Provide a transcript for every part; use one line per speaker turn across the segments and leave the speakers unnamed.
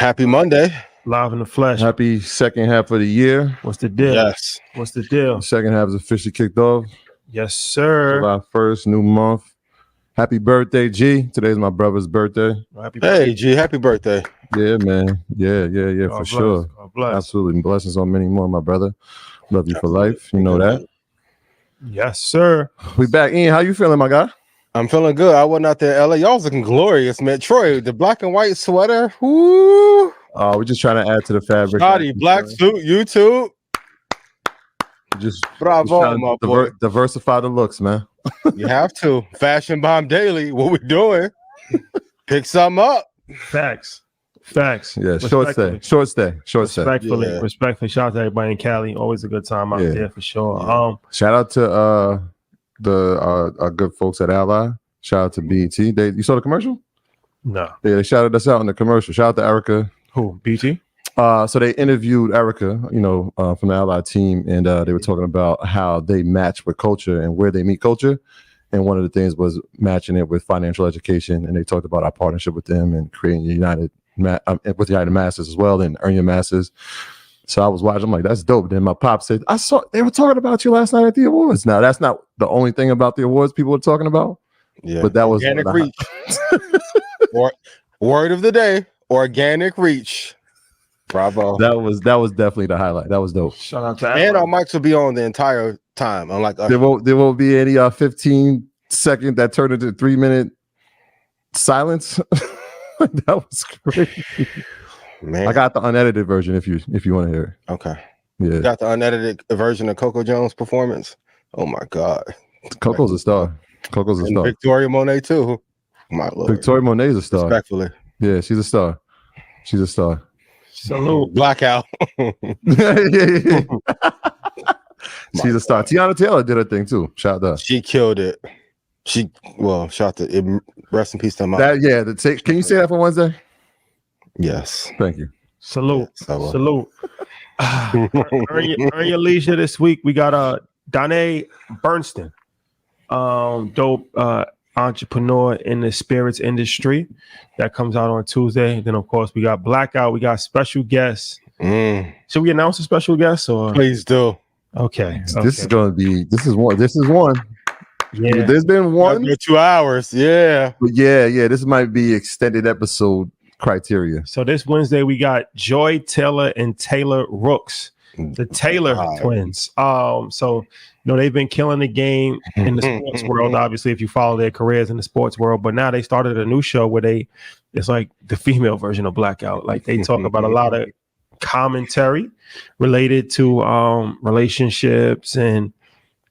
Happy Monday.
Live in the flesh.
Happy second half of the year.
What's the deal?
Yes.
What's the deal?
The second half is officially kicked off.
Yes, sir.
July 1st, new month. Happy birthday, G. Today's my brother's birthday.
Hey, G, happy birthday.
Yeah, man. Yeah,
God
for
bless.
sure.
God bless.
Absolutely. Blessings on many more, my brother. Love you for life. You know that.
Yes, sir.
We back. Ian, how you feeling, my guy?
I'm feeling good. I wasn't out there in LA. Y'all was looking glorious, man. Troy, the black and white sweater. Woo.
We're just trying to add to the fabric.
Shoddy, black suit, YouTube.
Just
Bravo, my boy.
Diversify the looks, man.
You have to. Fashion Bomb Daily. What we doing? Pick something up.
Facts.
Yeah, short stay.
Respectfully.
Yeah.
Respectfully. Shout out to everybody in Cali. Always a good time out there for sure.
Yeah.
Shout out to our good folks at Ally. Shout out to BET. You saw the commercial?
No.
Yeah, they shouted us out in the commercial. Shout out to Erica.
Who? BT?
So they interviewed Erica, from the Ally team, and they were talking about how they match with culture and where they meet culture. And one of the things was matching it with financial education. And they talked about our partnership with them and creating with United Masters as well, and Earn Your Masters. So I was watching. I'm like, that's dope. Then my pop said, I saw they were talking about you last night at the awards. Now that's not the only thing about the awards people were talking about.
Yeah,
but that was
organic reach. Word of the day: organic reach. Bravo.
That was definitely the highlight. That was dope.
Shout out to
And our mics will be on the entire time. Unlike
there won't be any 15-second that turned into 3-minute silence. That was crazy.
Man,
I got the unedited version if you want to hear it.
Okay.
Yeah.
Got the unedited version of Coco Jones' performance. Oh my God.
Coco's a star.
And Victoria Monet too. My Lord.
Victoria Monet's a star.
Respectfully.
Yeah, she's a star.
Salute.
Blackout.
yeah. She's a star. Tiana Taylor did her thing too. Shout out to her.
She killed it. Shout to rest in peace to my.
Can you say that for Wednesday?
Yes.
Thank you.
Salute. Salute. Earn your leisure this week. We got Danae Bernstein, dope entrepreneur in the spirits industry, that comes out on Tuesday. Then of course we got Blackout. We got special guests. Should we announce a special guest or?
Please do.
Okay.
This is one.
Yeah.
There's been one.
2 hours. Yeah.
But yeah. This might be extended episode criteria.
So this Wednesday we got Joy Taylor and Taylor Rooks, the Taylor twins. So they've been killing the game in the sports world. Obviously, if you follow their careers in the sports world, but now they started a new show where it's like the female version of Blackout. Like they talk about a lot of commentary related to relationships, and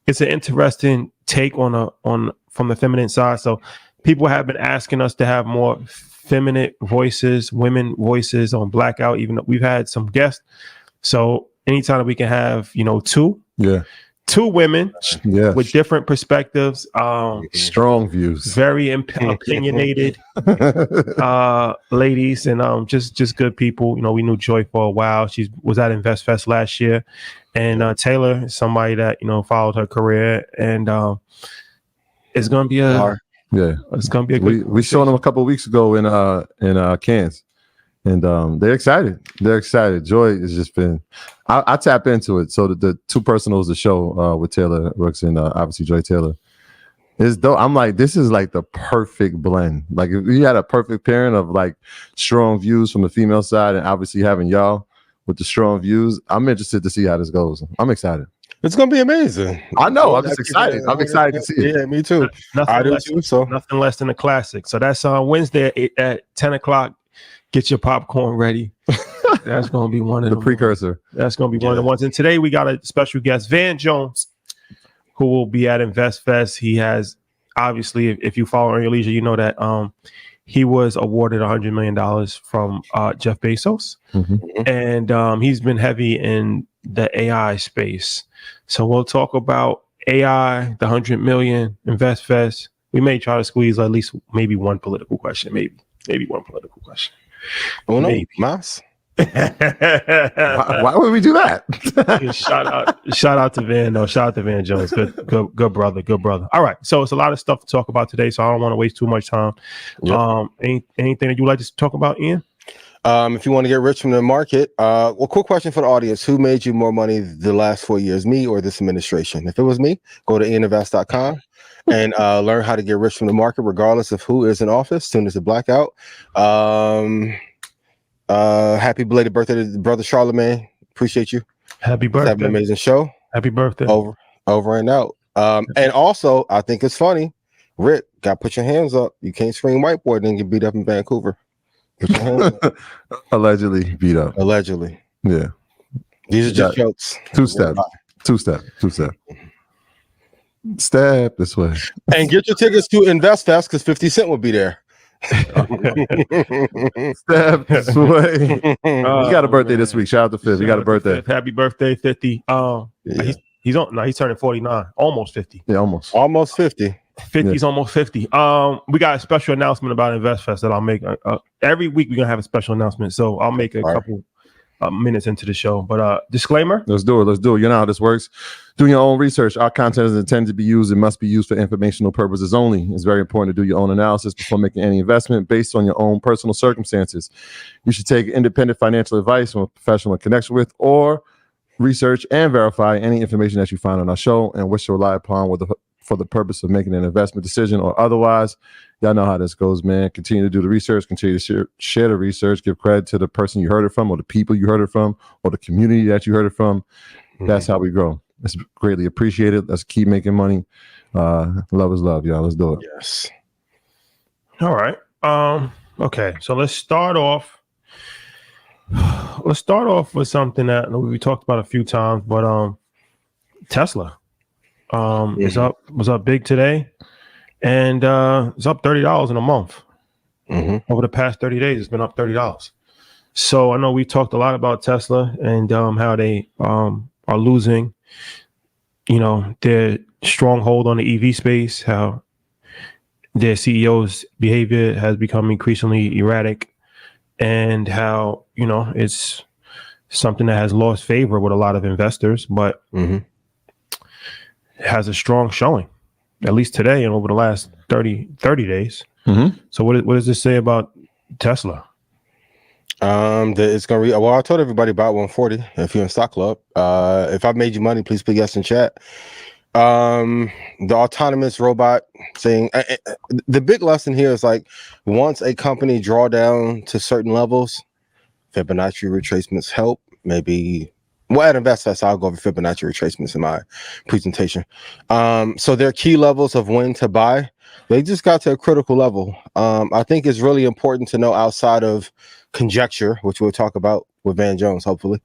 it's an interesting take from the feminine side. So people have been asking us to have more feminine voices, women voices on Blackout, even though we've had some guests. So anytime that we can have, two women with different perspectives,
strong views,
very opinionated ladies, and just good people. We knew Joy for a while. She was at InvestFest last year, and Taylor is somebody that followed her career, and it's gonna be it's gonna be a good.
We saw them a couple of weeks ago in Cairns. And they're excited. Joy has just been. I tap into it. So the two personals, the show with Taylor Rooks and obviously Joy Taylor, is dope. I'm like, this is like the perfect blend. Like if you had a perfect pairing of like strong views from the female side, and obviously having y'all with the strong views, I'm interested to see how this goes. I'm excited.
It's gonna be amazing.
I know. I'm just excited. I'm excited to see it.
Yeah, me too.
Nothing less than a classic. So that's on Wednesday at 10 o'clock. Get your popcorn ready. That's going to be one of
the precursor.
That's going to be one of the ones. And today we got a special guest, Van Jones, who will be at InvestFest. He has, obviously, if you follow Earn Your Leisure, you know that he was awarded $100 million from Jeff Bezos. And he's been heavy in the AI space. So we'll talk about AI, the 100 million, InvestFest. We may try to squeeze at least maybe one political question, maybe one political question.
Oh no, Mouse.
Why would we do that?
shout out to Van. No, shout out to Van Jones. Good brother. All right, so it's a lot of stuff to talk about today, so I don't want to waste too much time. Anything that you would like to talk about, Ian?
If you want to get rich from the market, well, quick question for the audience: who made you more money the last 4 years, me or this administration? If it was me, go to InvestFest.com and learn how to get rich from the market, regardless of who is in office. Soon as a blackout. Happy belated birthday to brother Charlemagne. Appreciate you.
Happy birthday.
Have an amazing show.
Happy birthday.
Over and out. And also, I think it's funny. Rick, got to put your hands up. You can't scream whiteboard and get beat up in Vancouver. Put your hands up.
Allegedly beat up.
Allegedly.
Yeah.
These are just jokes.
Two step. Stab this way.
And get your tickets to InvestFest because 50 Cent will be there.
Stab this way. You got a birthday this week. Shout out to Fifth. You got a birthday.
Happy birthday, 50. He's turning 49, almost 50.
Yeah, almost
50.
50's almost 50. We got a special announcement about InvestFest that I'll make. Every week we're gonna have a special announcement, so I'll make a couple minutes into the show. But disclaimer.
Let's do it. You know how this works. Doing your own research. Our content is intended to be used and must be used for informational purposes only. It's very important to do your own analysis before making any investment based on your own personal circumstances. You should take independent financial advice from a professional in connection with, or research and verify any information that you find on our show and wish to rely upon for the purpose of making an investment decision or otherwise. Y'all know how this goes, man. Continue to do the research, continue to share the research, give credit to the person you heard it from or the people you heard it from or the community that you heard it from. That's how we grow. It's greatly appreciated. Let's keep making money. Love is love, y'all. Let's do it.
Yes.
All right. Okay, so let's start off with something that we talked about a few times, but Tesla was up big today, and it's up $30 in a month. Over the past 30 days, it's been up $30. So I know we talked a lot about Tesla and how they are losing, their stronghold on the EV space, how their CEO's behavior has become increasingly erratic, and how, it's something that has lost favor with a lot of investors, but it has a strong showing, at least today and over the last 30 days. So what does this say about Tesla?
It's gonna well, I told everybody about 140 if you're in Stock Club. If I made you money, please put yes in chat. The autonomous robot thing, the big lesson here is like, once a company draw down to certain levels, Fibonacci retracements help. Maybe, well, at InvestFest, I'll go over Fibonacci retracements in my presentation. So there are key levels of when to buy. They just got to a critical level. I think it's really important to know, outside of conjecture, which we'll talk about with Van Jones, hopefully.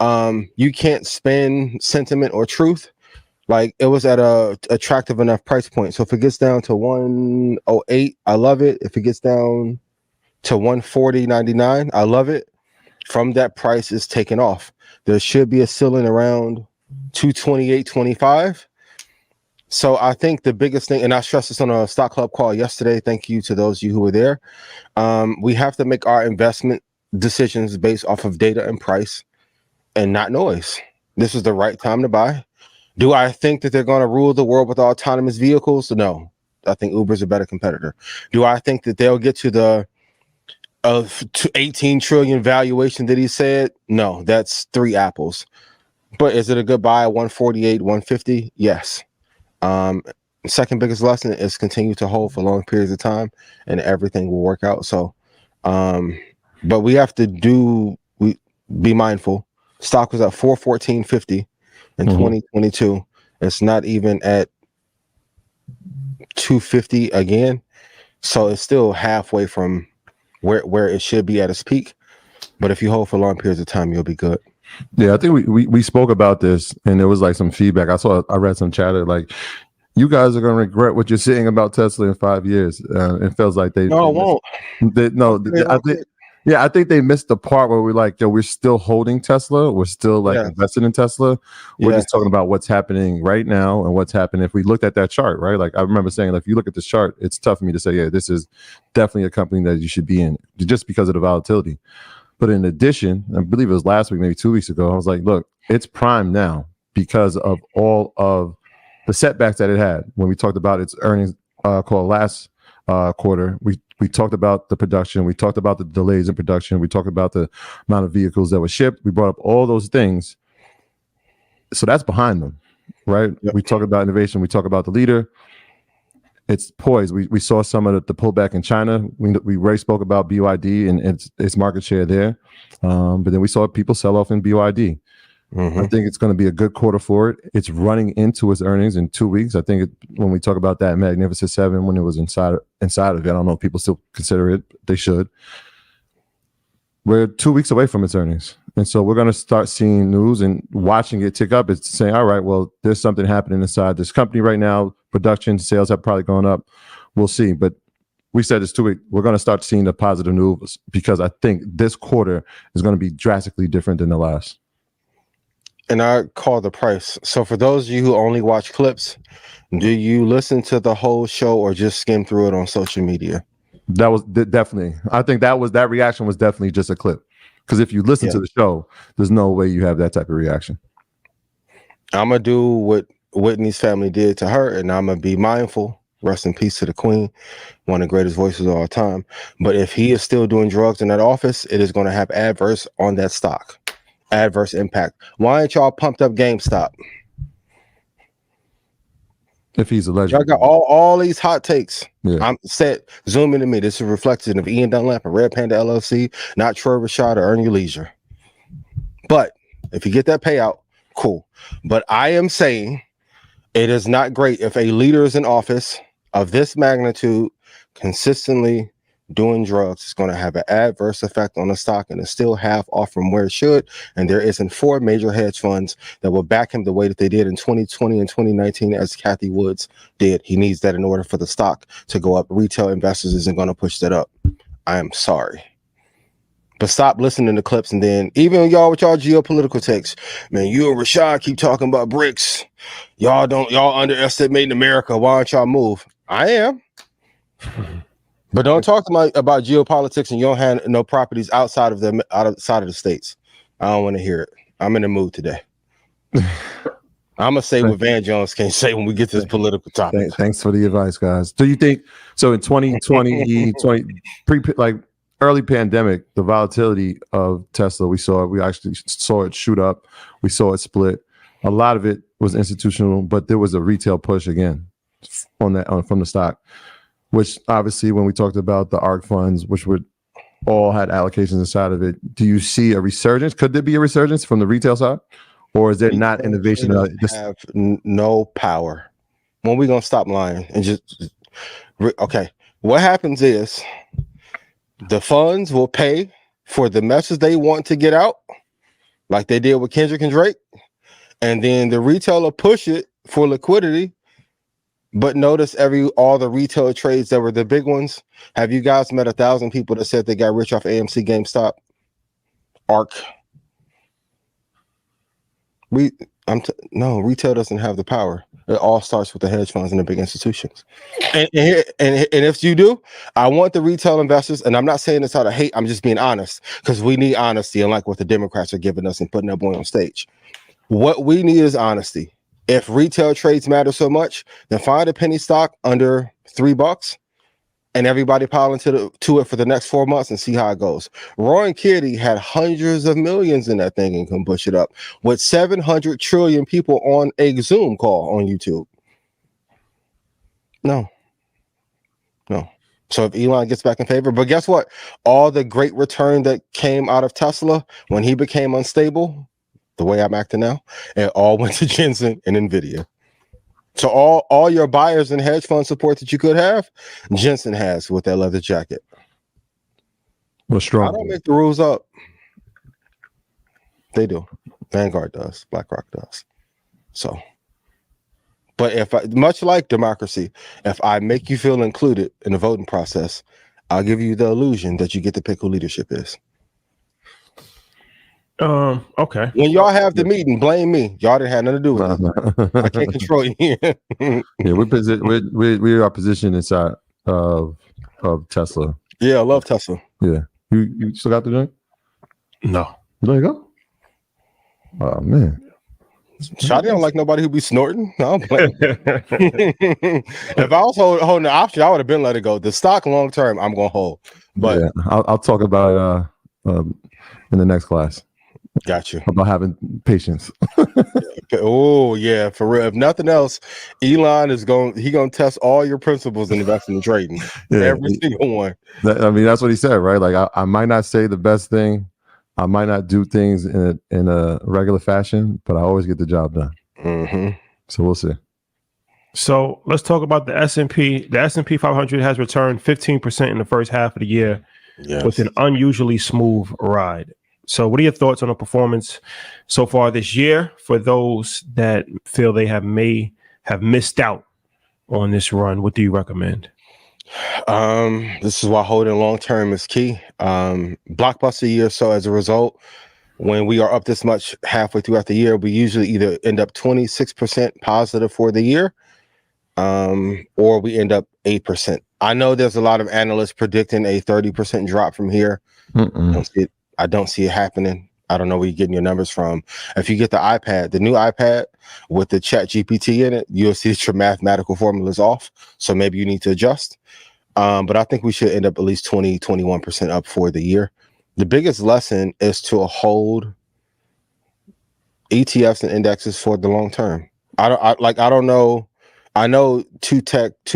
You can't spin sentiment or truth. Like, it was at a attractive enough price point. So if it gets down to 108, I love it. If it gets down to 140.99, I love it. From that price is taken off. There should be a ceiling around 228.25. So I think the biggest thing, and I stressed this on a Stock Club call yesterday, thank you to those of you who were there, we have to make our investment decisions based off of data and price and not noise. This is the right time to buy. Do I think that they're going to rule the world with autonomous vehicles? No. I think Uber's a better competitor. Do I think that they'll get to the 18 trillion valuation that he said? No, that's 3 apples. But is it a good buy at 148, 150? Yes. Second biggest lesson is continue to hold for long periods of time and everything will work out. So, but we have to be mindful. Stock was at 414.50 in 2022. It's not even at 250 again. So it's still halfway from where it should be at its peak. But if you hold for long periods of time, you'll be good.
Yeah, I think we spoke about this, and there was like some feedback. I read some chatter like, you guys are going to regret what you're saying about Tesla in 5 years. It feels like they
won't.
I think they missed the part where we're like, yo, we're still holding Tesla. We're still like invested in Tesla. We're just talking about what's happening right now and what's happening. If we looked at that chart, right? Like, I remember saying, like, if you look at this chart, it's tough for me to say, yeah, this is definitely a company that you should be in just because of the volatility. But in addition, I believe it was last week, maybe 2 weeks ago, I was like, look, it's prime now because of all of the setbacks that it had. When we talked about its earnings call last quarter, we We talked about the production. We talked about the delays in production. We talked about the amount of vehicles that were shipped. We brought up all those things. So that's behind them, right?
Yep.
We talk about innovation. We talk about the leader. It's poised. We saw some of the pullback in China. We already spoke about BYD and its market share there. But then we saw people sell off in BYD. I think it's going to be a good quarter for it. It's running into its earnings in 2 weeks. I think when we talk about that Magnificent Seven, when it was inside of it, I don't know if people still consider it. They should. We're 2 weeks away from its earnings. And so we're going to start seeing news and watching it tick up. It's saying, all right, well, there's something happening inside this company right now. Production, sales have probably gone up. We'll see. But we said it's 2 weeks. We're going to start seeing the positive news because I think this quarter is going to be drastically different than the last.
And I call the price. So for those of you who only watch clips, do you listen to the whole show or just skim through it on social media?
That was definitely. I think that reaction was definitely just a clip. Because if you listen to the show, there's no way you have that type of reaction.
I'm going to do what Whitney's family did to her, and I'm going to be mindful. Rest in peace to the Queen, one of the greatest voices of all time. But if he is still doing drugs in that office, it is going to have adverse on that stock. Adverse impact. Why ain't y'all pumped up GameStop?
If he's alleged,
y'all got all these hot takes.
Yeah.
I'm said zoom into me. This is a reflection of Ian Dunlap and Red Panda LLC, not Troy Rashad or Earn Your Leisure. But if you get that payout, cool. But I am saying it is not great if a leader is in office of this magnitude consistently doing drugs. Is going to have an adverse effect on the stock, and it's still half off from where it should. And there isn't 4 major hedge funds that will back him the way that they did in 2020 and 2019, as Kathy Woods did. He needs that in order for the stock to go up. Retail investors isn't going to push that up. I am sorry. But stop listening to clips, and then even y'all with y'all geopolitical takes, man, you and Rashad keep talking about BRICS. Y'all underestimating America. Why don't y'all move? I am. But don't talk to me about geopolitics and you don't have no properties outside of the states. I don't want to hear it. I'm in the mood today. I'm gonna say what Van Jones can't say when we get to this political topic.
Thanks for the advice, guys. Do you think so? In 2020, early pandemic, the volatility of Tesla, we actually saw it shoot up. We saw it split. A lot of it was institutional, but there was a retail push again from the stock. Which obviously, when we talked about the ARK funds, which would all had allocations inside of it, do you see a resurgence? Could there be a resurgence from the retail side, or is there not innovation?
Have no power. When we gonna stop lying and just okay? What happens is the funds will pay for the message they want to get out, like they did with Kendrick and Drake, and then the retailer push it for liquidity. But notice all the retail trades that were the big ones. Have you guys met 1,000 people that said they got rich off AMC, GameStop, ARK? No, retail doesn't have the power. It all starts with the hedge funds and the big institutions. And if you do, I want the retail investors, and I'm not saying this out of hate, I'm just being honest, because we need honesty, unlike what the Democrats are giving us and putting that boy on stage. What we need is honesty. If retail trades matter so much, then find a penny stock under $3 and everybody pile into it for the next 4 months and see how it goes. Roy and Kitty had hundreds of millions in that thing and can push it up with 700 trillion people on a Zoom call on YouTube. No. So if Elon gets back in favor, but guess what? All the great return that came out of Tesla when he became unstable, the way I'm acting now, it all went to Jensen and Nvidia. So all your buyers and hedge fund support that you could have, Jensen has with that leather jacket.
Well, strong.
I don't make the rules up. They do. Vanguard does. BlackRock does. So, but much like democracy, if I make you feel included in the voting process, I'll give you the illusion that you get to pick who leadership is.
Okay.
When y'all have the meeting, blame me. Y'all didn't have nothing to do with it. I can't control you.
Yeah, we are positioned inside of Tesla.
Yeah, I love Tesla.
Yeah. You still got the joint?
No.
There you go. Oh man.
Shotty don't like nobody who be snorting. No, I'm playing. If I was holding the option, I would have been let it go. The stock long term, I'm gonna hold. But
yeah, I'll talk about in the next class.
Got you.
About having patience.
Oh yeah, for real. If nothing else, Elon is gonna test all your principles in investing and trading. Yeah, every single one.
I mean, that's what he said, right? Like I might not say the best thing, I might not do things in a regular fashion, but I always get the job done.
Mm-hmm.
So we'll see.
So let's talk about the S&P. The S&P 500 has returned 15% in the first half of the year, with an unusually smooth ride. So what are your thoughts on the performance so far this year for those that feel they may have missed out on this run? What do you recommend?
This is why holding long term is key. Blockbuster year. So as a result, when we are up this much halfway throughout the year, we usually either end up 26% positive for the year, or we end up 8%. I know there's a lot of analysts predicting a 30% drop from here. I don't see it happening. I don't know where you're getting your numbers from. If you get the new iPad with the Chat GPT in it, you'll see that your mathematical formula is off. So maybe you need to adjust. But I think we should end up at least 21% up for the year. The biggest lesson is to hold ETFs and indexes for the long term. I don't know. I know two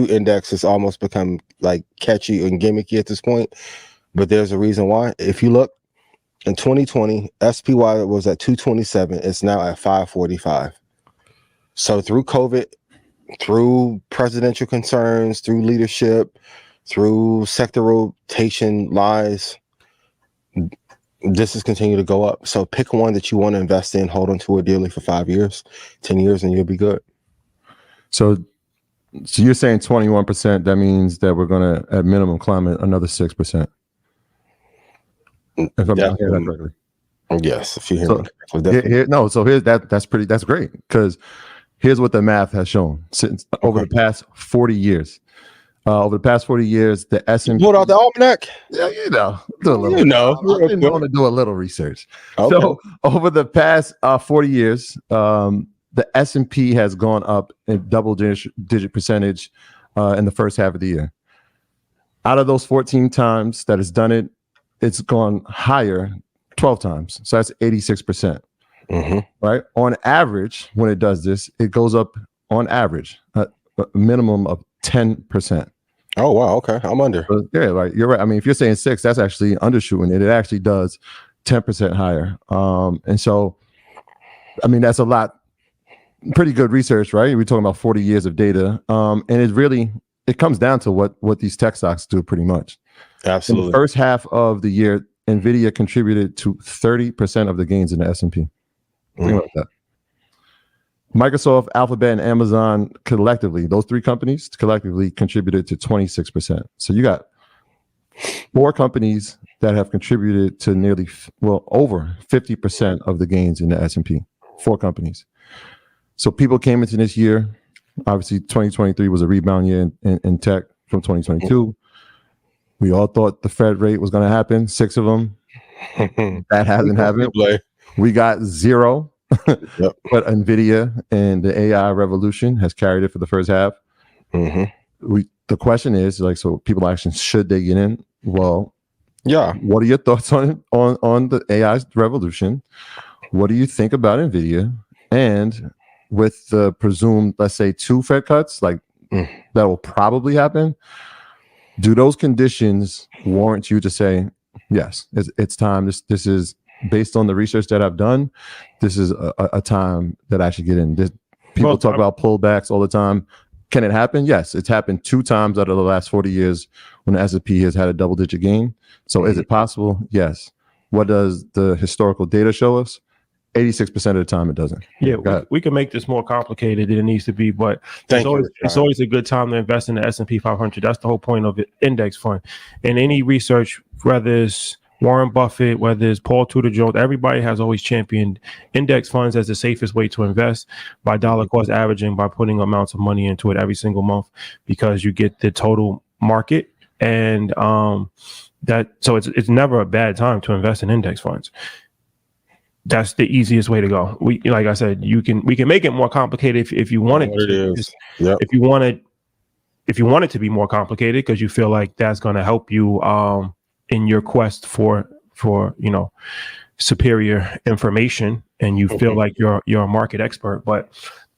index has almost become like catchy and gimmicky at this point, but there's a reason why. If you look in 2020, SPY was at 227. It's now at 545. So through COVID, through presidential concerns, through leadership, through sector rotation lies, this has continued to go up. So pick one that you want to invest in, hold on to it dearly for 5 years, 10 years, and you'll be good. So you're saying 21%, that means that we're going to, at minimum, climb another 6%. If I'm not hearing that correctly. Yes, if you hear me correctly. That's great, because here's what the math has shown. Since over the past 40 years, the S&P pulled out the almanac. Yeah, I've been known to do a little research. Okay. So over the past 40 years, the S&P has gone up in double-digit percentage in the first half of the year. Out of those 14 times that it's done it, it's gone higher 12 times. So that's 86%. Right? On average, when it does this, it goes up on average a minimum of 10%. Oh, wow. Okay. I'm under. So, yeah, right. You're right. I mean, if you're saying 6, that's actually undershooting it. It actually does 10% higher. And so, I mean, that's a lot. Pretty good research, right? We're talking about 40 years of data. And it comes down to what these tech stocks do pretty much. Absolutely. In the first half of the year, NVIDIA contributed to 30% of the gains in the S&P. Think about that. Microsoft, Alphabet, and Amazon collectively, those three companies collectively contributed to 26%. So you got 4 companies that have contributed to nearly, over 50% of the gains in the S&P. 4 companies. So people came into this year, obviously 2023 was a rebound year in tech from 2022. We all thought the Fed rate was going to happen, 6 of them. That hasn't happened. We got 0. Yep. But NVIDIA and the AI revolution has carried it for the first half. The question is, so people asking, should they get in? Well, yeah. What are your thoughts on the AI revolution? What do you think about NVIDIA? And with the presumed, let's say, 2 Fed cuts, that will probably happen, do those conditions warrant you to say, yes, it's time. This is, based on the research that I've done, this is a time that I should get in. People talk about pullbacks all the time. Can it happen? Yes, it's happened 2 times out of the last 40 years when the S&P has had a double-digit gain. So is it possible? Yes. What does the historical data show us? 86% of the time it doesn't. Yeah, we can make this more complicated than it needs to be, but it's always a good time to invest in the S&P 500. That's the whole point of the index fund. And any research, whether it's Warren Buffett, whether it's Paul Tudor Jones, everybody has always championed index funds as the safest way to invest by dollar cost averaging, by putting amounts of money into it every single month, because you get the total market. And so it's never a bad time to invest in index funds.
that's the easiest way to go. Like I said, we can make it more complicated if you wanted to.
Yep.
If you want it to be more complicated because you feel like that's going to help you in your quest for superior information, and you feel like you're a market expert. But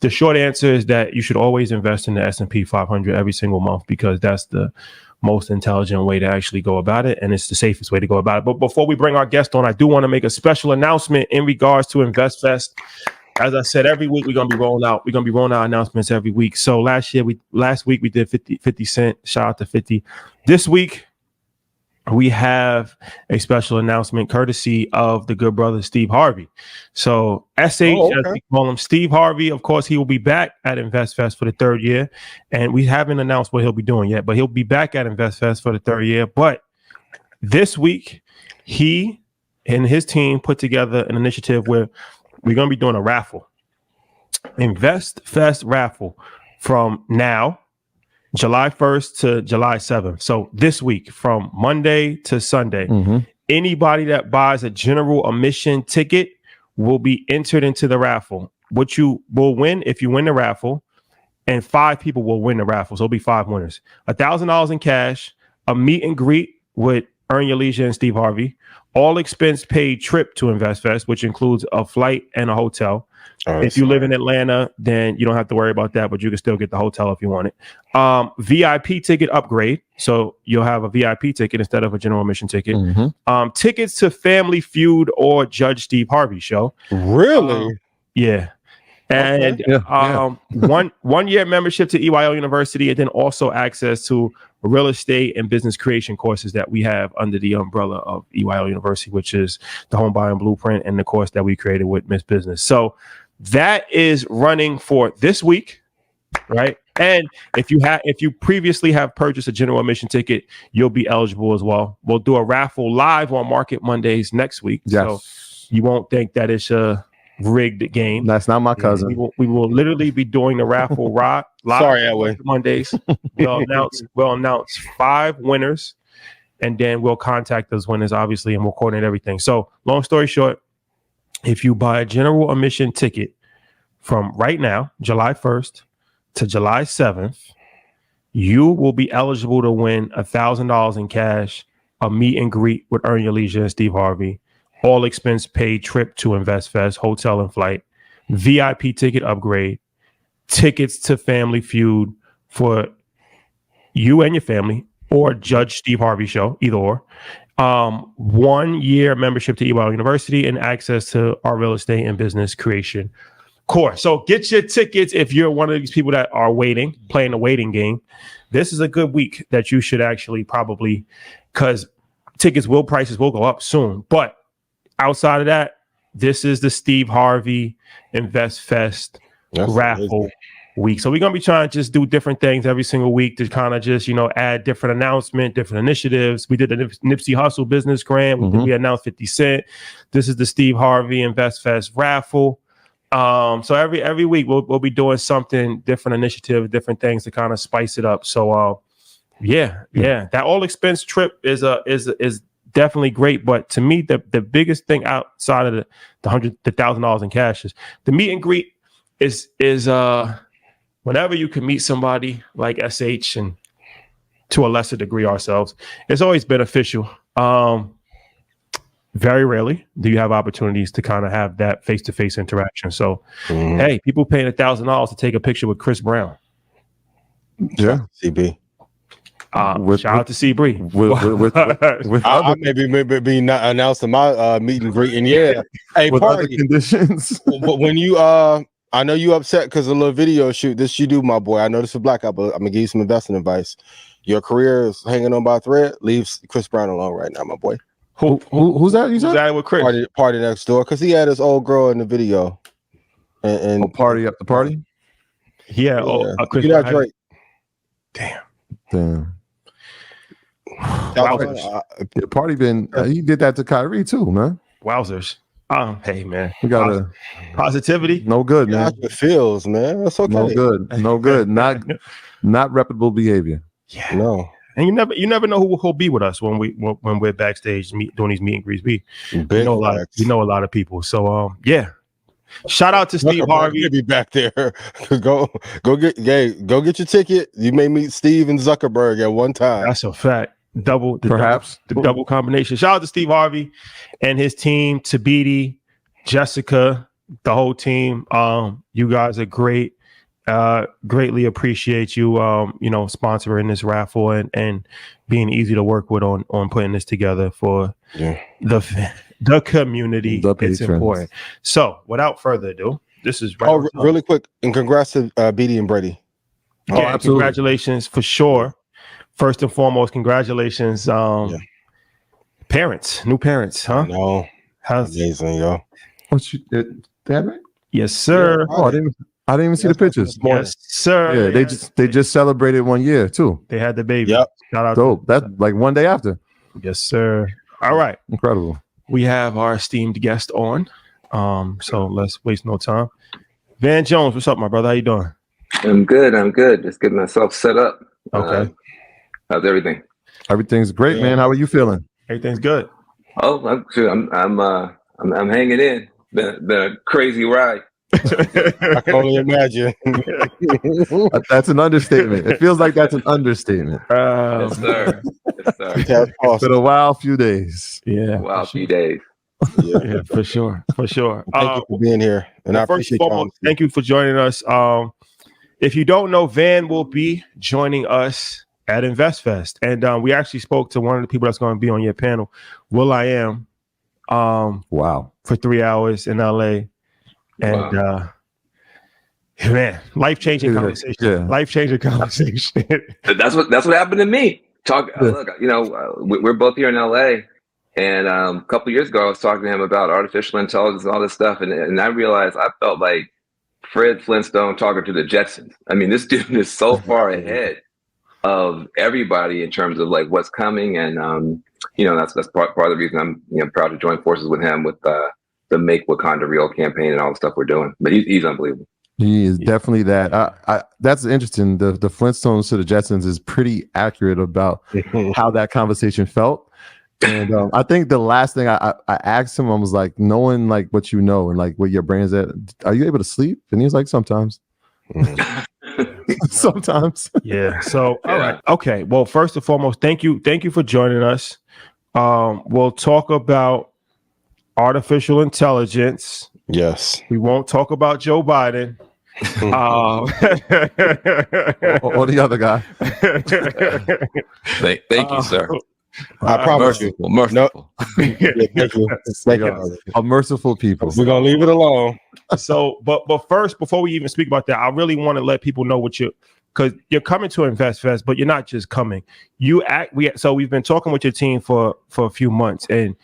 the short answer is that you should always invest in the S&P 500 every single month, because that's the most intelligent way to actually go about it, and it's the safest way to go about it. But before we bring our guest on, I do want to make a special announcement in regards to InvestFest. As I said, every week we're gonna be rolling out announcements every week. So last week we did 50 Cent. Shout out to 50. This week we have a special announcement courtesy of the good brother Steve Harvey. So SH, as we call him, Steve Harvey, of course, he will be back at InvestFest for the third year. And we haven't announced what he'll be doing yet, but he'll be back at InvestFest for the third year. But this week, he and his team put together an initiative where we're going to be doing a raffle. InvestFest raffle from now, July 1st to July 7th. So this week, from Monday to Sunday, anybody that buys a general admission ticket will be entered into the raffle. What you will win if you win the raffle, and 5 people will win the raffle. So it'll be 5 winners. $1,000 in cash, a meet and greet with Earn Your Leisure and Steve Harvey, all expense paid trip to InvestFest, which includes a flight and a hotel. If you live in Atlanta, then you don't have to worry about that, but you can still get the hotel if you want it. VIP ticket upgrade. So you'll have a VIP ticket instead of a general admission ticket. Tickets to Family Feud or Judge Steve Harvey show.
Really?
Yeah. And one year membership to EYL University, and then also access to real estate and business creation courses that we have under the umbrella of EYL University, which is the Home Buying Blueprint and the course that we created with Miss Business. So that is running for this week, right? And if you previously have purchased a general admission ticket, you'll be eligible as well. We'll do a raffle live on Market Mondays next week. So you won't think that it's a rigged game.
That's not my cousin.
We will literally be doing the raffle live on Mondays. We'll announce 5 winners, and then we'll contact those winners, obviously, and we'll coordinate everything. So long story short, if you buy a general admission ticket from right now, July 1st to July 7th, you will be eligible to win $1,000 in cash, a meet and greet with Earn Your Leisure and Steve Harvey, all expense paid trip to InvestFest, hotel and flight, VIP ticket upgrade, tickets to Family Feud for you and your family, or Judge Steve Harvey show, either or. 1 year membership to EYL University, and access to our real estate and business creation course. So get your tickets if you're one of these people that are playing the waiting game. This is a good week that you should actually probably, because prices will go up soon. But outside of that, this is the Steve Harvey InvestFest raffle week. So we're going to be trying to just do different things every single week to kind of just, add different announcement, different initiatives. We did the Nipsey Hussle business grant. We announced 50 Cent. This is the Steve Harvey InvestFest raffle. So every week we'll be doing something different, initiative, different things to kind of spice it up. So that all expense trip is definitely great. But to me, the biggest thing outside of the $1,000 in cash is the meet and greet is whenever you can meet somebody like SH, and to a lesser degree ourselves, it's always beneficial. Very rarely do you have opportunities to kind of have that face-to-face interaction. So, hey, people paying $1,000 to take a picture with Chris Brown.
Yeah,
CB.
Shout out to CB.
With
I maybe not announcing my meet and greet. And hey,
with
party
other conditions.
But when you I know you upset because of a little video shoot. This you do, my boy. I know this is blackout, but I'm gonna give you some investing advice. Your career is hanging on by a thread. Leave Chris Brown alone right now, my boy.
Who's that? You said
that with Chris?
Party next door, because he had his old girl in the video. And
party up the party.
Yeah.
Chris Brown. Drake.
Damn. The party been. He did that to Kyrie too, man.
Wowzers. Hey man,
we got a
positivity.
No good, man.
It feels, man. That's okay.
No good. Not reputable behavior.
Yeah.
No.
And you never know who'll be with us when we're backstage doing these meet and greets. We know a lot of people. So yeah. Shout out to Steve Harvey.
Be back there. go get your ticket. You may meet Steve and Zuckerberg at one time.
That's a fact. Double combination. Shout out to Steve Harvey and his team, Tabiti, Jessica, the whole team. You guys are great. Greatly appreciate you sponsoring this raffle and being easy to work with on putting this together for the community. It's important. So without further ado, this is
really quick, and congrats to Beatty and Brady.
Yeah, congratulations for sure. First and foremost, congratulations, parents, new parents, huh?
No, amazing, yo.
Dad, right?
Yes, sir.
Yeah. Oh, I didn't even see the pictures.
Yes, sir.
Yeah, they just celebrated 1 year too.
They had the baby.
Yep.
Shout out.
Dope. That's like one day after.
Yes, sir. All right.
Incredible.
We have our esteemed guest on. So let's waste no time. Van Jones, what's up, my brother? How you doing?
I'm good. Just getting myself set up.
Okay.
How's everything?
Everything's great, man. How are you feeling?
Everything's good.
Oh, I'm hanging in. Been a crazy ride.
I can only imagine.
That's an understatement. It feels like that's an understatement.
Yes, sir.
It's been a wild few days.
Yeah.
Wild few days.
Yeah, for sure.
Thank you for being here. And I appreciate you.
Thank you for joining us. If you don't know, Van will be joining us at InvestFest. And we actually spoke to one of the people that's going to be on your panel, Will.i.am.
Wow.
For 3 hours in LA. And man, life-changing conversation.
Yeah.
Life-changing conversation.
That's what happened to me. Look, we're both here in LA. And a couple of years ago, I was talking to him about artificial intelligence and all this stuff. And I realized I felt like Fred Flintstone talking to the Jetsons. I mean, this dude is so far ahead of everybody in terms of like what's coming. And, that's part of the reason I'm proud to join forces with him with the Make Wakanda Real campaign and all the stuff we're doing. But he's unbelievable.
He is definitely that. That's interesting. The Flintstones to the Jetsons is pretty accurate about how that conversation felt. And I think the last thing I asked him, I was like, knowing like what you know and like what your brain is at, are you able to sleep? And he was like, sometimes. Sometimes.
Yeah. So all right. Okay. Well, first and foremost, thank you for joining us. We'll talk about artificial intelligence.
Yes.
We won't talk about Joe Biden.
Or the other guy.
Thank you, sir.
I promise you.
Merciful.
Thank you. Thank you.
A merciful people.
We're gonna leave it alone.
So, but first, before we even speak about that, I really want to let people know because you're coming to InvestFest, but you're not just coming. So we've been talking with your team for a few months, and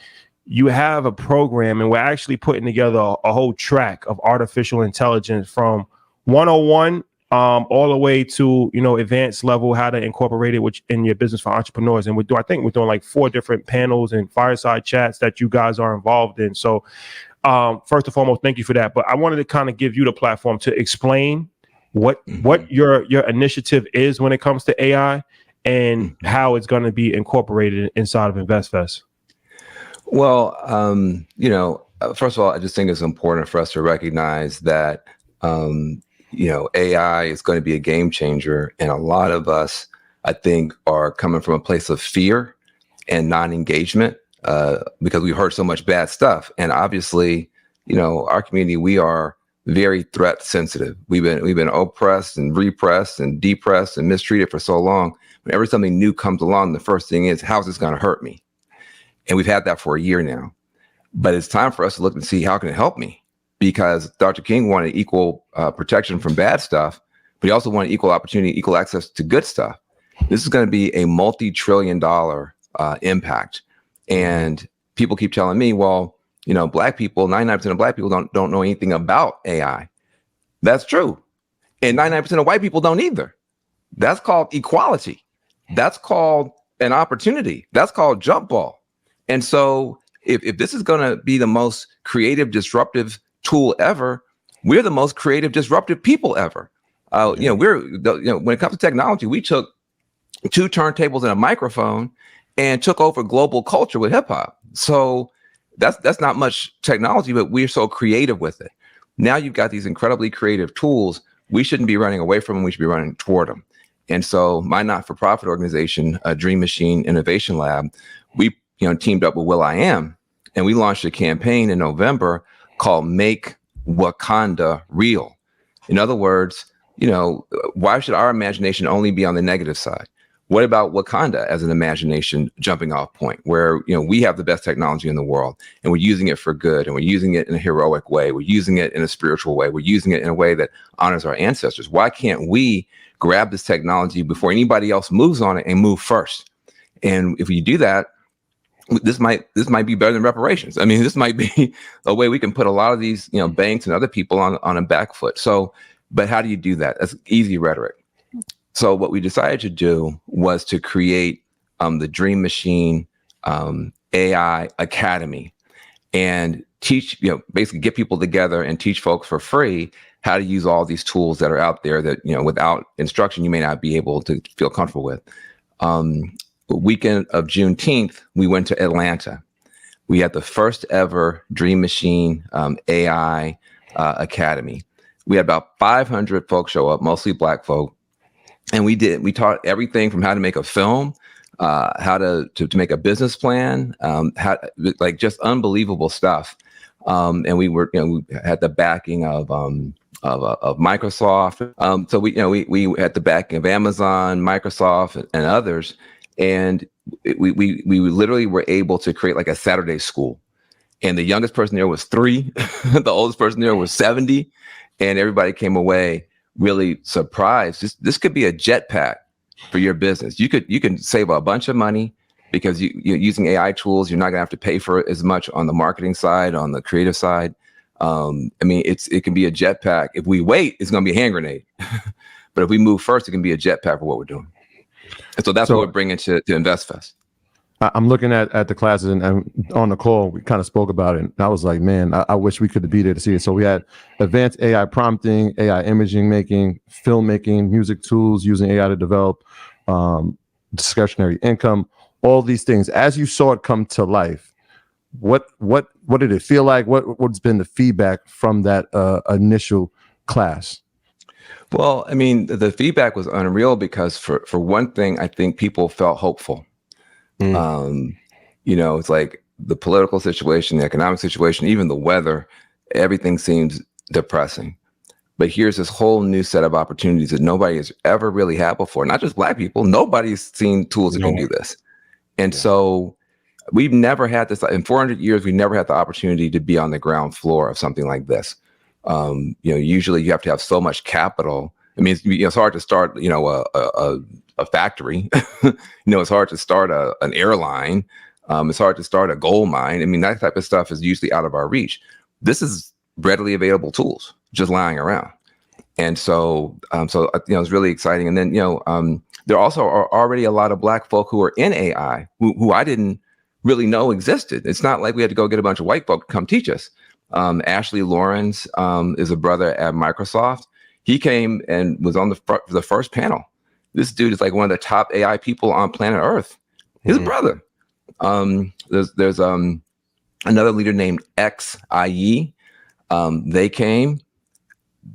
you have a program, and we're actually putting together a whole track of artificial intelligence from 101 all the way to advanced level, how to incorporate it in your business for entrepreneurs. And I think we're doing like 4 different panels and fireside chats that you guys are involved in. So first and foremost, thank you for that. But I wanted to kind of give you the platform to explain what your initiative is when it comes to AI and how it's going to be incorporated inside of InvestFest.
Well, first of all, I just think it's important for us to recognize that AI is going to be a game changer. And a lot of us, I think, are coming from a place of fear and non-engagement because we've heard so much bad stuff. And obviously, our community, we are very threat sensitive. We've been oppressed and repressed and depressed and mistreated for so long. Whenever something new comes along, the first thing is, how's this going to hurt me? And we've had that for a year now. But it's time for us to look and see, how can it help me? Because Dr. King wanted equal protection from bad stuff, but he also wanted equal opportunity, equal access to good stuff. This is going to be a multi-trillion-dollar impact. And people keep telling me, well, Black people, 99% of Black people don't know anything about AI. That's true. And 99% of white people don't either. That's called equality. That's called an opportunity. That's called jump ball. And so if this is going to be the most creative, disruptive tool ever, we're the most creative, disruptive people ever. When it comes to technology, we took 2 turntables and a microphone and took over global culture with hip hop. So that's not much technology, but we're so creative with it. Now you've got these incredibly creative tools. We shouldn't be running away from them. We should be running toward them. And so my not-for-profit organization, Dream Machine Innovation Lab, we teamed up with will.i.am, and we launched a campaign in November called Make Wakanda Real. In other words, why should our imagination only be on the negative side? What about Wakanda as an imagination jumping off point where, we have the best technology in the world and we're using it for good, and we're using it in a heroic way. We're using it in a spiritual way. We're using it in a way that honors our ancestors. Why can't we grab this technology before anybody else moves on it and move first? And if we do that, this might be better than reparations. I mean, this might be a way we can put a lot of these, banks and other people on a back foot. So, but how do you do that? That's easy rhetoric. So what we decided to do was to create the Dream Machine AI Academy and teach, basically get people together and teach folks for free how to use all these tools that are out there that, without instruction, you may not be able to feel comfortable with. The weekend of Juneteenth, we went to Atlanta. We had the first ever Dream Machine AI Academy. We had about 500 folks show up, mostly Black folk. And we taught everything from how to make a film, how to make a business plan, just unbelievable stuff. And we had the backing of Microsoft. So we had the backing of Amazon, Microsoft, and others. And we literally were able to create like a Saturday school. And the youngest person there was 3, the oldest person there was 70, and everybody came away really surprised. This could be a jetpack for your business. You can save a bunch of money because you're using AI tools. You're not gonna have to pay for it as much on the marketing side, on the creative side. It can be a jetpack. If we wait, it's gonna be a hand grenade. But if we move first, it can be a jetpack for what we're doing. And so that's what we're bringing to InvestFest.
I'm looking at the classes, and on the call, we kind of spoke about it. And I was like, man, I wish we could be there to see it. So we had advanced AI prompting, AI imaging making, filmmaking, music tools, using AI to develop discretionary income, all these things. As you saw it come to life, what did it feel like? What's been the feedback from that initial class?
Well, the feedback was unreal because for one thing, I think people felt hopeful. It's like the political situation, the economic situation, even the weather, everything seems depressing. But here's this whole new set of opportunities that nobody has ever really had before. Not just Black people. Nobody's seen tools that can do this. And so we've never had this in 400 years. We never had the opportunity to be on the ground floor of something like this. Usually you have to have so much capital. It's hard to start, a factory. It's hard to start an airline. It's hard to start a gold mine. That type of stuff is usually out of our reach. This is readily available tools just lying around. And so it's really exciting. And then, there also are already a lot of Black folk who are in AI who I didn't really know existed. It's not like we had to go get a bunch of white folk to come teach us. Ashley Lawrence is a brother at Microsoft. He came and was on the first panel. This dude is like one of the top AI people on planet Earth. His brother. There's another leader named XIE. They came.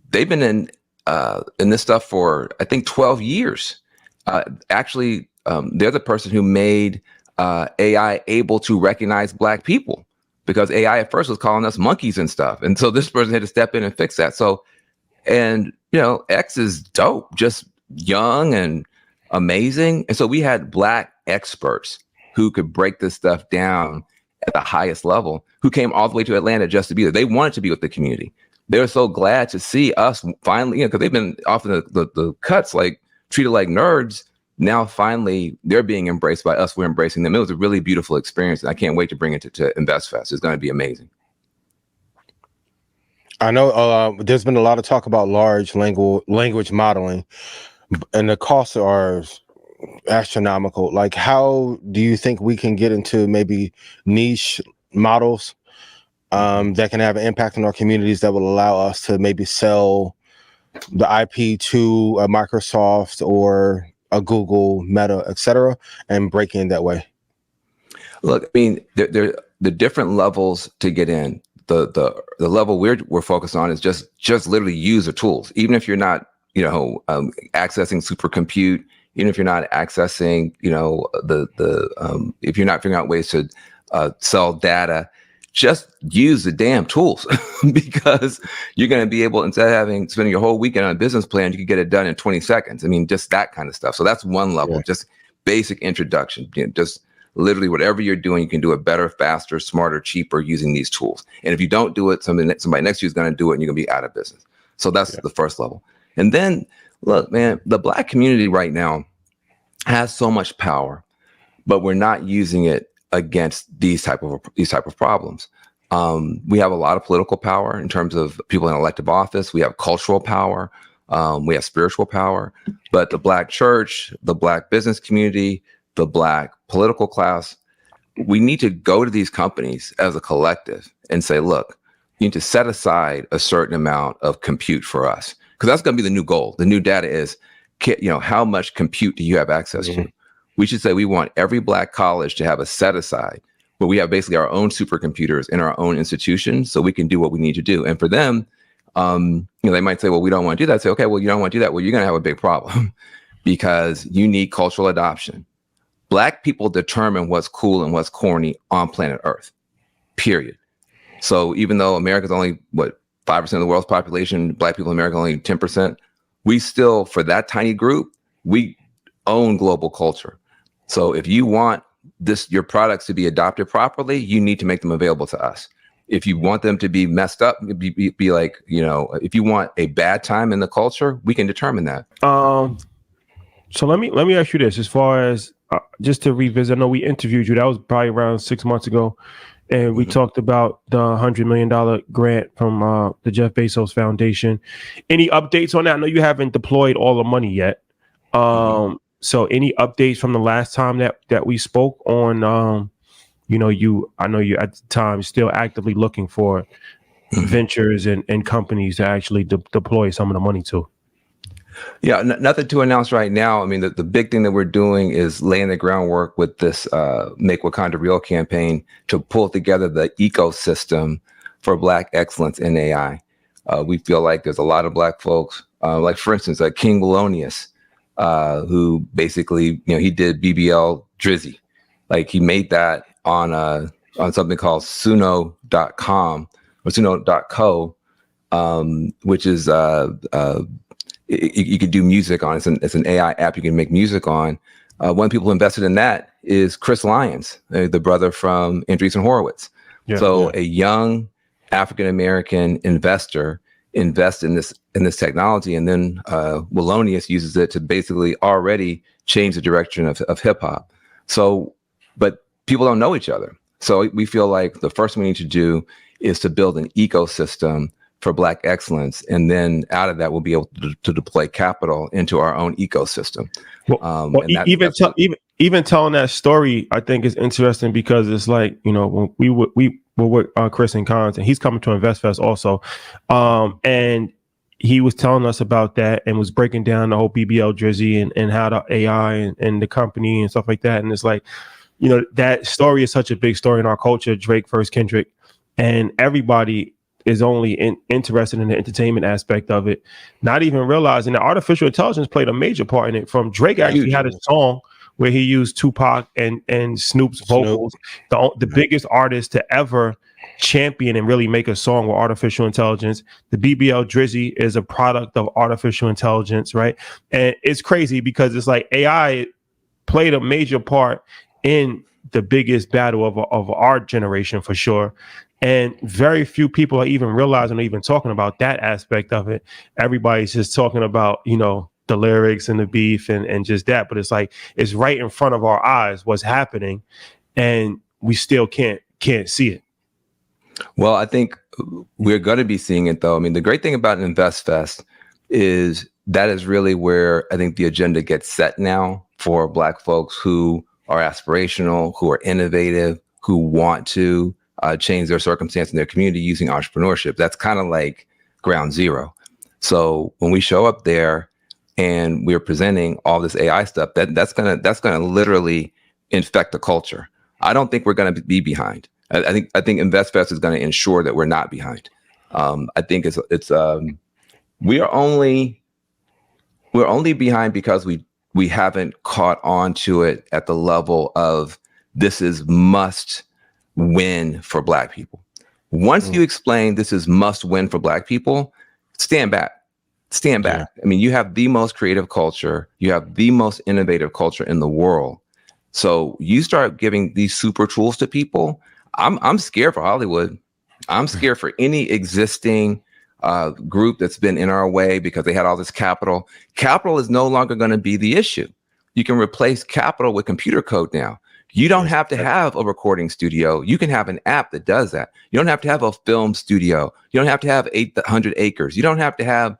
They've been in this stuff for I think 12 years. They're the person who made AI able to recognize Black people, because AI at first was calling us monkeys and stuff. And so this person had to step in and fix that. So, and X is dope, just young and amazing. And so we had Black experts who could break this stuff down at the highest level, who came all the way to Atlanta just to be there. They wanted to be with the community. They were so glad to see us finally, because they've been often the cuts, like treated like nerds. Now, finally, they're being embraced by us. We're embracing them. It was a really beautiful experience. And I can't wait to bring it to InvestFest. It's going to be amazing.
I know there's been a lot of talk about large language modeling, and the costs are astronomical. Like, how do you think we can get into maybe niche models that can have an impact on our communities that will allow us to maybe sell the IP to a Microsoft or a Google, Meta, etc., and break in that way?
Look, I mean, there the different levels to get in. The level we're focused on is just literally use the tools. Even if you're not, accessing supercompute, even if you're not accessing, if you're not figuring out ways to sell data, just use the damn tools because you're going to be able, instead of spending your whole weekend on a business plan, you can get it done in 20 seconds. I mean, just that kind of stuff. So that's one level, just basic introduction. Just literally whatever you're doing, you can do it better, faster, smarter, cheaper using these tools. And if you don't do it, somebody next to you is going to do it and you're going to be out of business. So that's the first level. And then look, man, the Black community right now has so much power, but we're not using it against these type of problems. We have a lot of political power in terms of people in elective office. We have cultural power. We have spiritual power. But the Black church, the Black business community, the Black political class, we need to go to these companies as a collective and say, look, you need to set aside a certain amount of compute for us, because that's going to be the new goal. The new data is, how much compute do you have access to? We should say we want every Black college to have a set aside where we have basically our own supercomputers in our own institutions so we can do what we need to do. And for them, they might say, well, we don't want to do that. Say, okay, well, you don't want to do that. Well, you're going to have a big problem because you need cultural adoption. Black people determine what's cool and what's corny on planet Earth, period. So even though America's only, 5% of the world's population, Black people in America only 10%, we still, for that tiny group, we own global culture. So if you want your products to be adopted properly, you need to make them available to us. If you want them to be messed up, be like, if you want a bad time in the culture, we can determine that.
So let me ask you this, as far as just to revisit, I know we interviewed you, that was probably around 6 months ago. And we talked about the $100 million grant from the Jeff Bezos Foundation. Any updates on that? I know you haven't deployed all the money yet. So any updates from the last time that we spoke on, I know you at the time still actively looking for ventures and companies to actually deploy some of the money to.
Yeah, nothing to announce right now. I mean, the big thing that we're doing is laying the groundwork with this Make Wakanda Real campaign to pull together the ecosystem for Black excellence in AI. We feel like there's a lot of Black folks, like for instance, King Melonius, who basically, he did BBL Drizzy. Like he made that on something called Suno.com or Suno.co, which is you could do music on. It's an AI app you can make music on. One of the people who invested in that is Chris Lyons, the brother from Andreessen Horowitz. A young African-American investor invests in this technology, and then Wallonius uses it to basically already change the direction of hip hop. So, but people don't know each other. So we feel like the first thing we need to do is to build an ecosystem for Black excellence, and then out of that, we'll be able to deploy capital into our own ecosystem.
Even telling that story, I think is interesting because it's like, when we were with Chris and Cons, and he's coming to InvestFest also, and he was telling us about that and was breaking down the whole BBL Drizzy and how the AI and the company and stuff like that. And it's like, that story is such a big story in our culture. Drake first, Kendrick, and everybody is only interested in the entertainment aspect of it, not even realizing that artificial intelligence played a major part in it. From Drake actually had a song where he used Tupac and Snoop's vocals, the biggest artist to ever champion and really make a song with artificial intelligence. The BBL Drizzy is a product of artificial intelligence, right? And it's crazy because it's like AI played a major part in the biggest battle of our generation for sure. And very few people are even realizing or even talking about that aspect of it. Everybody's just talking about, the lyrics and the beef and just that. But it's like, it's right in front of our eyes what's happening, and we still can't see it.
Well, I think we're going to be seeing it, though. I mean, the great thing about InvestFest is that is really where I think the agenda gets set now for Black folks who are aspirational, who are innovative, who want to change their circumstance in their community using entrepreneurship. That's kind of like ground zero. So when we show up there, and we're presenting all this AI stuff, that's gonna literally infect the culture. I don't think we're gonna be behind. I think InvestFest is going to ensure that we're not behind. I think we're only behind because we haven't caught on to it at the level of this is must win for Black people. Once you explain this is must win for Black people, stand back. Yeah. I mean, you have the most creative culture. You have the most innovative culture in the world. So you start giving these super tools to people. I'm scared for Hollywood. I'm scared for any existing group that's been in our way because they had all this capital. Capital is no longer going to be the issue. You can replace capital with computer code now. You don't have to have a recording studio. You can have an app that does that. You don't have to have a film studio. You don't have to have 800 acres. You don't have to have,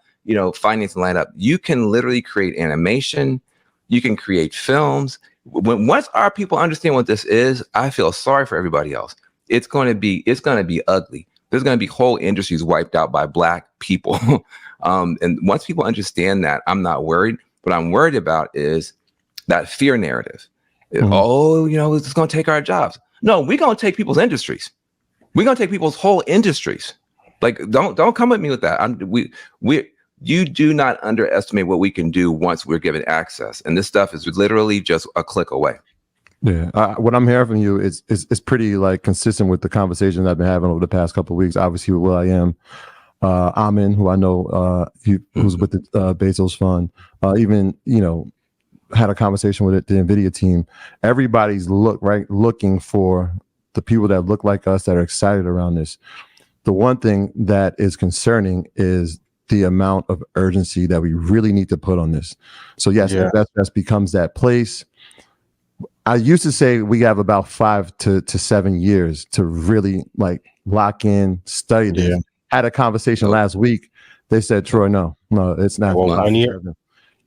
financing lined up. You can literally create animation. You can create films. Once our people understand what this is, I feel sorry for everybody else. It's going to be ugly. There's going to be whole industries wiped out by Black people. And once people understand that, I'm not worried. What I'm worried about is that fear narrative. Oh, it's going to take our jobs. No, we're going to take people's industries. We're going to take people's whole industries. Like, don't come at me with that. You do not underestimate what we can do once we're given access. And this stuff is literally just a click away.
Yeah. What I'm hearing from you is pretty consistent with the conversations I've been having over the past couple of weeks. Obviously with Will I Am, Amin, who I know, who's with the Bezos Fund, even, had a conversation with the NVIDIA team. Everybody's looking for the people that look like us that are excited around this. The one thing that is concerning is the amount of urgency that we really need to put on this. So yes, InvestFest becomes that place. I used to say we have about 5 to 7 years to really lock in, study this. Yeah. Had a conversation last week. They said, Troy, no, it's not.
Well, 1 year.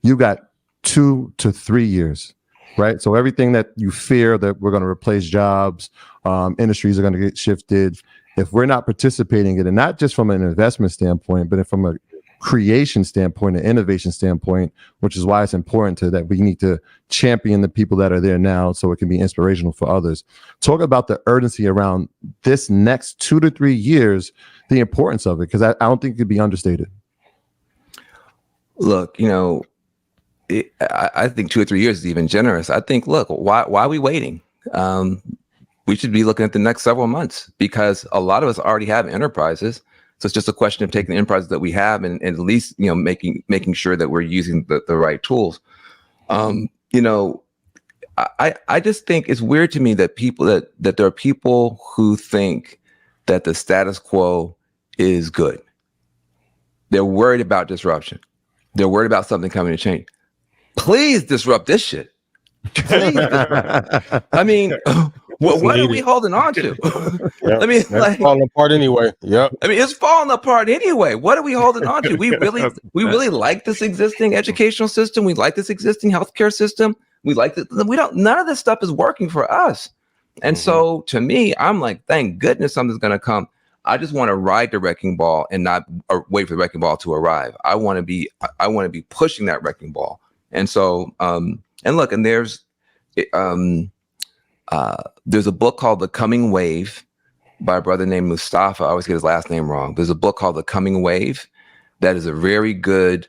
You got 2 to 3 years, right? So everything that you fear that we're going to replace jobs, industries are going to get shifted. If we're not participating in it, not just from an investment standpoint, but from a creation standpoint, an innovation standpoint, which is why it's important that we need to champion the people that are there now so it can be inspirational for others. Talk about the urgency around this next 2 to 3 years, the importance of it, because I don't think it could be understated.
Look, I think 2 or 3 years is even generous. I think, look, why are we waiting? We should be looking at the next several months because a lot of us already have enterprises. So it's just a question of taking the enterprises that we have and at least, making sure that we're using the right tools. I just think it's weird to me that that there are people who think that the status quo is good. They're worried about disruption. They're worried about something coming to change. Please disrupt this shit. Please disrupt. I mean, what are we holding on to?
Yep. I mean, it's falling apart anyway. Yep.
I mean, it's falling apart anyway. What are we holding on to? We really like this existing educational system. We like this existing healthcare system. We like that. None of this stuff is working for us. And so to me, I'm like, thank goodness something's going to come. I just want to ride the wrecking ball and not wait for the wrecking ball to arrive. I want to be pushing that wrecking ball. And so, and look, and there's a book called The Coming Wave by a brother named Mustafa. I always get his last name wrong. There's a book called The Coming Wave that is a very good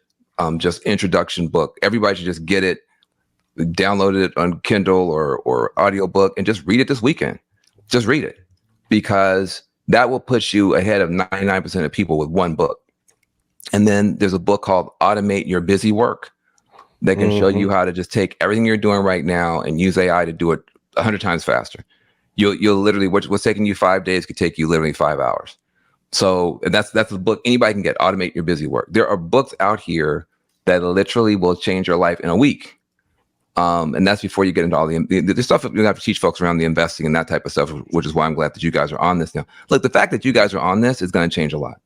just introduction book. Everybody should just get it, download it on Kindle or audiobook and just read it this weekend. Just read it because that will put you ahead of 99% of people with one book. And then there's a book called Automate Your Busy Work that can show you how to just take everything you're doing right now and use AI to do it 100 times faster. You'll literally, what's taking you 5 days could take you literally 5 hours. So that's the book anybody can get, Automate Your Busy Work. There are books out here that literally will change your life in a week. And that's before you get into all the stuff that you have to teach folks around the investing and that type of stuff, which is why I'm glad that you guys are on this now. Look, the fact that you guys are on this is going to change a lot.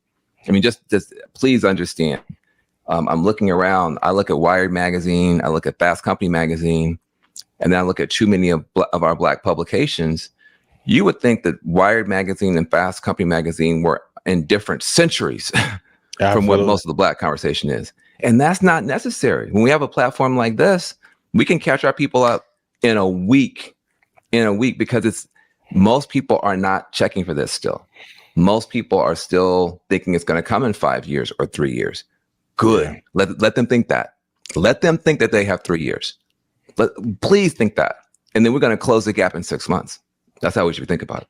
I mean, just please understand. I'm looking around. I look at Wired magazine. I look at Fast Company magazine. And then I look at too many of our Black publications. You would think that Wired magazine and Fast Company magazine were in different centuries from what most of the Black conversation is. And that's not necessary. When we have a platform like this, we can catch our people up in a week, because most people are not checking for this still. Most people are still thinking it's going to come in 5 years or 3 years. Good. Yeah. Let them think that. Let them think that they have 3 years. Please think that. And then we're going to close the gap in 6 months. That's how we should think about it.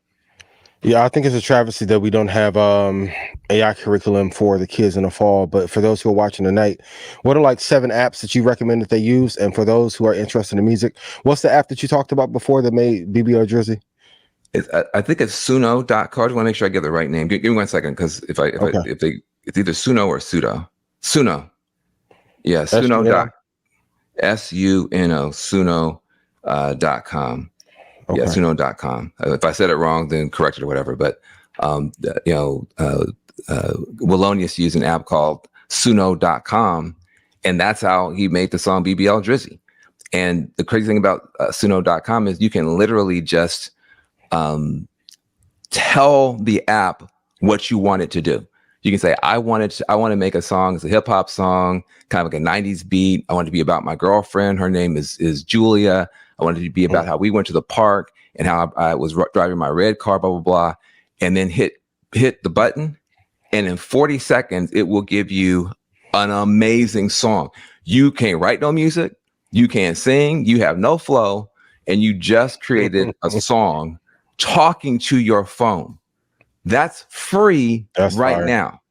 Yeah, I think it's a travesty that we don't have AI curriculum for the kids in the fall. But for those who are watching tonight, what are like 7 apps that you recommend that they use? And for those who are interested in music, what's the app that you talked about before that made BBL jersey?
I think it's Suno.co. I just want to make sure I get the right name. Give me 1 second, because it's either Suno or Sudo. Suno. Yeah, Suno. Suno. Suno.com. Okay. Yeah, Suno.com. If I said it wrong, then correct it or whatever. But Wallonius used an app called Suno.com, and that's how he made the song BBL Drizzy. And the crazy thing about Suno.com is you can literally just tell the app what you want it to do. You can say, I want to make a song. It's a hip hop song, kind of like a 90s beat. I want it to be about my girlfriend. Her name is Julia. I wanted it to be about how we went to the park and how I was driving my red car, blah, blah, blah. And then hit the button. And in 40 seconds, it will give you an amazing song. You can't write no music. You can't sing. You have no flow. And you just created a song talking to your phone. That's free right now.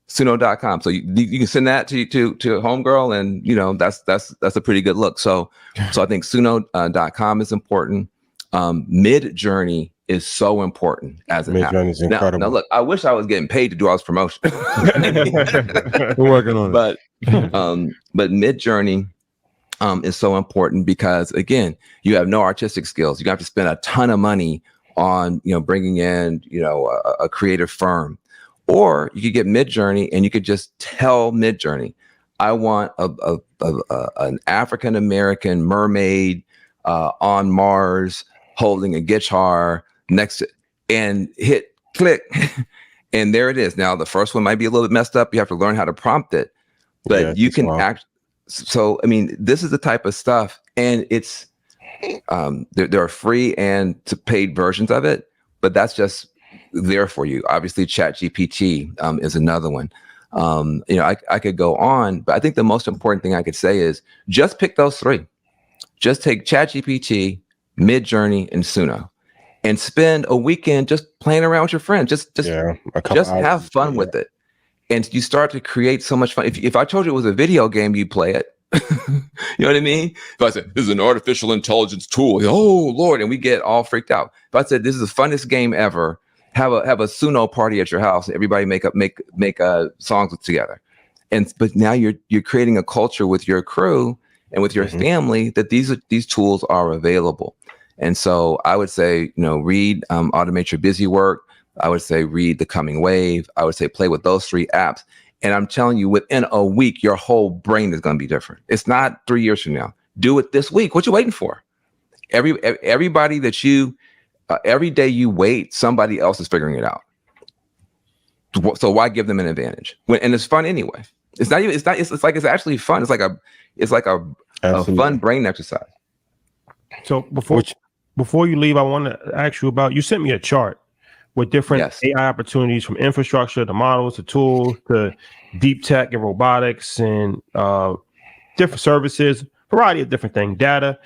Suno.com. So you can send that to homegirl, and that's a pretty good look. So I think Suno.com is important. Mid-Journey is so important as an app.
Mid-Journey is incredible.
Now look, I wish I was getting paid to do all this promotion.
We're working on
it. But Mid-Journey is so important because, again, you have no artistic skills. You have to spend a ton of money on bringing in a creative firm. Or you could get Mid-Journey and you could just tell Mid-Journey, I want an African American mermaid on Mars holding a guitar next to, and hit click, and there it is. Now the first one might be a little bit messed up. You have to learn how to prompt it, but you can act. So I mean, this is the type of stuff, and it's there are free and paid versions of it, but that's just there for you. Obviously, ChatGPT is another one. I could go on, but I think the most important thing I could say is just pick those 3. Just take ChatGPT, Mid-Journey, and Suno, and spend a weekend just playing around with your friends. Just have fun with it, and you start to create so much fun. If I told you it was a video game, you'd play it. You know what I mean? If I said this is an artificial intelligence tool, oh Lord, and we get all freaked out. If I said this is the funnest game ever, have a Suno party at your house. Everybody make songs together, but now you're creating a culture with your crew and with your family that these tools are available. And so I would say read Automate Your Busy Work. I would say read The Coming Wave. I would say play with those 3 apps. And I'm telling you, within a week, your whole brain is going to be different. It's not 3 years from now. Do it this week. What you waiting for? Everybody that every day you wait, somebody else is figuring it out. So why give them an advantage? And it's fun anyway. It's like it's actually fun. It's like a fun brain exercise.
So before you leave, I want to ask you about, you sent me a chart with different AI opportunities, from infrastructure to models to tools to deep tech and robotics and different services, variety of different things, data.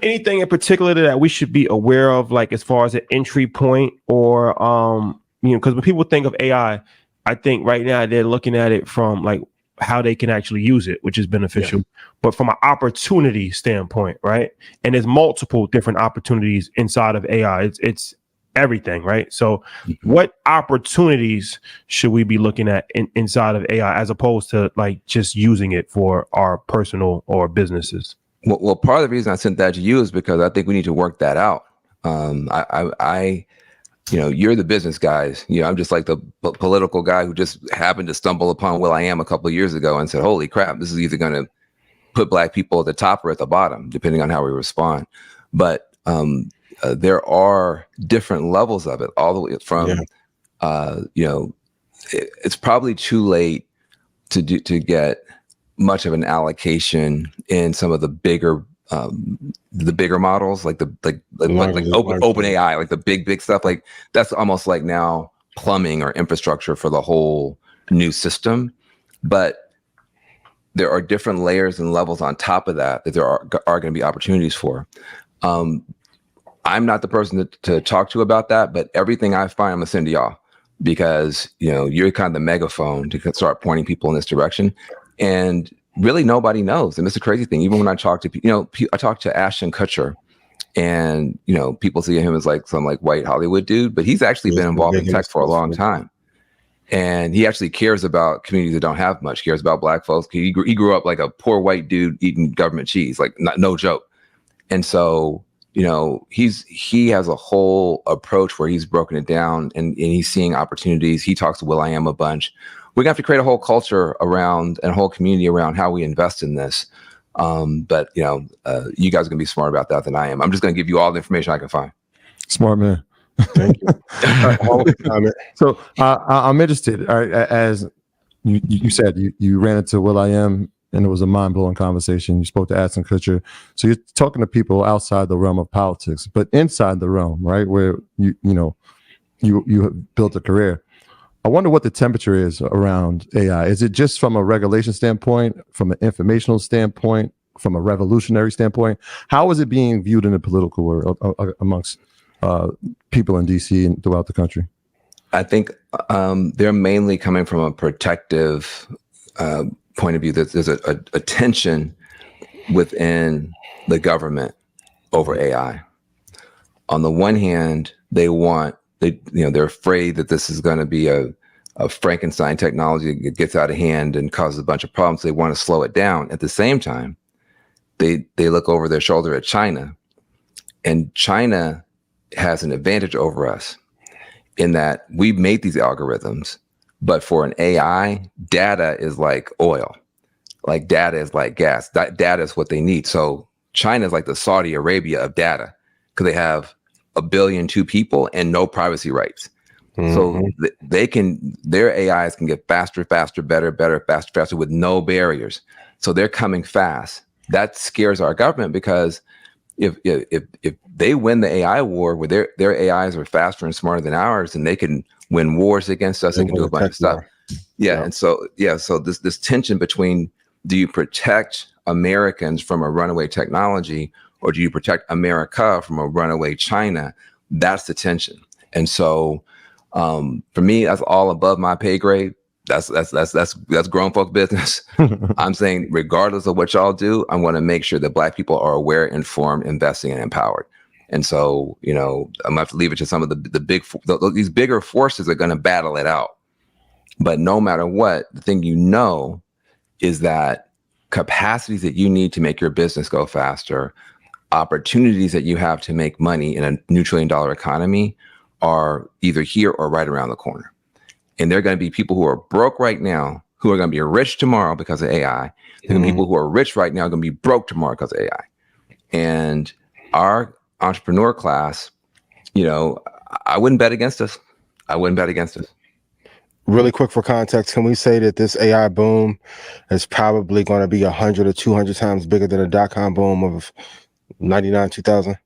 Anything in particular that we should be aware of, like as far as an entry point, or because when people think of AI, I think right now they're looking at it from like how they can actually use it, which is beneficial, but from an opportunity standpoint, right? And there's multiple different opportunities inside of AI. It's everything, right? So what opportunities should we be looking at inside of AI as opposed to like just using it for our personal or businesses?
Well, part of the reason I sent that to you is because I think we need to work that out. You're the business guys. I'm just like the political guy who just happened to stumble upon Will.i.am a couple of years ago and said, holy crap, this is either going to put Black people at the top or at the bottom, depending on how we respond. But there are different levels of it, all the way from, it's probably too late to get much of an allocation in some of the bigger models, like OpenAI, like the big stuff. Like that's almost like now plumbing or infrastructure for the whole new system. But there are different layers and levels on top of that there are going to be opportunities for. I'm not the person to talk to about that, but everything I find, I'm gonna send to y'all, because you're kind of the megaphone to start pointing people in this direction. And really nobody knows. And it's a crazy thing. Even when I talk to I talked to Ashton Kutcher, and people see him as like some like white Hollywood dude, but he's actually been involved in tech for a long time. And he actually cares about communities that don't have much, cares about Black folks. He grew up like a poor white dude eating government cheese, like no joke. And so, he has a whole approach where he's broken it down and he's seeing opportunities. He talks to will.i.am a bunch. We're gonna have to create a whole culture around and a whole community around how we invest in this. But you guys are gonna be smarter about that than I am. I'm just gonna give you all the information I can find.
Smart man.
Thank you.
So I'm interested. All right, as you said, you ran into will.i.am and it was a mind-blowing conversation. You spoke to Ashton Kutcher. So you're talking to people outside the realm of politics, but inside the realm, right, where you have built a career. I wonder what the temperature is around AI. Is it just from a regulation standpoint, from an informational standpoint, from a revolutionary standpoint? How is it being viewed in the political world amongst people in DC and throughout the country?
I think they're mainly coming from a protective point of view. There's a tension within the government over AI. On the one hand, they're afraid that this is going to be a Frankenstein technology that gets out of hand and causes a bunch of problems. They want to slow it down. At the same time, they look over their shoulder at China, and China has an advantage over us in that we've made these algorithms, but for an AI, data is like oil, like data is like gas. Data is what they need. So China is like the Saudi Arabia of data, because they have 1.2 billion people and no privacy rights. Mm-hmm. So their AIs can get faster, better, faster with no barriers. So they're coming fast. That scares our government, because if they win the AI war, where their AIs are faster and smarter than ours, and they can win wars against us, they can do a bunch of stuff. Yeah. And so this tension between, do you protect Americans from a runaway technology, or do you protect America from a runaway China? That's the tension. And so for me, that's all above my pay grade. That's grown folk business. I'm saying, regardless of what y'all do, I want to make sure that Black people are aware, informed, investing, and empowered. And so, I'm gonna have to leave it to some of these bigger forces are going to battle it out. But no matter what, the thing is that capacities that you need to make your business go faster, opportunities that you have to make money in a new $1 trillion economy, are either here or right around the corner. And there are going to be people who are broke right now who are going to be rich tomorrow because of AI. There are going to be people who are rich right now going to be broke tomorrow because of AI. And our entrepreneur class, I wouldn't bet against us.
Really quick for context, can we say that this AI boom is probably going to be 100 or 200 times bigger than the .com boom of 99, 2000?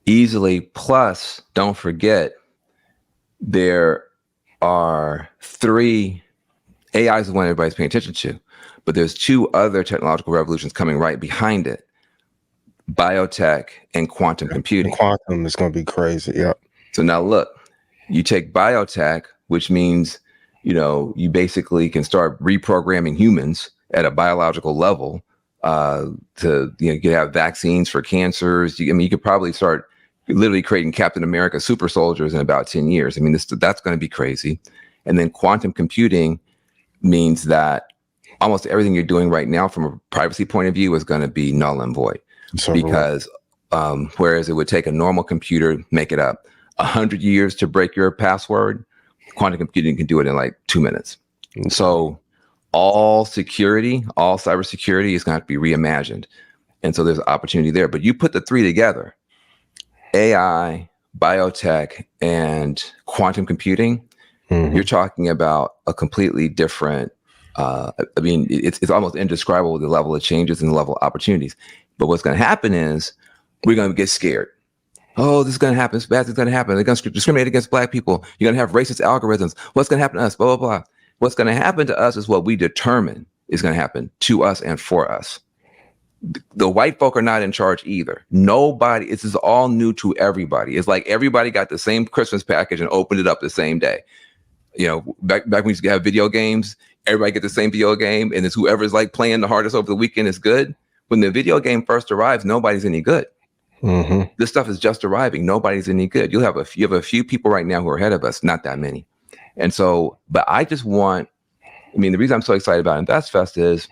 Easily. Plus, don't forget, there are 3 AIs is one everybody's paying attention to, but there's 2 other technological revolutions coming right behind it: biotech and quantum computing.
Quantum is going to be crazy. Yeah. So
now look, you take biotech, which means, you basically can start reprogramming humans at a biological level to, you can have vaccines for cancers. You could probably start literally creating Captain America super soldiers in about 10 years. That's going to be crazy. And then quantum computing means that almost everything you're doing right now from a privacy point of view is going to be null and void. Because whereas it would take a normal computer, make it up, 100 years to break your password, quantum computing can do it in like 2 minutes. So all cybersecurity is going to have to be reimagined. And so there's an opportunity there. But you put the 3 together, AI, biotech, and quantum computing, you're talking about a completely different I mean, it's almost indescribable, the level of changes and the level of opportunities. But what's going to happen is we're going to get scared. Oh, this is going to happen. Bad things going to happen. They're going to discriminate against Black people. You're going to have racist algorithms. What's going to happen to us? Blah, blah, blah. What's going to happen to us is what we determine is going to happen to us and for us. The white folk are not in charge either. Nobody, this is all new to everybody. It's like everybody got the same Christmas package and opened it up the same day. You know, back when we used to have video games, everybody get the same video game, and it's whoever's like playing the hardest over the weekend is good. When the video game first arrives, nobody's any good. Mm-hmm. This stuff is just arriving. Nobody's any good. You have a few people right now who are ahead of us, not that many. And so, but I just want, I mean, the reason I'm so excited about InvestFest is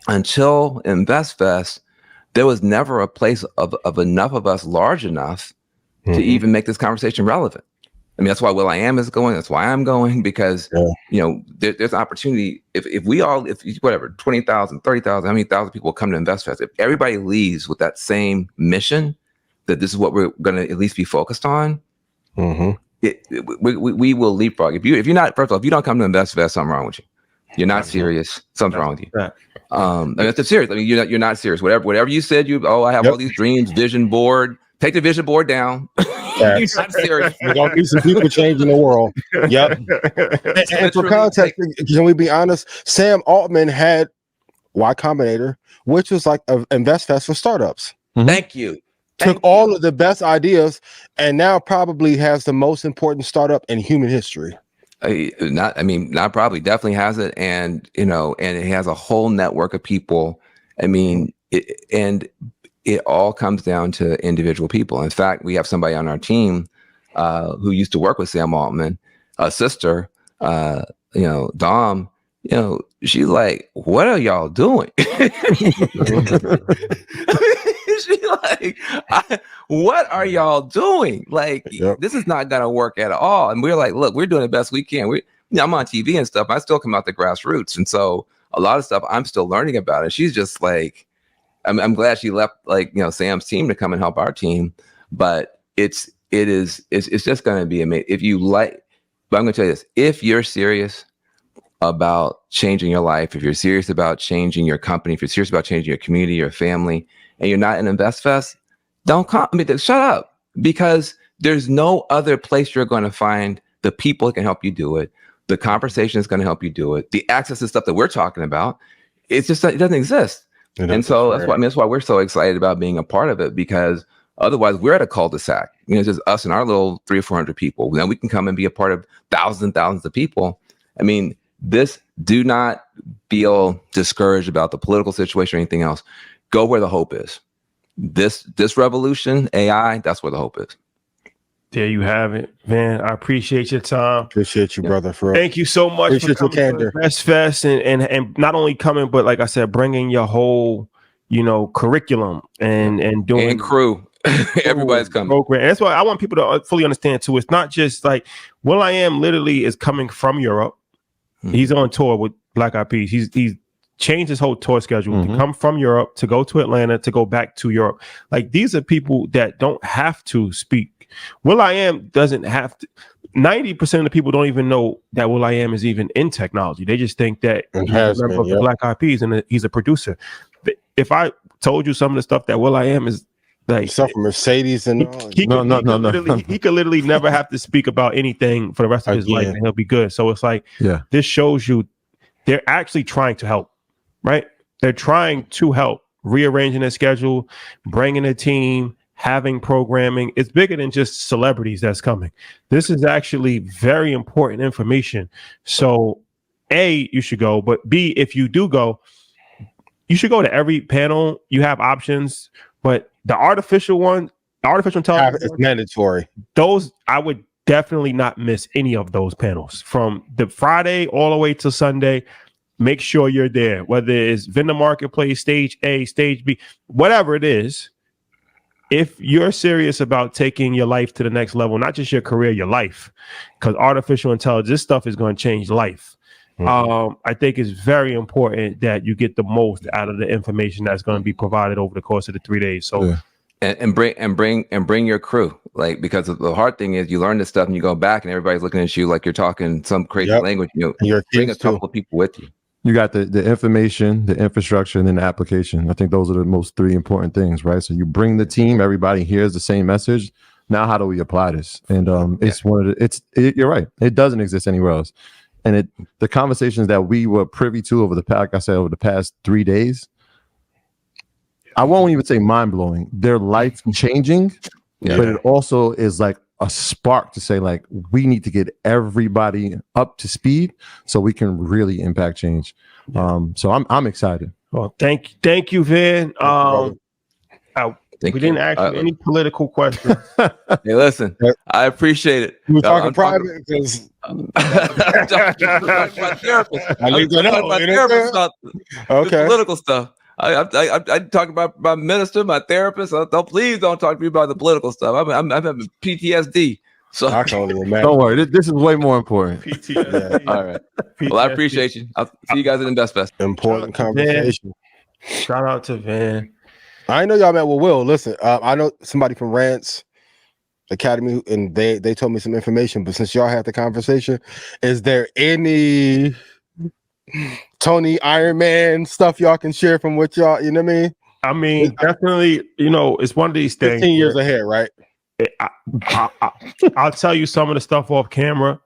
until InvestFest, there was never a place of enough of us large enough to even make this conversation relevant. I mean, that's why will.i.am is going. That's why I'm going, because, you know, there's an opportunity. If whatever, 20,000, 30,000, how many thousand people come to InvestFest? If everybody leaves with that same mission, that this is what we're going to at least be focused on, we will leapfrog. If you're not, first of all, if you don't come to InvestFest, something wrong with you. You're not serious. Something's wrong with you. I mean, that's serious. I mean, you're not serious. Whatever you said, I have all these dreams, vision board. Take the vision board down. You're not serious.
We're gonna need some people changing the world. Yep. And for context, can we be honest? Sam Altman had Y Combinator, which was like an InvestFest for startups.
Thank you.
Took all of the best ideas and now probably has the most important startup in human history.
Not probably, definitely has it. And, you know, and it has a whole network of people. I mean, it all comes down to individual people. In fact, we have somebody on our team who used to work with Sam Altman, a sister, you know, Dom, you know, she's like, what are y'all doing? She's like, what are y'all doing? Like, this is not going to work at all. And we're like, look, we're doing the best we can. I'm on TV and stuff. I still come out the grassroots. And so a lot of stuff I'm still learning about it. She's just like, I'm glad she left, like, you know, Sam's team to come and help our team, but it's just going to be amazing. But I'm going to tell you this, if you're serious about changing your life, if you're serious about changing your company, if you're serious about changing your community, your family, and you're not in InvestFest, don't come. I mean, shut up, because there's no other place you're going to find the people that can help you do it. The conversation is going to help you do it. The access to stuff that we're talking about, it doesn't exist. And so that's why we're so excited about being a part of it, because otherwise we're at a cul-de-sac. You know, it's just us and our little 300 or 400 people. Then we can come and be a part of thousands and thousands of people. I mean, do not feel discouraged about the political situation or anything else. Go where the hope is. This revolution, AI, that's where the hope is.
There you have it, man. I appreciate your time.
Appreciate you, brother.
Thank you so much
appreciate
for coming to InvestFest and not only coming, but like I said, bringing your whole, you know, curriculum and doing
and crew. Everybody's coming.
Program. And that's why I want people to fully understand too. It's not just like will.i.am literally is coming from Europe. He's on tour with Black Eyed Peas. He's changed his whole tour schedule to come from Europe, to go to Atlanta, to go back to Europe. Like, these are people that don't have to speak. will.i.am doesn't have to. 90% of the people don't even know that will.i.am is even in technology. They just think that he's a member of the Black Eyed Peas and he's a producer. But if I told you some of the stuff that will.i.am is like,
stuff from Mercedes and
he could literally never have to speak about anything for the rest of his life, and he'll be good. So it's like, this shows you they're actually trying to help, right? They're trying to help, rearranging their schedule, bringing a team, having programming. It's bigger than just celebrities that's coming. This is actually very important information. So A, you should go, but B, if you do go, you should go to every panel. You have options, but the artificial intelligence
is mandatory.
Those, I would definitely not miss any of those panels from the Friday all the way to Sunday. Make sure you're there, whether it's vendor marketplace, stage A, stage B, whatever it is. If you're serious about taking your life to the next level, not just your career, your life, because artificial intelligence, this stuff is going to change life. I think it's very important that you get the most out of the information that's going to be provided over the course of the 3 days. So,
and bring your crew, like, because the hard thing is you learn this stuff and you go back and everybody's looking at you like you're talking some crazy language. You know, bring a couple of people with you.
You got the information, the infrastructure, and then the application. I think those are the most three important things, right? So you bring the team, everybody hears the same message. Now, how do we apply this? And it's one of the. You're right. It doesn't exist anywhere else. And the conversations that we were privy to over the past 3 days, I won't even say mind blowing. They're life changing, but it also is like a spark to say, like, we need to get everybody up to speed so we can really impact change. So I'm excited.
Well, thank you, Van. We didn't ask you any political questions.
Hey, listen, I appreciate it.
You were talking private because
my therapist.
I need to know.
My therapist about political stuff. I talk about my minister, my therapist. Please don't talk to me about the political stuff. I'm having PTSD. So
I can only imagine.
Don't worry, this is way more important.
PTSD.
All right. Well, I appreciate you. I'll see you guys at InvestFest.
Important conversation.
Shout out to Van.
I know y'all met with Will. Listen, I know somebody from Rants Academy, and they told me some information. But since y'all had the conversation, is there any Tony Iron Man stuff y'all can share from what y'all? You know what I mean?
I mean, definitely. You know, it's one of these things.
15 years ahead, right?
I'll tell you some of the stuff off camera.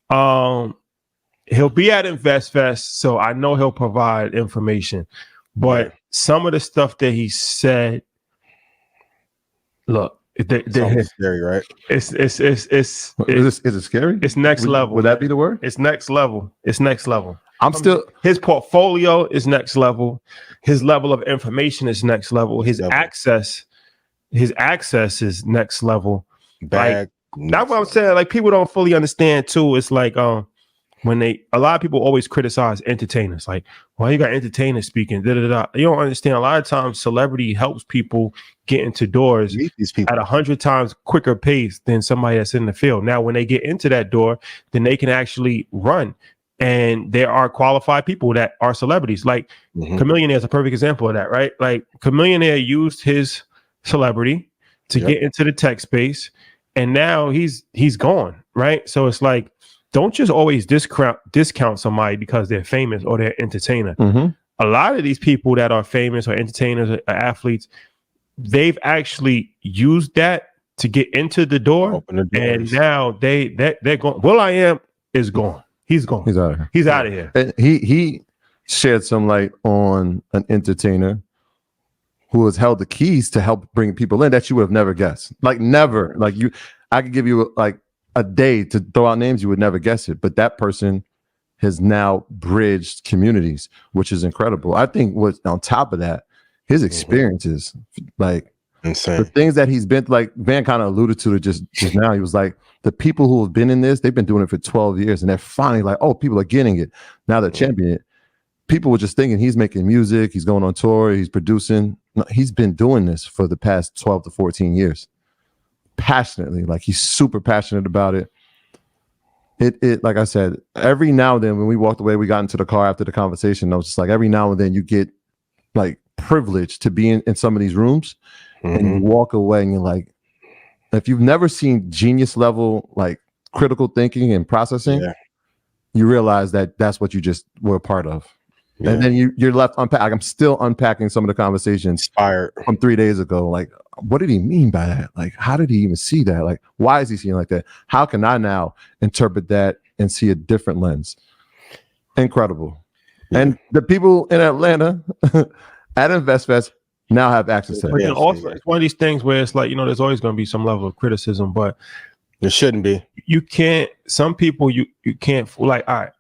He'll be at InvestFest, so I know he'll provide information. But some of the stuff that he said, look,
it's scary, right?
Is
it scary?
It's next level.
Would that be the word?
It's next level. It's next level. His portfolio is next level. His level of information is next level. His access is next level. That's what I'm saying. Like, people don't fully understand too. It's like when a lot of people always criticize entertainers, like, well, you got entertainers speaking, You don't understand. A lot of times celebrity helps people get into doors at 100 times quicker pace than somebody that's in the field. Now, when they get into that door, then they can actually run. And there are qualified people that are celebrities. Like Chameleonaire is a perfect example of that, right? Like, Chameleonaire used his celebrity to get into the tech space, and now he's gone, right? So it's like, don't just always discount somebody because they're famous or they're entertainer. A lot of these people that are famous or entertainers or athletes, they've actually used that to get into the door, and now they're going. Will.i.am is gone. He's gone.
He's out of here.
He's out of here.
And he shed some light on an entertainer who has held the keys to help bring people in that you would have never guessed. Like, never. Like, I could give you like a day to throw out names, you would never guess it. But that person has now bridged communities, which is incredible. I think what's on top of that, his experiences, like
insane.
The things that he's been, like Van kind of alluded to it just now. He was like, the people who have been in this, they've been doing it for 12 years, and they're finally like, oh, people are getting it. Now they're championing it. People were just thinking he's making music, he's going on tour, he's producing. No, he's been doing this for the past 12 to 14 years. Passionately, like, he's super passionate about it. It like I said, every now and then when we walked away, we got into the car after the conversation. I was just like, every now and then you get like privileged to be in some of these rooms, and you walk away and you're like, if you've never seen genius level like critical thinking and processing, you realize that that's what you just were a part of. And then you're left unpack. I'm still unpacking some of the conversations
inspired
from 3 days ago. Like, what did he mean by that? Like, how did he even see that? Like, why is he seeing like that? How can I now interpret that and see a different lens? Incredible. And the people in Atlanta at InvestFest now have access to that.
But also, it's one of these things where it's like, there's always going to be some level of criticism, but
there shouldn't be. You can't.
Some people you can't, like, all right.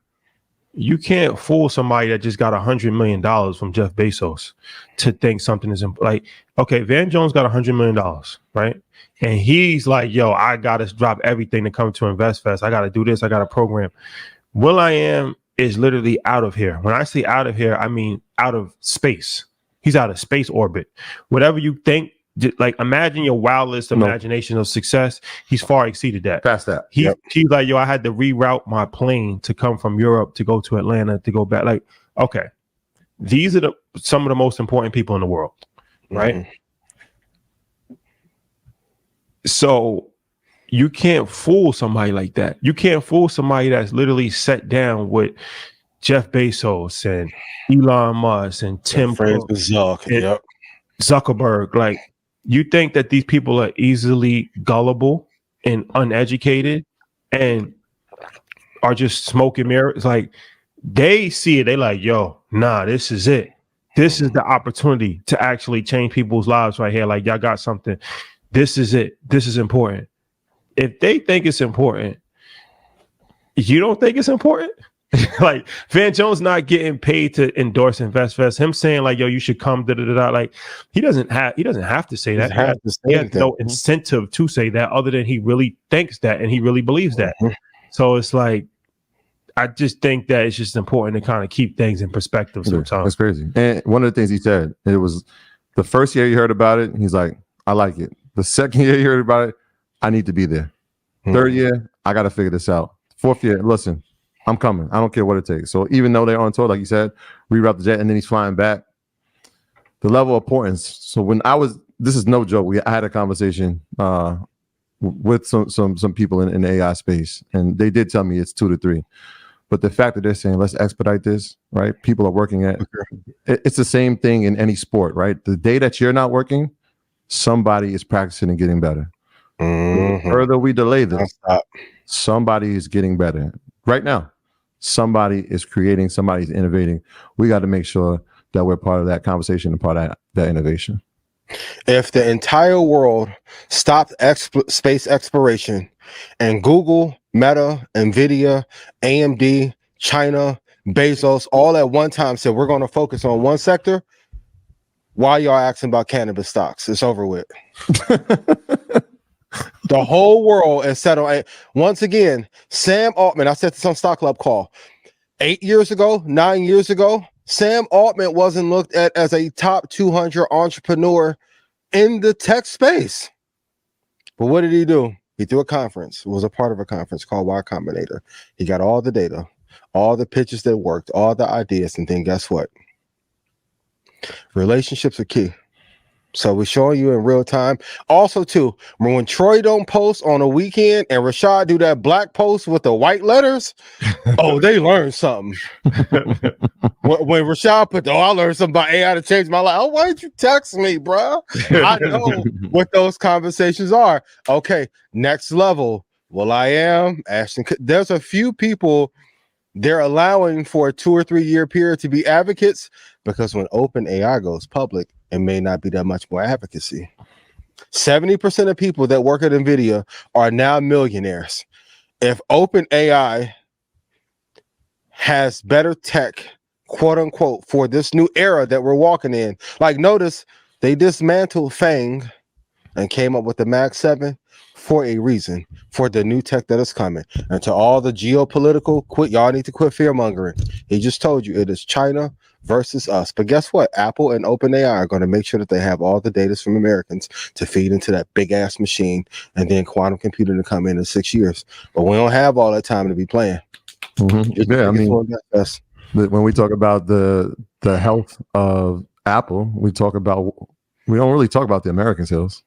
You can't fool somebody that just got $100 million from Jeff Bezos to think something is like, okay, Van Jones got $100 million, right? And he's like, yo, I got to drop everything to come to InvestFest. I got to do this. I got a program. Will.i.am is literally out of here. When I say out of here, I mean out of space. He's out of space orbit. Whatever you think, like, imagine your wildest imagination of success. He's far exceeded that.
Past that.
He's like, yo, I had to reroute my plane to come from Europe to go to Atlanta to go back. Like, okay, these are some of the most important people in the world, right? So you can't fool somebody like that. You can't fool somebody that's literally sat down with Jeff Bezos and Elon Musk and Tim
friends
Cook
with Zuck.
and
Yep.
Zuckerberg. Like, you think that these people are easily gullible and uneducated and are just smoking mirrors? Like, they see it, they like, yo, nah, this is it. This is the opportunity to actually change people's lives right here. Like, y'all got something. This is it. This is important. If they think it's important, you don't think it's important? Like, Van Jones not getting paid to endorse InvestFest. Him saying like, yo, you should come, like, he doesn't have to say that. He has no incentive to say that other than he really thinks that and he really believes that. So it's like, I just think that it's just important to kind of keep things in perspective sometimes.
That's crazy. And one of the things he said, it was the first year he heard about it, he's like, I like it. The second year he heard about it, I need to be there. Third year, I got to figure this out. Fourth year, listen, I'm coming. I don't care what it takes. So even though they're on tour, like you said, reroute the jet and then he's flying back, the level of importance. So when this is no joke. I had a conversation with some people in the AI space, and they did tell me it's 2 to 3. But the fact that they're saying, let's expedite this, right? People are working at it's the same thing in any sport, right? The day that you're not working, somebody is practicing and getting better. The further we delay this, somebody is getting better. Right now, somebody is creating, somebody's innovating. We got to make sure that we're part of that conversation and part of that innovation.
If the entire world stopped space exploration and Google, Meta, Nvidia, AMD, China, Bezos, all at one time said, we're going to focus on one sector, why y'all asking about cannabis stocks? It's over with. The whole world is set on. Once again, Sam Altman, I said this on Stock Club call 9 years ago, Sam Altman wasn't looked at as a top 200 entrepreneur in the tech space. But what did he do? He threw a conference, was a part of a conference called Y Combinator. He got all the data, all the pitches that worked, all the ideas, and then guess what? Relationships are key. So we're showing you in real time. Also, too, when Troy don't post on a weekend and Rashad do that black post with the white letters, oh, they learned something. When Rashad I learned something about AI to change my life. Oh, why didn't you text me, bro? I know what those conversations are. Okay, next level. Well, I am Ashton. There's a few people they're allowing for a 2 or 3 year period to be advocates because when open AI goes public, it may not be that much more advocacy. 70% of people that work at NVIDIA are now millionaires. If open AI has better tech, quote unquote, for this new era that we're walking in, like notice they dismantled FANG and came up with the Mag 7 for a reason, for the new tech that is coming. And to all the geopolitical, y'all need to quit fear mongering. He just told you it is China versus us. But guess what? Apple and OpenAI are going to make sure that they have all the data from Americans to feed into that big ass machine, and then quantum computing to come in 6 years. But we don't have all that time to be playing.
Yeah, I mean, when we talk about the health of Apple, we don't really talk about the American sales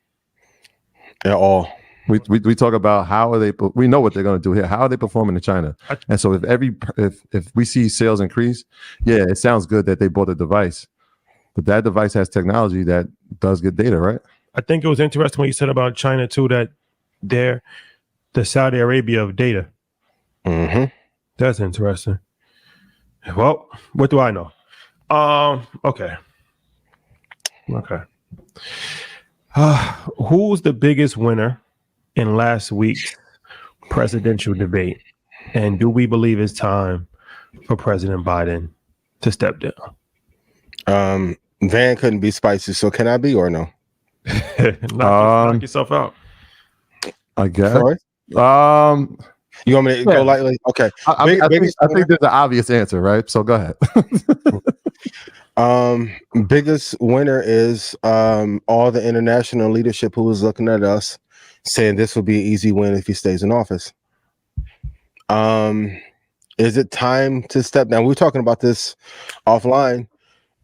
at all.
We talk about how are they. We know what they're going to do here. How are they performing in China? And so if we see sales increase, yeah, it sounds good that they bought a device, but that device has technology that does get data, right?
I think it was interesting what you said about China too. That they're the Saudi Arabia of data. That's interesting. Well, what do I know? Okay. Who's the biggest winner in last week's presidential debate? And do we believe it's time for President Biden to step down?
Van couldn't be spicy, so can I be or no?
knock yourself out.
I guess.
Sorry? You want me to go lightly? Okay.
I think there's an obvious answer, right? So go ahead.
Biggest winner is all the international leadership who was looking at us saying this will be an easy win if he stays in office. Is it time to step down? We were talking about this offline.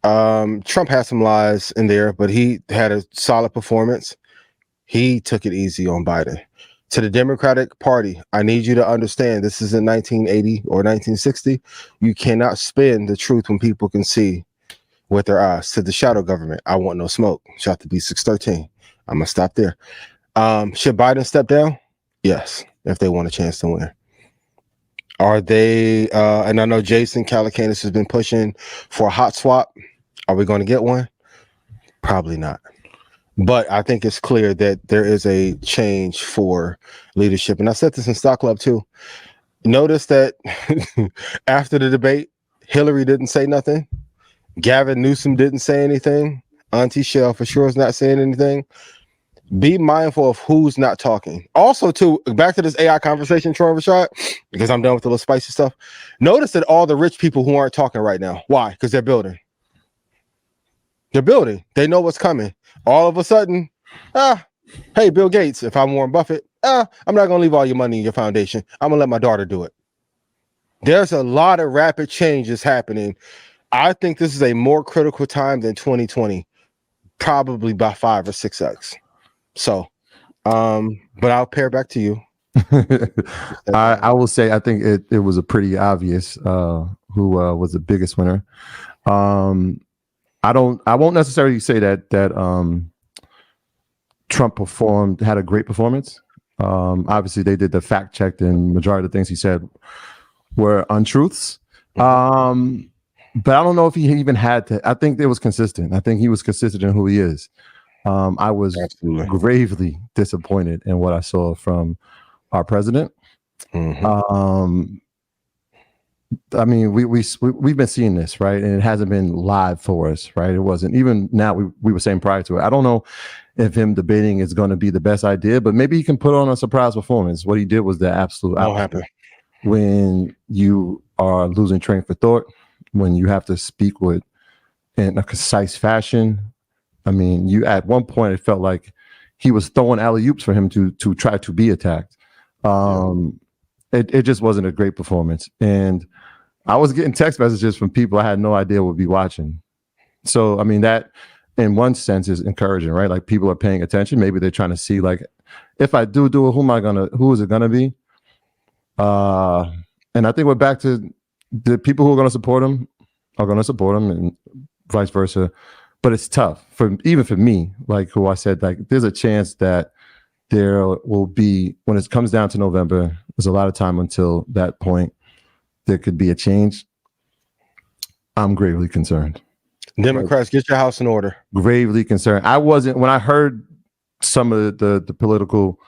Trump had some lies in there, but he had a solid performance. He took it easy on Biden. To the Democratic Party, I need you to understand this isn't 1980 or 1960. You cannot spin the truth when people can see with their eyes. To the shadow government, I want no smoke. Shout to B613. I'm going to stop there. Should Biden step down? Yes, if they want a chance to win. Are they, and I know Jason Calacanis has been pushing for a hot swap. Are we going to get one? Probably not. But I think it's clear that there is a change for leadership. And I said this in Stock Club too. Notice that after the debate, Hillary didn't say nothing. Gavin Newsom didn't say anything. Auntie Shell for sure is not saying anything. Be mindful of who's not talking. Also, too, back to this AI conversation, Troy Rashad, because I'm done with the little spicy stuff. Notice that all the rich people who aren't talking right now. Why? Because they're building. They're building. They know what's coming. All of a sudden, hey, Bill Gates, if I'm Warren Buffett, I'm not going to leave all your money in your foundation. I'm going to let my daughter do it. There's a lot of rapid changes happening. I think this is a more critical time than 2020, probably by 5 or 6x. So, but I'll pair back to you.
I will say, I think it was a pretty obvious who was the biggest winner. I won't necessarily say that Trump had a great performance. Obviously they did the fact check and majority of the things he said were untruths. But I don't know if he even had to. I think it was consistent. I think he was consistent in who he is. I was gravely disappointed in what I saw from our president. I mean, we've been seeing this, right? And it hasn't been live for us, right? It wasn't. Even now, we were saying prior to it, I don't know if him debating is going to be the best idea, but maybe he can put on a surprise performance. What he did was the absolute opposite. When you are losing train for thought, when you have to speak in a concise fashion. I mean, you at one point it felt like he was throwing alley-oops for him to try to be attacked. It just wasn't a great performance. And I was getting text messages from people I had no idea would be watching. So, I mean, that in one sense is encouraging, right? Like people are paying attention. Maybe they're trying to see, like, if I do it, who is it going to be? And I think we're back to the people who are going to support him are going to support him and vice versa. But it's tough even for me, like who I said, like there's a chance that there will be, when it comes down to November, there's a lot of time until that point, there could be a change. I'm gravely concerned.
Democrats, get your house in order. Gravely
concerned. I wasn't, when I heard some of the political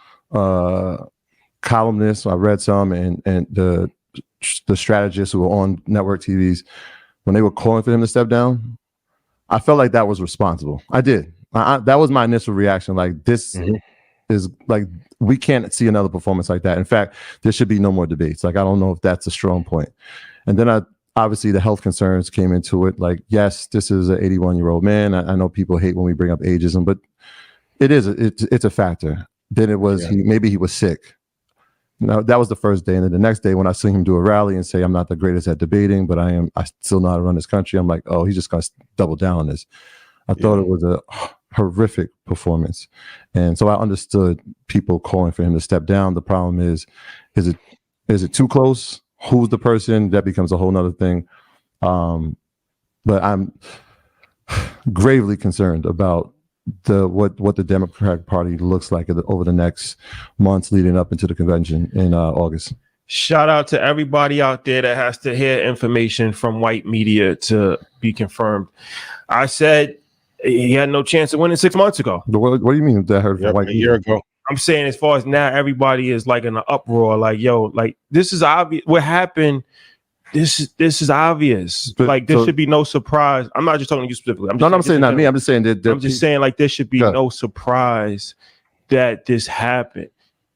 columnists, I read some and the strategists who were on network TVs, when they were calling for him to step down, I felt like that was responsible. I did. That was my initial reaction. Like this is like, we can't see another performance like that. In fact, there should be no more debates. Like, I don't know if that's a strong point. And then obviously the health concerns came into it. Like, yes, this is an 81-year-old man. I know people hate when we bring up ageism, but it's a factor. Then it was, maybe he was sick. Now, that was the first day. And then the next day when I see him do a rally and say, I'm not the greatest at debating, but I still know how to run this country. I'm like, oh, he's just going to double down on this. I thought it was a horrific performance. And so I understood people calling for him to step down. The problem is it too close? Who's the person? That becomes a whole nother thing. But I'm gravely concerned about what the Democratic Party looks like over the next months leading up into the convention in August.
Shout out to everybody out there that has to hear information from white media to be confirmed. I said he had no chance of winning 6 months ago.
What do you mean that heard from white media?
A year ago.
I'm saying as far as now, everybody is like in an uproar. Like, yo, like this is obvious. What happened? This is obvious. But, like, there should be no surprise. I'm not just talking to you specifically.
I'm saying not me. I'm just saying that.
I'm just saying, like, there should be no surprise that this happened.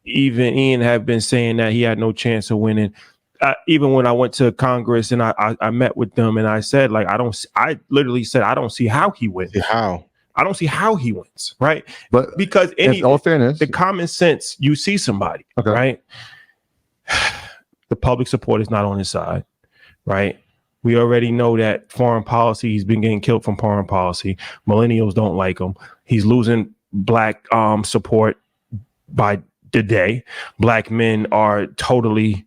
Even Ian had been saying that he had no chance of winning. Even when I went to Congress and I met with them and I said, like, I literally said, I don't see how he wins. I don't see how he wins, right?
But
because
in all fairness,
the common sense, you see somebody, right? The public support is not on his side. Right. We already know that foreign policy, he's been getting killed from foreign policy. Millennials don't like him. He's losing black support by day. Black men are totally.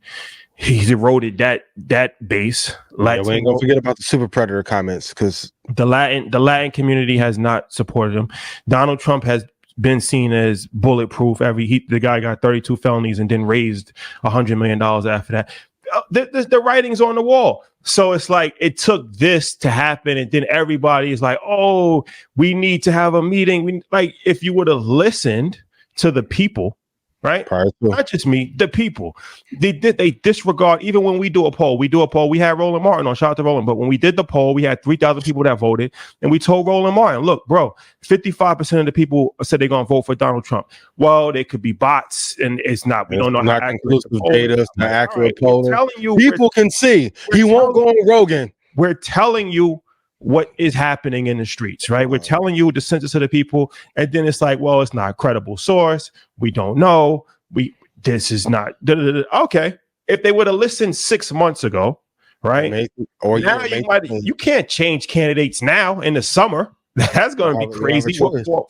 He's eroded that base.
We ain't gonna forget about the super predator comments, because
the Latin community has not supported him. Donald Trump has been seen as bulletproof. The guy got 32 felonies and then raised $100 million after that. The writing's on the wall. So it's like it took this to happen, and then everybody is like, "Oh, we need to have a meeting." If you would have listened to the people. Right? Not just me, the people. They disregard, even when we do a poll. We had Roland Martin on, shout out to Roland. But when we did the poll, we had 3,000 people that voted. And we told Roland Martin, look, bro, 55% of the people said they're going to vote for Donald Trump. Well, they could be bots, and it's not. We don't know how accurate the poll is.
Data, not accurate polling.
You,
people can see. He won't go on Rogan.
We're telling you what is happening in the streets, right? We're telling you the census of the people, and then it's like, well, it's not a credible source. We don't know. This is not okay. If they would have listened 6 months ago, right? Now you can't change candidates now in the summer. That's going to be crazy.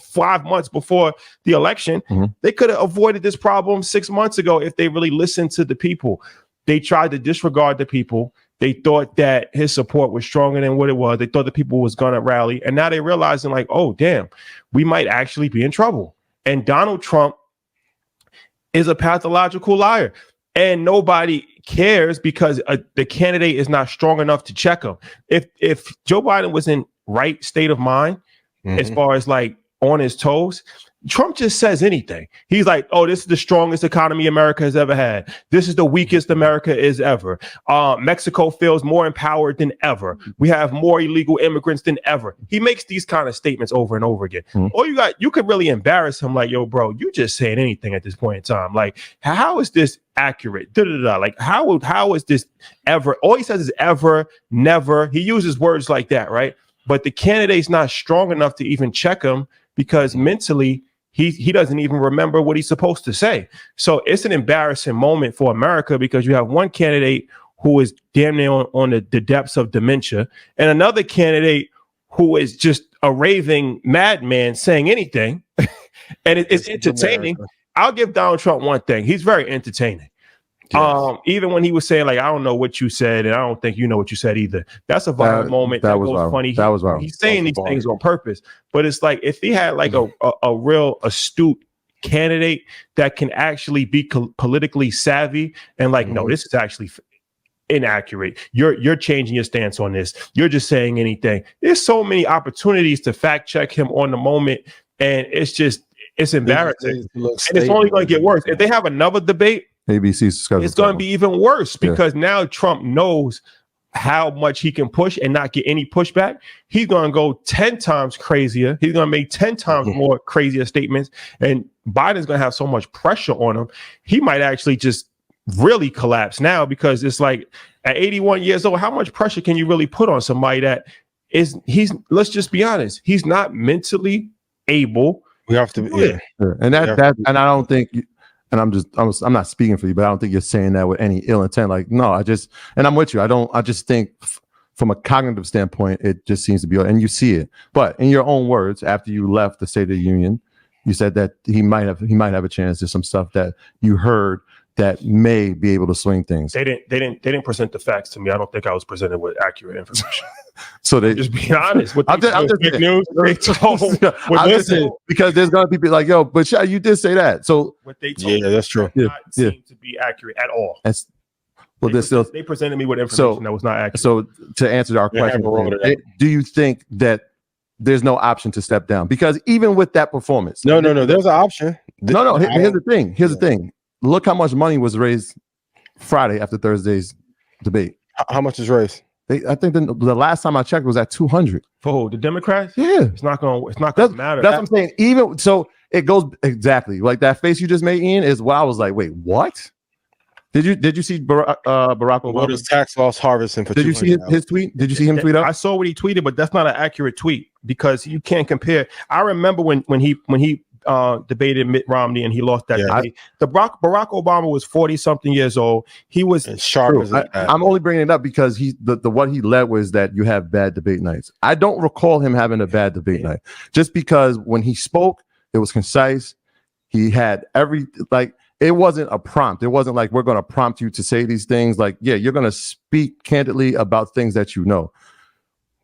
5 months before the election, they could have avoided this problem 6 months ago if they really listened to the people. They tried to disregard the people. They thought that his support was stronger than what it was. They thought the people was going to rally. And now they're realizing like, oh, damn, we might actually be in trouble. And Donald Trump is a pathological liar. And nobody cares because the candidate is not strong enough to check him. If Joe Biden was in right state of mind, as far as like on his toes, Trump just says anything. He's like, oh, this is the strongest economy America has ever had. This is the weakest America is ever. Mexico feels more empowered than ever. We have more illegal immigrants than ever. He makes these kind of statements over and over again. Or you could really embarrass him like, yo, bro, you just saying anything at this point in time. Like, how is this accurate? Like, how is this ever? All he says is ever, never. He uses words like that, right? But the candidate's not strong enough to even check him because mentally, he doesn't even remember what he's supposed to say. So it's an embarrassing moment for America because you have one candidate who is damn near on the depths of dementia and another candidate who is just a raving madman saying anything. And it's entertaining. America. I'll give Donald Trump one thing. He's very entertaining. Yes. Even when he was saying like, I don't know what you said, and I don't think you know what you said either. That's a viral moment. That was funny. That was viral. He's saying these things on purpose, but it's like if he had like a real astute candidate that can actually be politically savvy and like, no, this is actually inaccurate. You're changing your stance on this. You're just saying anything. There's so many opportunities to fact check him on the moment, and it's embarrassing. And it's only going to get worse if they have another debate.
ABC's
it's going to be even worse because now Trump knows how much he can push and not get any pushback. He's going to go 10 times crazier. He's going to make 10 times more crazier statements. And Biden's going to have so much pressure on him. He might actually just really collapse now because it's like at 81 years old, how much pressure can you really put on somebody that let's just be honest. He's not mentally able.
We have to be.
And and I don't think and I'm not speaking for you, but I don't think you're saying that with any ill intent. Like, no, and I'm with you. I just think from a cognitive standpoint, it just seems to be, and you see it. But in your own words, after you left the State of the Union, you said that he might have a chance. There's some stuff that you heard that may be able to swing things.
They didn't present the facts to me. I don't think I was presented with accurate information.
So they
just be honest.
I'm just fake news. Because there's gonna be people like, yo, but you did say that. So
what they told me,
that's true.
Not seem to be accurate at all. They presented me with information that was not accurate.
So to answer our question, do you think that there's no option to step down? Because even with that performance,
no, there's an option.
Here's the thing. Look how much money was raised Friday after Thursday's debate.
How much is raised?
I think the last time I checked was at 200.
For who? The Democrats?
Yeah.
It's not gonna matter.
That's what I'm saying. Even so, it goes exactly like that face you just made, Ian, is what I was like, wait, what? Did you see Barack Obama?
What is tax loss harvesting for?
Did you see his tweet? Did you see him tweet up?
I saw what he tweeted, but that's not an accurate tweet because you can't compare. I remember when he debated Mitt Romney and he lost that debate. Barack Obama was 40-something years old. He was
sharp as
I'm only bringing it up because what he led was that you have bad debate nights. I don't recall him having a bad debate night, just because when he spoke, it was concise. He had it wasn't a prompt. It wasn't like we're going to prompt you to say these things. Like, yeah, you're going to speak candidly about things that you know.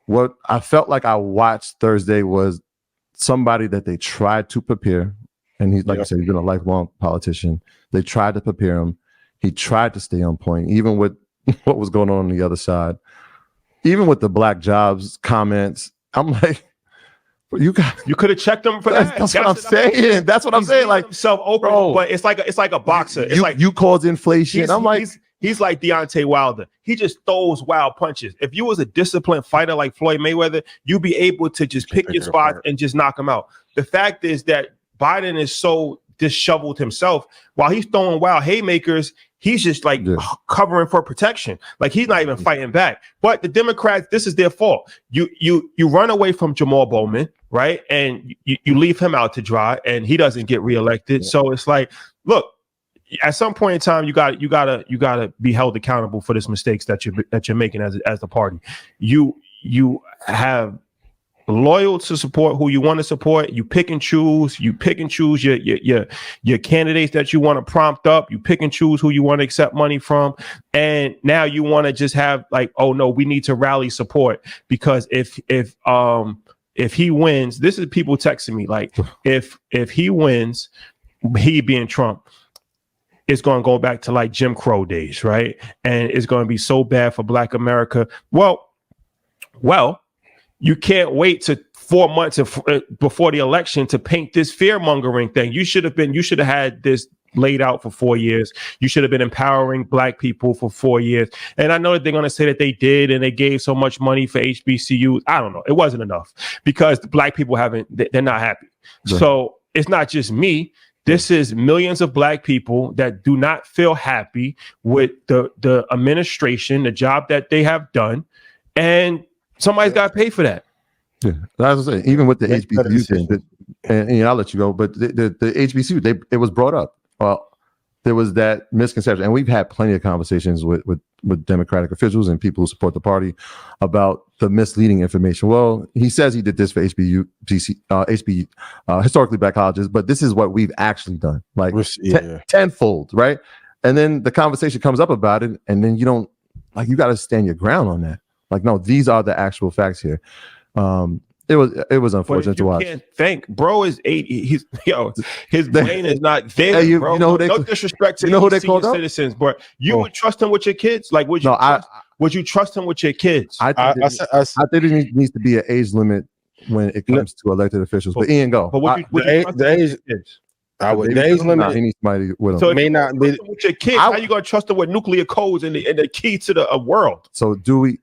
What I felt like I watched Thursday was somebody that they tried to prepare. And he's, like I said, he's been a lifelong politician. They tried to prepare him. He tried to stay on point, even with what was going on the other side. Even with the black jobs comments, I'm like, you
could have checked him for that.
That's what I'm saying. That's what I'm saying. Like,
himself open,
bro,
but it's like a boxer. It's like
you caused inflation. I'm like,
he's like Deontay Wilder. He just throws wild punches. If you was a disciplined fighter like Floyd Mayweather, you'd be able to just pick your spots and just knock him out. The fact is that Biden is so disheveled himself. While he's throwing wild haymakers, he's just like covering for protection. Like he's not even fighting back. But the Democrats, this is their fault. You run away from Jamal Bowman, right? And you leave him out to dry, and he doesn't get reelected. So it's like, look, at some point in time, you gotta be held accountable for this mistakes that you're making as the party. You have loyal to support who you want to support. You pick and choose your candidates that you want to prompt up. You pick and choose who you want to accept money from. And now you want to just have like, oh no, we need to rally support, because if he wins, this is people texting me like, if he wins, he being Trump, it's going to go back to like Jim Crow days, right? And it's going to be so bad for Black America. Well, you can't wait to 4 months before the election to paint this fear-mongering thing. You should have had this laid out for 4 years. You should have been empowering Black people for 4 years. And I know that they're going to say that they did and they gave so much money for HBCUs. I don't know. It wasn't enough because the Black people they're not happy. Right. So it's not just me. This is millions of Black people that do not feel happy with the administration, the job that they have done. And somebody's got to pay for that.
Yeah, that's what I'm saying. Even with the HBCU thing, and I'll let you go, but the HBCU, it was brought up. Well, there was that misconception, and we've had plenty of conversations with Democratic officials and people who support the party about the misleading information. Well, he says he did this for HBCU, historically Black colleges, but this is what we've actually done, like tenfold, right? And then the conversation comes up about it, and then you don't, like, you got to stand your ground on that. Like, no, these are the actual facts here. It was unfortunate to watch.
Can't think, bro is 80. His brain is not there.
Hey,
bro.
No
disrespect to
who they called
citizens, but you would trust him with your kids. Like, would you trust him with your kids?
I think it needs to be an age limit when it comes to elected officials. But Ian, go.
But the
age limit.
He needs somebody with him.
So it may not be with your kids. How you gonna trust them with nuclear codes and the key to the world?
So do we?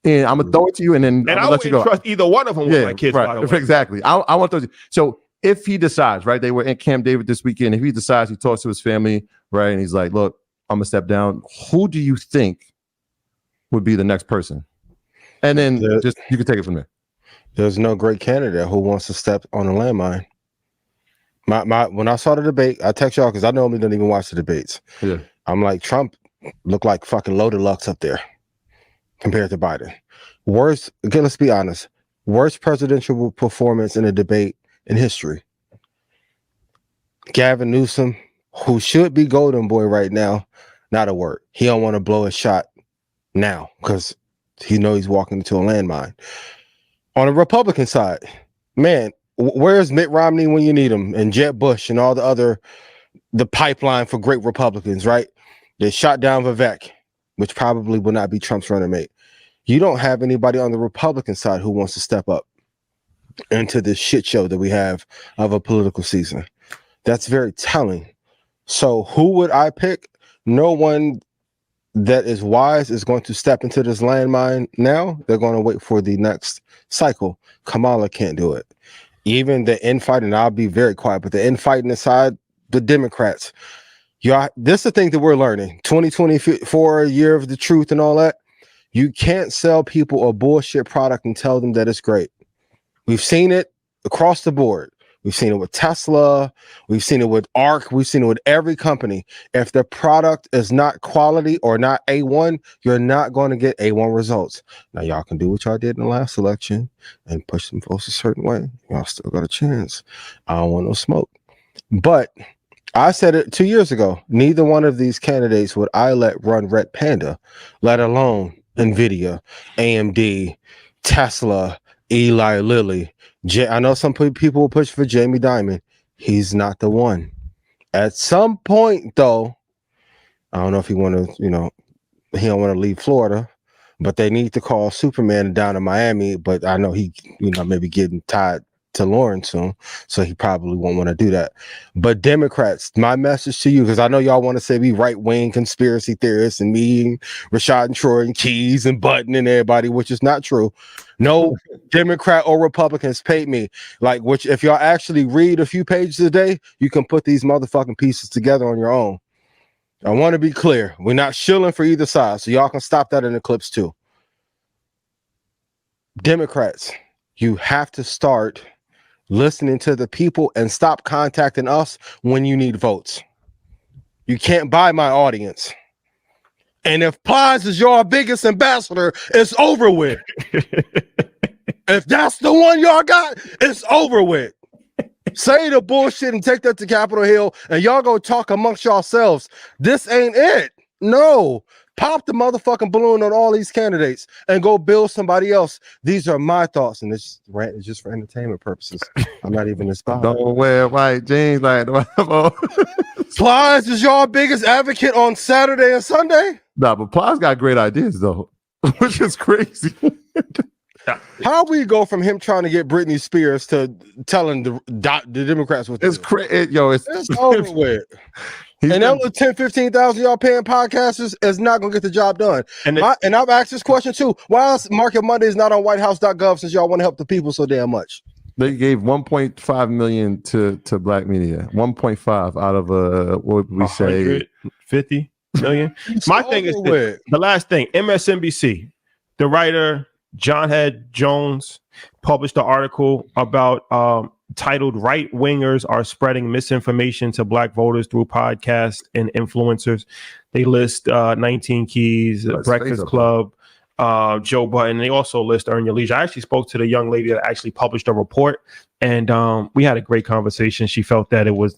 And I'm gonna throw it to you, and then
I wouldn't trust either one of them with my kids.
Right.
By the way.
Exactly. I want those. So if he decides, right, they were in Camp David this weekend. If he decides, he talks to his family, right, and he's like, "Look, I'm gonna step down." Who do you think would be the next person? And then you can take it from there.
There's no great candidate who wants to step on a landmine. When I saw the debate, I text y'all because I normally don't even watch the debates.
Yeah.
I'm like, Trump looked like fucking loaded Lux up there compared to Biden. Worst, again, let's be honest, worst presidential performance in a debate in history. Gavin Newsom, who should be golden boy right now, not a word. He don't want to blow a shot now because he knows he's walking into a landmine. On the Republican side, man, where's Mitt Romney when you need him, and Jeb Bush and all the pipeline for great Republicans, right? They shot down Vivek, which probably will not be Trump's running mate. You don't have anybody on the Republican side who wants to step up into this shit show that we have of a political season. That's very telling. So who would I pick? No one that is wise is going to step into this landmine now. They're going to wait for the next cycle. Kamala can't do it. Even the infighting, I'll be very quiet, but the infighting aside, the Democrats, this is the thing that we're learning. 2024, year of the truth and all that. You can't sell people a bullshit product and tell them that it's great. We've seen it across the board. We've seen it with Tesla. We've seen it with ARC. We've seen it with every company. If the product is not quality or not A1, you're not going to get A1 results. Now, y'all can do what y'all did in the last election and push them votes a certain way. Y'all still got a chance. I don't want no smoke. But I said it 2 years ago. Neither one of these candidates would I let run Red Panda, let alone NVIDIA, AMD, Tesla, Eli Lilly. I know some people will push for Jamie Dimon. He's not the one. At some point, though, I don't know if he want to, he don't want to leave Florida, but they need to call Superman down in Miami. But I know he, maybe getting tied to Lawrence soon, so he probably won't want to do that. But Democrats, my message to you, because I know y'all want to say we right-wing conspiracy theorists and me and Rashad and Troy and Keys and Button and everybody, which is not true. No Democrat or Republicans paid me. Which if y'all actually read a few pages a day, you can put these motherfucking pieces together on your own. I want to be clear. We're not shilling for either side, so y'all can stop that in the clips too. Democrats, you have to start listening to the people and stop contacting us when you need votes. You can't buy my audience. And if Plies is your biggest ambassador, it's over with. If that's the one y'all got, it's over with. Say the bullshit and take that to Capitol Hill and y'all go talk amongst yourselves. This ain't it. No. Pop the motherfucking balloon on all these candidates and go build somebody else. These are my thoughts, and this rant is just for entertainment purposes. I'm not even inspired.
Don't wear white jeans like
Plies is your biggest advocate on Saturday and Sunday?
Nah, but Plies got great ideas though, which is crazy.
How we go from him trying to get Britney Spears to telling the Democrats what
it's crazy. It's
over with. And that was 10, 15,000 y'all paying podcasters is not gonna get the job done. And I've asked this question too. Why is Market Mondays not on whitehouse.gov since y'all want to help the people so damn much?
They gave 1.5 million to black media. 1.5 out of what would we say
50 million. My thing is the last thing. MSNBC, the writer John Head Jones published an article about titled "Right Wingers Are Spreading Misinformation to Black Voters Through Podcasts and Influencers." They list 19 Keys, Breakfast Club, Joe Budden. They also list Earn Your Leisure. I actually spoke to the young lady that actually published a report, and we had a great conversation. She felt that it was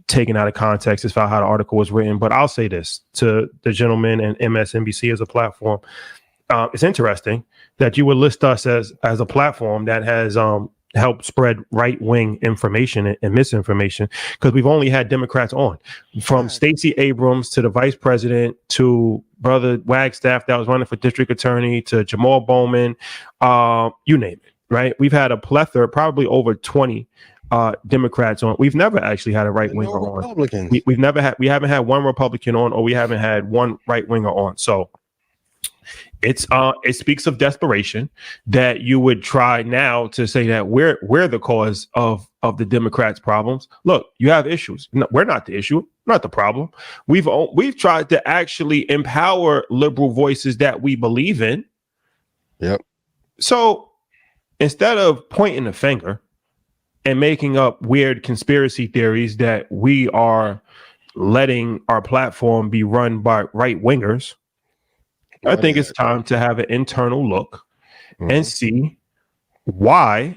taken out of context as far as how the article was written. But I'll say this to the gentleman and MSNBC as a platform. It's interesting that you would list us as a platform that has helped spread right-wing information and misinformation, because we've only had Democrats on, from Stacey Abrams to the vice president to Brother Wagstaff that was running for district attorney to Jamal Bowman, you name it, right? We've had a plethora, probably over 20 Democrats on. We've never actually had a right-winger on. We haven't had one Republican on, or we haven't had one right-winger on. So it speaks of desperation that you would try now to say that we're the cause of the Democrats' problems. Look, you have issues. No, we're not the issue, not the problem. We've tried to actually empower liberal voices that we believe in.
Yep.
So instead of pointing the finger and making up weird conspiracy theories that we are letting our platform be run by right wingers, I think it's time to have an internal look and see why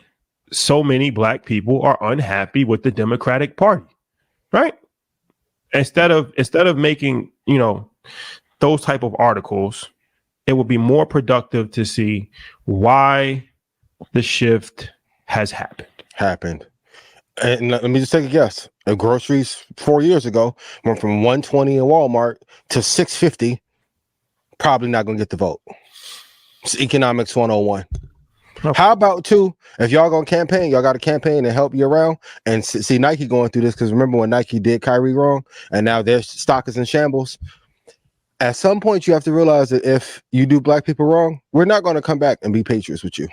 so many black people are unhappy with the Democratic Party, right? Instead of making, those type of articles, it would be more productive to see why the shift has happened. And let me just take a guess. Groceries 4 years ago went from $120 in Walmart to $650. Probably not gonna get the vote. It's economics 101. Okay. How about if y'all gonna campaign, y'all got a campaign to help you around, and see Nike going through this, because remember when Nike did Kyrie wrong and now their stock is in shambles. At some point you have to realize that if you do black people wrong, we're not going to come back and be patriots with you.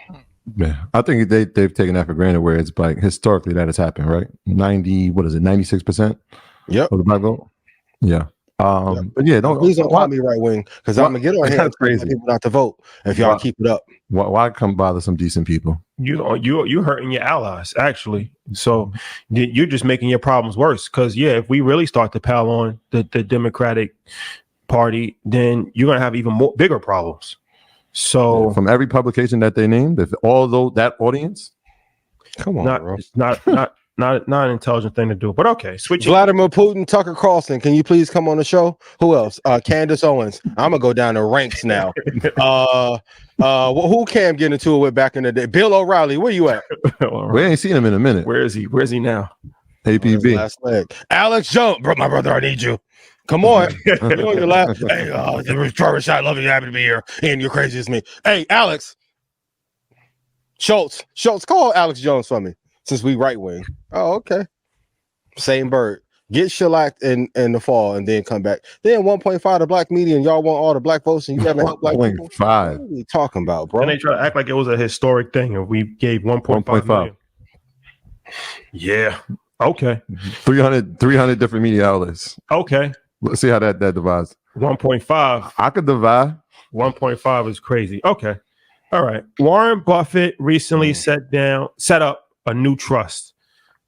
Yeah, I think they've taken that for granted, where it's like historically that has happened, right? 96%
of
the black vote. Yeah. But yeah,
please don't call me right wing, because I'm gonna get on here. That's crazy. People not to vote if y'all keep it up.
Why come bother some decent people?
You're hurting your allies, actually. So you're just making your problems worse. Because if we really start to pile on the Democratic Party, then you're gonna have even bigger problems. So
from every publication that they named, if all that audience,
come on, bro.
Not not an intelligent thing to do. But okay, switching.
Vladimir Putin, Tucker Carlson, can you please come on the show? Who else? Candace Owens. I'm gonna go down the ranks now. Who Cam get into it with back in the day? Bill O'Reilly, where you at?
We ain't seen him in a minute.
Where is he? Where's he now?
APB.
Last leg. Alex Jones, bro, my brother, I need you. Come on. You on your lap. Hey, Travis, I love you. Happy to be here. And you're crazy as me. Hey, Alex. Schultz, call Alex Jones for me. Since we right wing. Oh, okay. Same bird. Get shellacked in the fall and then come back. Then 1.5 to black media and y'all want all the black votes and you haven't helped black people.
1.5.
What are you talking about, bro?
And they try to act like it was a historic thing and we gave 1.5 million. Yeah. Okay.
300 different media outlets.
Okay.
Let's see how that divides.
1.5.
I could divide.
1.5 is crazy. Okay. All right. Warren Buffett recently set up a new trust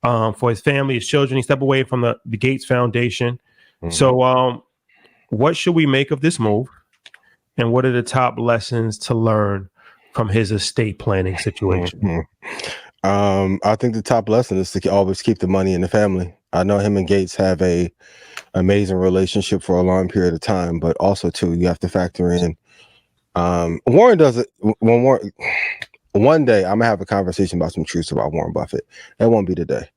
for his family, his children. He stepped away from the Gates Foundation. So what should we make of this move? And what are the top lessons to learn from his estate planning situation?
I think the top lesson is to always keep the money in the family. I know him and Gates have a amazing relationship for a long period of time, but also too, you have to factor in Warren does it one day I'm gonna have a conversation about some truths about Warren Buffett. That won't be today.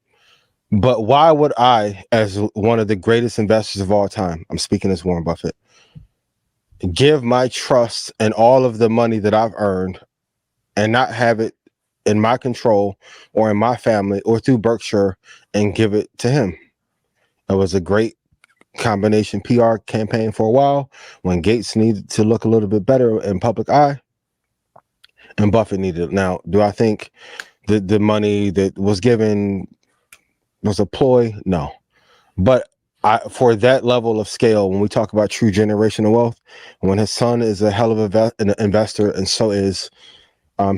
But why would I, as one of the greatest investors of all time, I'm speaking as Warren Buffett, give my trust and all of the money that I've earned and not have it in my control or in my family or through Berkshire and give it to him? It was a great combination PR campaign for a while when Gates needed to look a little bit better in public eye and Buffett needed it. Now, do I think the money that was given was a ploy? No. But for that level of scale, when we talk about true generational wealth, when his son is a hell of an investor and so is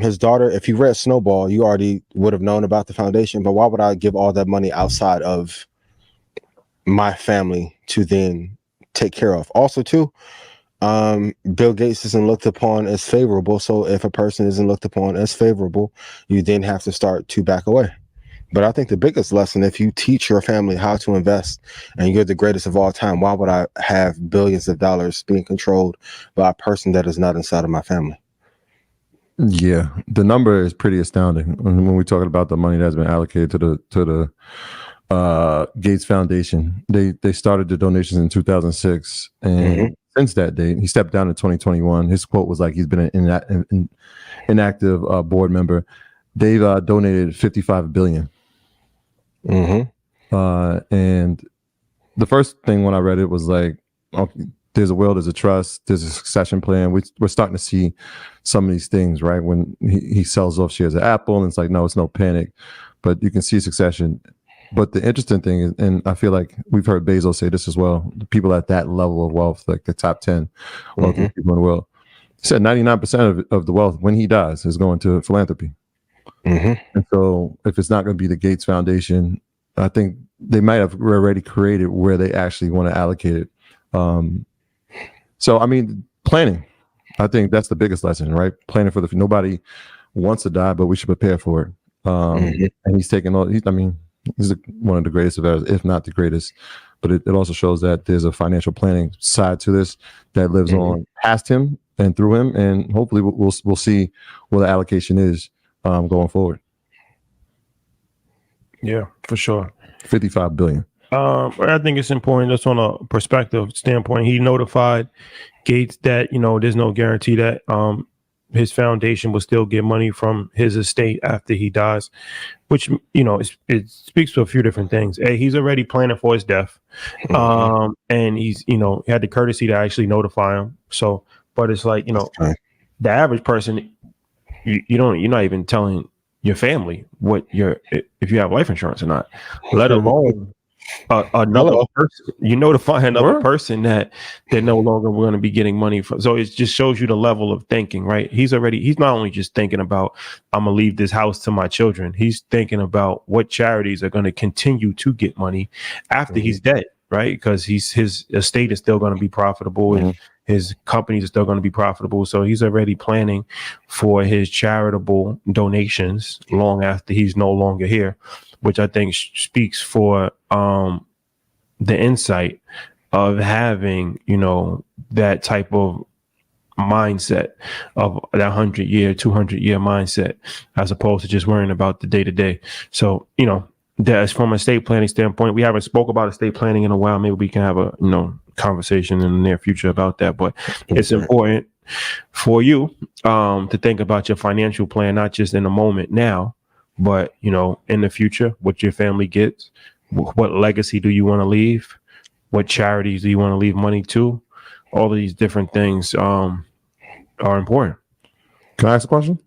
his daughter, if you read Snowball, you already would have known about the foundation, but why would I give all that money outside of my family to then take care of? Also too, Bill Gates isn't looked upon as favorable. So if a person isn't looked upon as favorable, you then have to start to back away. But I think the biggest lesson, if you teach your family how to invest and you're the greatest of all time, why would I have billions of dollars being controlled by a person that is not inside of my family?
Yeah, the number is pretty astounding when we're talking about the money that's been allocated to the Gates Foundation. They started the donations in 2006, and since that date, he stepped down in 2021. His quote was like, he's been an inactive board member. They've donated $55 billion. And the first thing when I read it was like, okay, there's a will, there's a trust, there's a succession plan. We're starting to see some of these things, right? When he sells off shares of Apple, and it's like, no, it's no panic, but you can see succession. But the interesting thing is, and I feel like we've heard Bezos say this as well, the people at that level of wealth, like the top 10 wealthy people in the world, he said 99% of the wealth when he dies is going to philanthropy. And so if it's not going to be the Gates Foundation, I think they might have already created where they actually want to allocate it. So, I mean, planning, I think that's the biggest lesson, right? Planning for nobody wants to die, but we should prepare for it. And he's taking all, he's one of the greatest investors, if not the greatest. But it also shows that there's a financial planning side to this that lives on past him and through him. And hopefully we'll see what the allocation is going forward.
Yeah, for sure.
55 billion.
I think it's important just on a perspective standpoint. He notified Gates that, there's no guarantee that his foundation will still get money from his estate after he dies, which, it speaks to a few different things. A, he's already planning for his death. And he's, he had the courtesy to actually notify him. So, but it's like, the average person, you're not even telling your family if you have life insurance or not, let alone another person. You notify another person that they're no longer going to be getting money from. So it just shows you the level of thinking, right? He's not only just thinking about, I'm gonna leave this house to my children. He's thinking about what charities are going to continue to get money after he's dead, right? Because his estate is still going to be profitable, his companies are still going to be profitable. So he's already planning for his charitable donations long after he's no longer here, which I think speaks for the insight of having, that type of mindset, of that 100-year, 200-year mindset, as opposed to just worrying about the day to day. So, that's from a estate planning standpoint. We haven't spoke about estate planning in a while. Maybe we can have a, conversation in the near future about that, but it's important for you to think about your financial plan, not just in the moment now, but, in the future, what your family gets, what legacy do you want to leave? What charities do you want to leave money to? All of these different things are important.
Can I ask a question?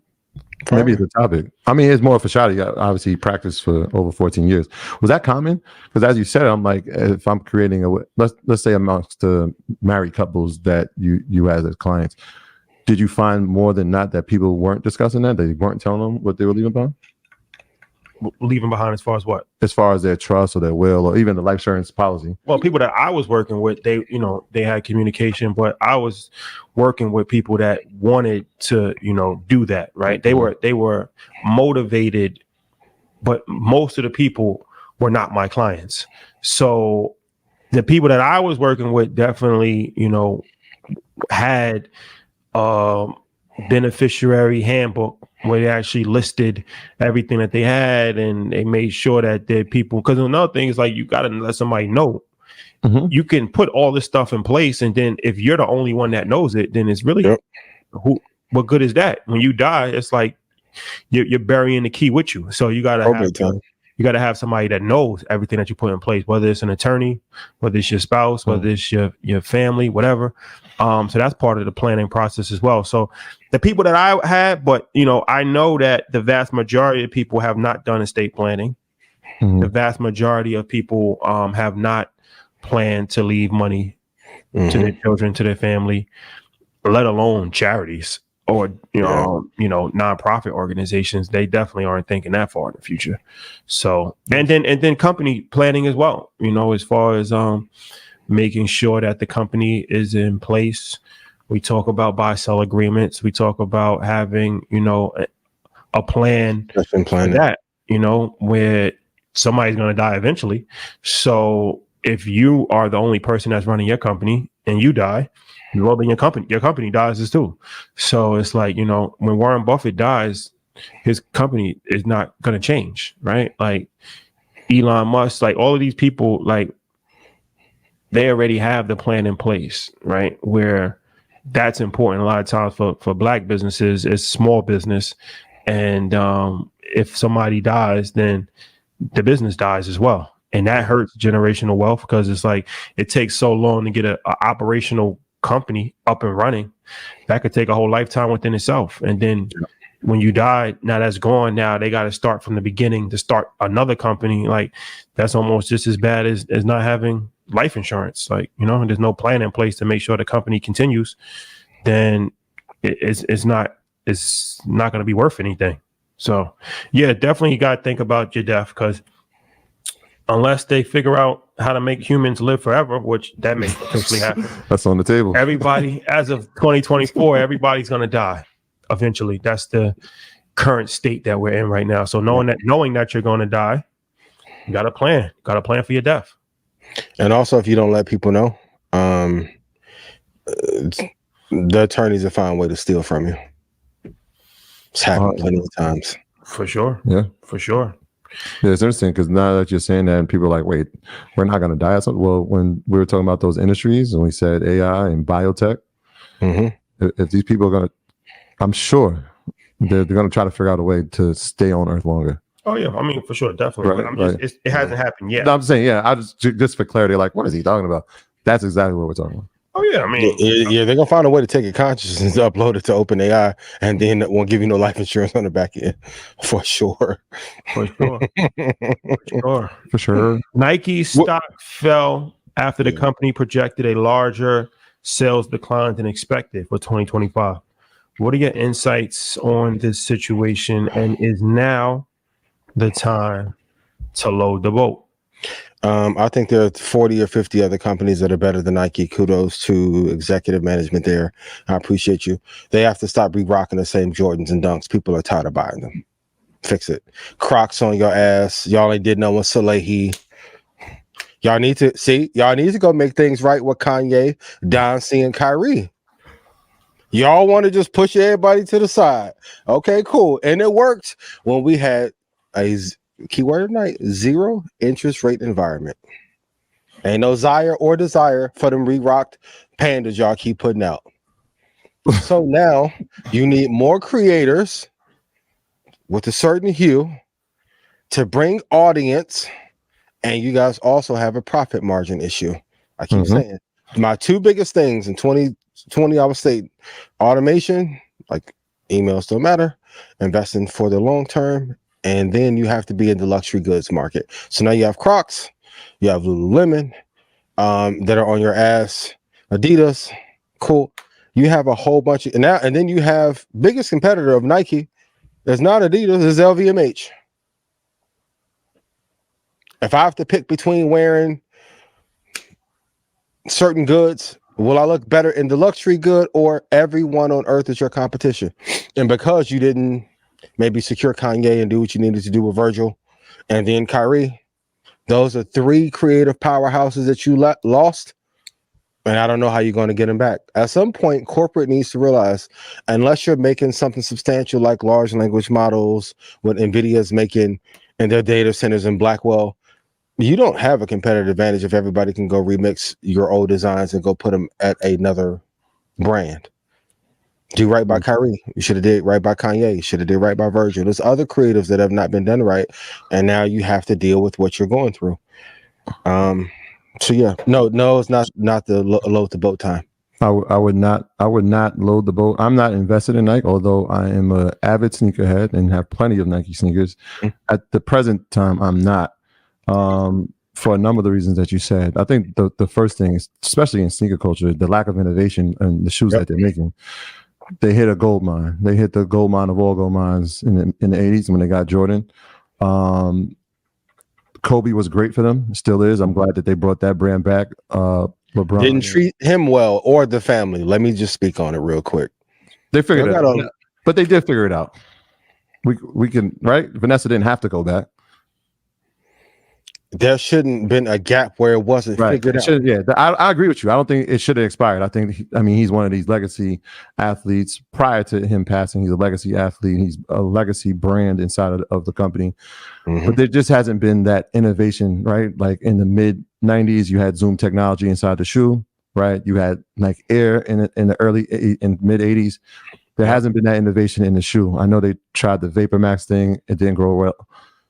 Maybe it's a topic. I mean, it's more of a shot. You obviously practiced for over 14 years. Was that common? Because as you said, I'm like, if I'm creating let's say amongst the married couples that you had as clients, did you find more than not that people weren't discussing that? They weren't telling them what they were leaving behind?
Leaving behind as far as what?
As far as their trust or their will or even the life insurance policy.
Well, people that I was working with, they had communication, but I was working with people that wanted to, do that, right? They were motivated, but most of the people were not my clients. So the people that I was working with definitely, had beneficiary handbook where they actually listed everything that they had, and they made sure that their people, because another thing is like, you got to let somebody know. Mm-hmm. You can put all this stuff in place, and then if you're the only one that knows it, then it's really what good is that? When you die, it's like you're burying the key with you. So you got to have somebody that knows everything that you put in place, whether it's an attorney, whether it's your spouse, whether it's your family, whatever. So that's part of the planning process as well. So the people that I had, but I know that the vast majority of people have not done estate planning. Mm-hmm. The vast majority of people have not planned to leave money to their children, to their family, let alone charities or nonprofit organizations. They definitely aren't thinking that far in the future. So and then company planning as well. As far as making sure that the company is in place. We talk about buy-sell agreements. We talk about having, a plan for that, where somebody's going to die eventually. So if you are the only person that's running your company and you die, well, then your company dies too. So it's like, when Warren Buffett dies, his company is not going to change, right? Like Elon Musk, like all of these people, like, they already have the plan in place, right? Where that's important. A lot of times for Black businesses, it's small business. And if somebody dies, then the business dies as well. And that hurts generational wealth, because it's like, it takes so long to get a operational company up and running. That could take a whole lifetime within itself. And then when you die, now that's gone. Now they got to start from the beginning to start another company. Like, that's almost just as bad as not having life insurance. Like, there's no plan in place to make sure the company continues, then it's not going to be worth anything. So yeah, definitely you got to think about your death, because unless they figure out how to make humans live forever, which that may potentially happen. That's
on the table.
Everybody, as of 2024, everybody's going to die eventually. That's the current state that we're in right now. So knowing that you're going to die, you got a plan. Got a plan for your death.
And also, if you don't let people know, the attorneys will find a way to steal from you. It's happened plenty of times.
For sure.
Yeah.
For sure.
Yeah, it's interesting because now that you're saying that, and people are like, wait, we're not going to die or something. Well, when we were talking about those industries and we said AI and biotech, if these people are going to, I'm sure they're going to try to figure out a way to stay on Earth longer.
Oh yeah, I mean, for sure, definitely. Right, it hasn't happened yet.
No, I'm saying, I just for clarity, like, what is he talking about? That's exactly what we're talking about.
Oh yeah, I mean,
they're gonna find a way to take a consciousness, upload it to OpenAI, and then it won't give you no life insurance on the back end, for sure.
For sure. Nike stock fell after the company projected a larger sales decline than expected for 2025. What are your insights on this situation, and is now the time to load the boat?
I think there are 40 or 50 other companies that are better than Nike. Kudos to executive management there. I appreciate you. They have to stop re-rocking the same Jordans and Dunks. People are tired of buying them. Fix it. Crocs on your ass. Y'all ain't did no one Salehi. Y'all need to go make things right with Kanye, Don C, and Kyrie. Y'all want to just push everybody to the side. Okay, cool. And it worked when we had a keyword of night, 0 interest rate environment. Ain't no desire for them re-rocked pandas y'all keep putting out. So now you need more creators with a certain hue to bring audience, and you guys also have a profit margin issue. I keep saying my 2 biggest things in 2020, I would say automation, like emails don't matter, investing for the long term, and then you have to be in the luxury goods market. So now you have Crocs, you have Lululemon that are on your ass, Adidas, cool. You have a whole bunch of and then you have biggest competitor of Nike. It's not Adidas, it's LVMH. If I have to pick between wearing certain goods, will I look better in the luxury good, or everyone on earth is your competition? And because you didn't maybe secure Kanye and do what you needed to do with Virgil and then Kyrie, those are 3 creative powerhouses that you lost. And I don't know how you're going to get them back. At some point, corporate needs to realize, unless you're making something substantial like large language models, what NVIDIA is making in their data centers in Blackwell, you don't have a competitive advantage if everybody can go remix your old designs and go put them at another brand. Do right by Kyrie. You should have did right by Kanye. You should have did right by Virgil. There's other creatives that have not been done right, and now you have to deal with what you're going through. So yeah, no, it's not the load the boat time.
I would not load the boat. I'm not invested in Nike, although I am an avid sneakerhead and have plenty of Nike sneakers. At the present time, I'm not. For a number of the reasons that you said. I think the first thing is, especially in sneaker culture, the lack of innovation and the shoes that they're making. They hit a gold mine. They hit the gold mine of all gold mines in the 80s when they got Jordan. Kobe was great for them, still is. I'm glad that they brought that brand back. LeBron
didn't treat him well or the family. Let me just speak on it real quick.
They figured it out, but they did figure it out. We can, right? Vanessa didn't have to go back.
There shouldn't been a gap where it wasn't figured out.
Yeah, I agree with you. I don't think it should have expired. I think, he's one of these legacy athletes. Prior to him passing, he's a legacy athlete. He's a legacy brand inside of the company. But there just hasn't been that innovation, right? Like in the mid 90s, you had Zoom technology inside the shoe, right? You had like Air in the mid 80s. There hasn't been that innovation in the shoe. I know they tried the Vapor Max thing. It didn't grow well.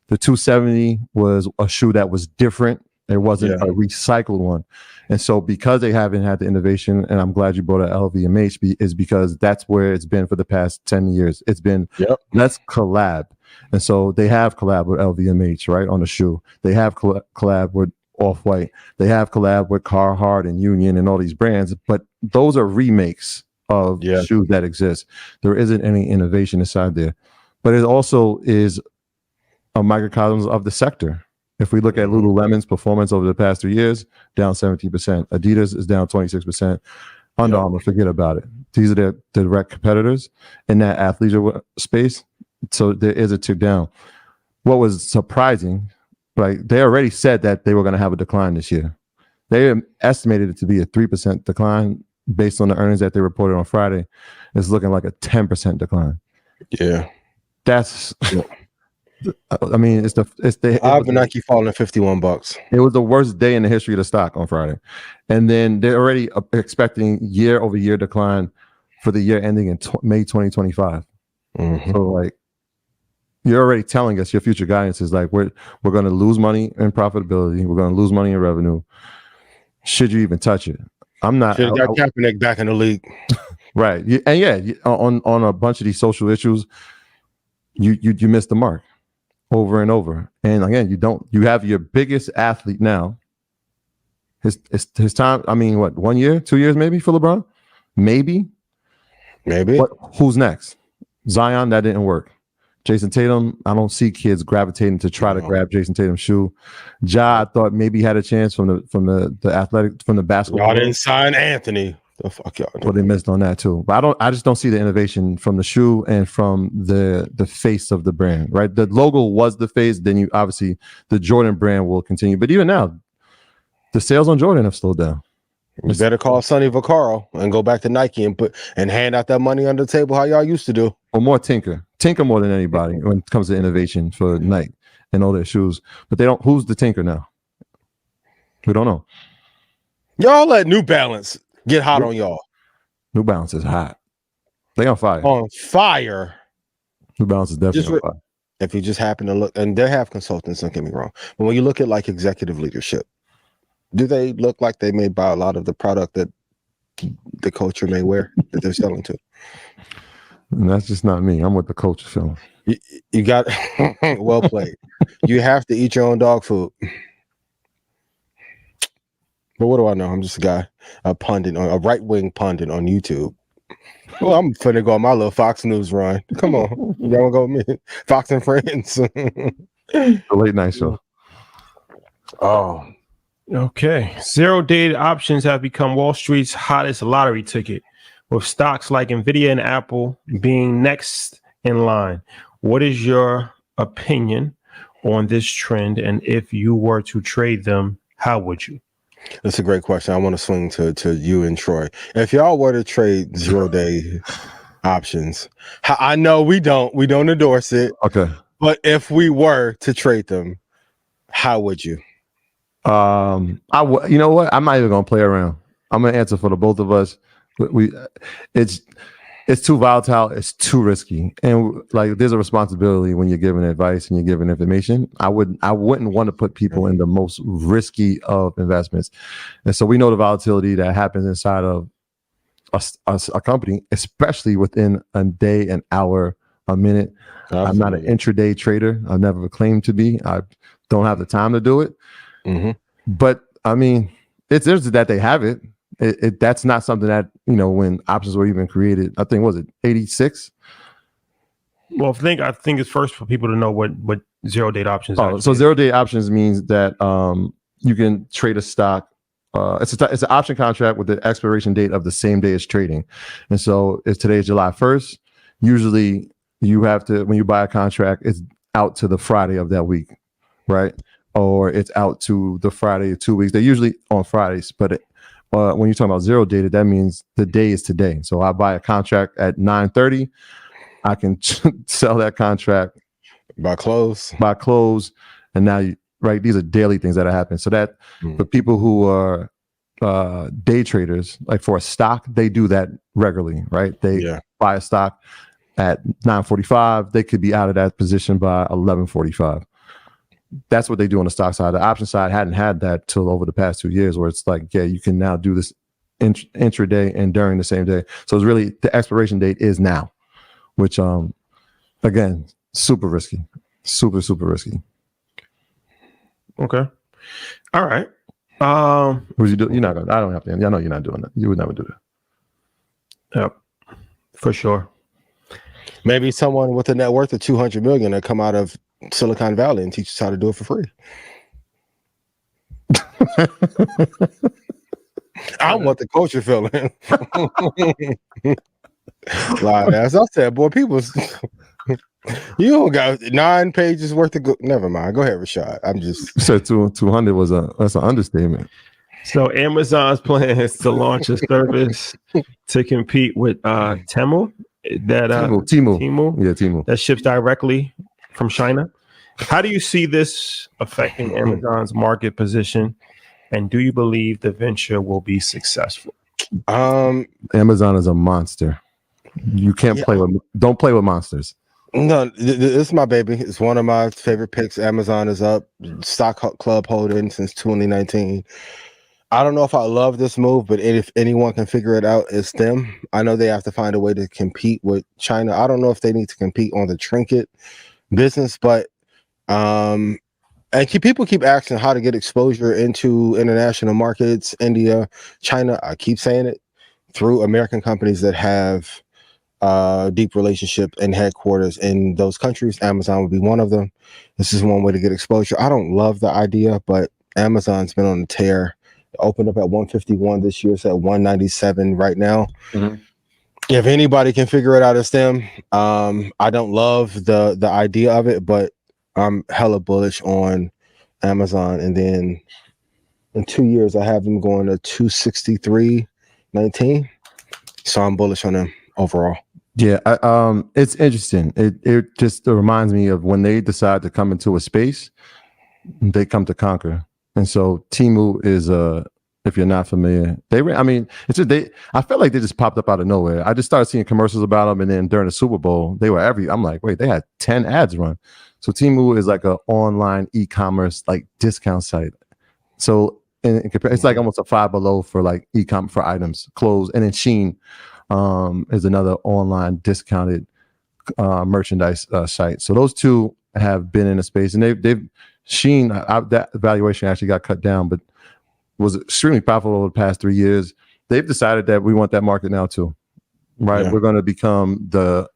The 270 was a shoe that was different. It wasn't a recycled one. And so because they haven't had the innovation, and I'm glad you brought up LVMH, is because that's where it's been for the past 10 years. It's been, let's collab. And so they have collab with LVMH, right, on the shoe. They have collab with Off-White. They have collab with Carhartt and Union and all these brands. But those are remakes of shoes that exist. There isn't any innovation inside there. But it also is a microcosm of the sector. If we look at Lululemon's performance over the past 3 years, down 17%. Adidas is down 26%. Under Armour, forget about it. These are the direct competitors in that athleisure space. So there is a tick down. What was surprising, right? They already said that they were going to have a decline this year. They estimated it to be a 3% decline based on the earnings that they reported on Friday. It's looking like a 10% decline.
Yeah.
That's... I mean, it's the
Nike falling at $51.
It was the worst day in the history of the stock on Friday, and then they're already expecting year-over-year decline for the year ending in May 2025. So, like, you're already telling us your future guidance is like we're going to lose money in profitability, we're going to lose money in revenue. Should you even touch it? I'm not.
Should have got Kaepernick back in the league,
right? And on a bunch of these social issues, you missed the mark. Over and over. And again, you have your biggest athlete now. His time, I mean, what, 1 year, 2 years maybe for LeBron? Maybe.
Who's
next? Zion, that didn't work. Jason Tatum, I don't see kids gravitating to try to grab Jason Tatum's shoe. Ja, I thought maybe he had a chance from the basketball.
Y'all didn't sign Anthony. The fuck y'all doing?
Well, they missed on that too. But I just don't see the innovation from the shoe and from the face of the brand, right? The logo was the face. Then you obviously the Jordan brand will continue. But even now, the sales on Jordan have slowed down.
You better call Sonny Vaccaro and go back to Nike and hand out that money under the table how y'all used to do.
Or more Tinker more than anybody when it comes to innovation for Nike and all their shoes. But they don't. Who's the Tinker now? We don't know.
Y'all let New Balance get hot on y'all.
New Balance is hot. They on fire.
On fire.
New Balance is definitely on fire.
If you just happen to look, and they have consultants, don't get me wrong, but when you look at like executive leadership, do they look like they may buy a lot of the product that the culture may wear that they're selling to?
And that's just not me. I'm with the culture feeling.
You got well played. You have to eat your own dog food. But what do I know? I'm just a guy, a right-wing pundit on YouTube. Well, I'm finna go on my little Fox News run. Come on. You wanna go with me? Fox and Friends.
The late night show.
Oh.
Okay. Zero-dated options have become Wall Street's hottest lottery ticket, with stocks like Nvidia and Apple being next in line. What is your opinion on this trend? And if you were to trade them, how would you?
That's a great question. I want to swing to you and Troy. If y'all were to trade 0-day options, I know we don't endorse it.
Okay.
But if we were to trade them, how would you?
You know what? I'm not even gonna play around. I'm gonna answer for the both of us. It's too volatile. It's too risky, and like there's a responsibility when you're giving advice and you're giving information. I wouldn't want to put people in the most risky of investments, and so we know the volatility that happens inside of a company, especially within a day, an hour, a minute. Absolutely. I'm not an intraday trader. I've never claimed to be. I don't have the time to do it. Mm-hmm. But I mean, it's that they have it. That's not something that, when options were even created, I think, was it 86?
Well, I think it's first for people to know what 0-day options are.
So 0-day options means that you can trade a stock. It's an option contract with the expiration date of the same day as trading. And so if today is July 1st, usually you have to, when you buy a contract, it's out to the Friday of that week, right? Or it's out to the Friday of 2 weeks. They're usually on Fridays, but when you're talking about 0-dated, that means the day is today. So I buy a contract at 9:30. I can sell that contract
by close.
And now, right, these are daily things that are happening. So that for people who are day traders, like for a stock, they do that regularly, right? They buy a stock at 9:45. They could be out of that position by 11:45. That's what they do on the stock side. The option side hadn't had that till over the past 2 years, where it's like, you can now do this intraday and during the same day. So it's really the expiration date is now, which again, super risky, super risky.
Okay, all right.
Would you do? You're not gonna. I don't have to. I know you're not doing that. You would never do that.
Yep, for sure.
Maybe someone with a net worth of $200 million that come out of Silicon Valley and teach us how to do it for free. I want the culture feeling. Like, as I said, boy, people, you don't got 9 pages worth of never mind. Go ahead, Rashad. I'm just
you said 200 that's an understatement.
So Amazon's plans to launch a service to compete with Temu. Temu.
Yeah, Temu.
That ships directly from China. How do you see this affecting Amazon's market position? And do you believe the venture will be successful?
Amazon is a monster. You can't don't play with monsters.
No, this is my baby. It's one of my favorite picks. Amazon is up. Stock club holding since 2019. I don't know if I love this move, but if anyone can figure it out, it's them. I know they have to find a way to compete with China. I don't know if they need to compete on the trinket business, but people keep asking how to get exposure into international markets, India, China. I keep saying it through American companies that have deep relationship and headquarters in those countries. Amazon would be one of them. This is one way to get exposure. I don't love the idea, but Amazon's been on a tear. It opened up at 151 this year. It's at 197 right now.
Mm-hmm.
If anybody can figure it out, it's them. I don't love the idea of it, but I'm hella bullish on Amazon. And then in 2 years, I have them going to 263.19. So I'm bullish on them overall.
Yeah, it's interesting. It just reminds me of when they decide to come into a space, they come to conquer. And so Temu is if you're not familiar, I felt like they just popped up out of nowhere. I just started seeing commercials about them, and then during the Super Bowl, I'm like, wait, they had 10 ads run. So Temu is like an online e-commerce like discount site. So it's like almost a Five Below for like e-commerce for items, clothes, and then Shein is another online discounted merchandise site. So those two have been in a space, and they've Shein, that valuation actually got cut down, but was extremely profitable over the past 3 years. They've decided that we want that market now too, right? Yeah. We're going to become the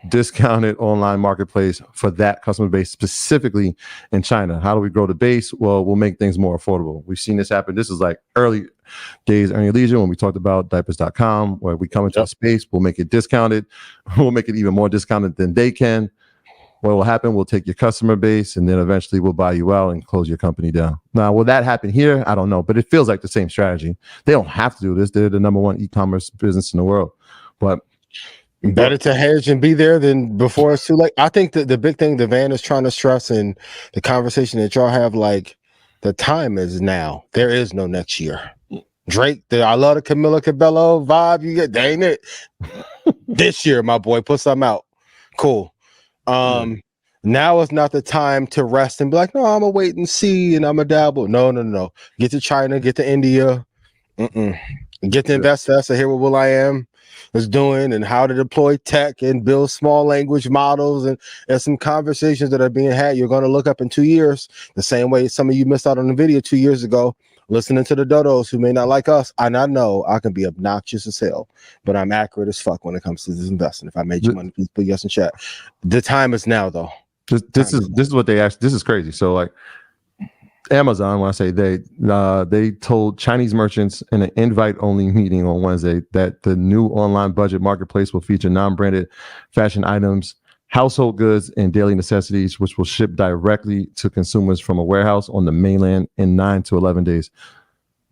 discounted online marketplace for that customer base, specifically in China. How do we grow the base? Well, we'll make things more affordable. We've seen this happen. This is like early days, earning leisure, when we talked about diapers.com, where we come into a space, we'll make it discounted. We'll make it even more discounted than they can. What will happen? We'll take your customer base, and then eventually we'll buy you out and close your company down. Now, will that happen here? I don't know, but it feels like the same strategy. They don't have to do this. They're the number one e-commerce business in the world. But
better to hedge and be there than before it's too late. I think that the big thing the Van is trying to stress in the conversation that y'all have, like, the time is now. There is no next year. Drake, I love the Camila Cabello vibe you get. Dang it. This year, my boy, put something out. Cool. Now is not the time to rest and be like, no, I'm gonna wait and see and I'm gonna dabble. No. Get to China, get to India, get to InvestFest and hear what Will.i.am is doing and how to deploy tech and build small language models, and there's some conversations that are being had. You're going to look up in 2 years, the same way some of you missed out on the video 2 years ago, listening to the dodos who may not like us. I know I can be obnoxious as hell, but I'm accurate as fuck when it comes to this investing. If I made you money, please put yes in chat. The time is now, though.
This is what they asked. This is crazy. So like Amazon, when I say they told Chinese merchants in an invite-only meeting on Wednesday that the new online budget marketplace will feature non-branded fashion items, household goods, and daily necessities, which will ship directly to consumers from a warehouse on the mainland in 9 to 11 days.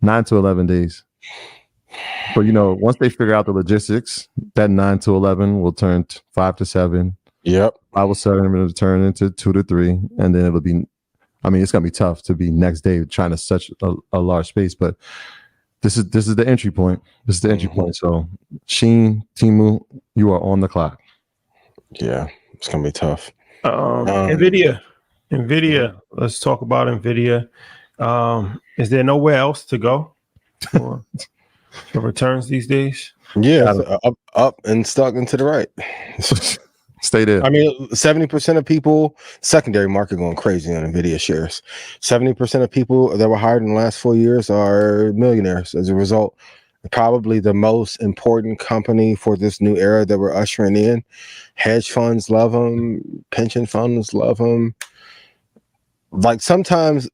9 to 11 days. But, once they figure out the logistics, that 9 to 11 will turn 5 to 7.
Yep.
5 to 7 will turn into 2 to 3. And then it'll be, it's going to be tough to be next day trying to such a large space. But this is the entry point. This is the entry point. So, Shein, Temu, you are on the clock.
Yeah. It's gonna be tough.
Nvidia. Let's talk about Nvidia. Is there nowhere else to go for returns these days?
Yeah, up and stuck and to the right.
Stay there.
70% of people, secondary market going crazy on Nvidia shares. 70% of people that were hired in the last 4 years are millionaires as a result. Probably the most important company for this new era that we're ushering in. Hedge funds love them. Pension funds love them. Like sometimes,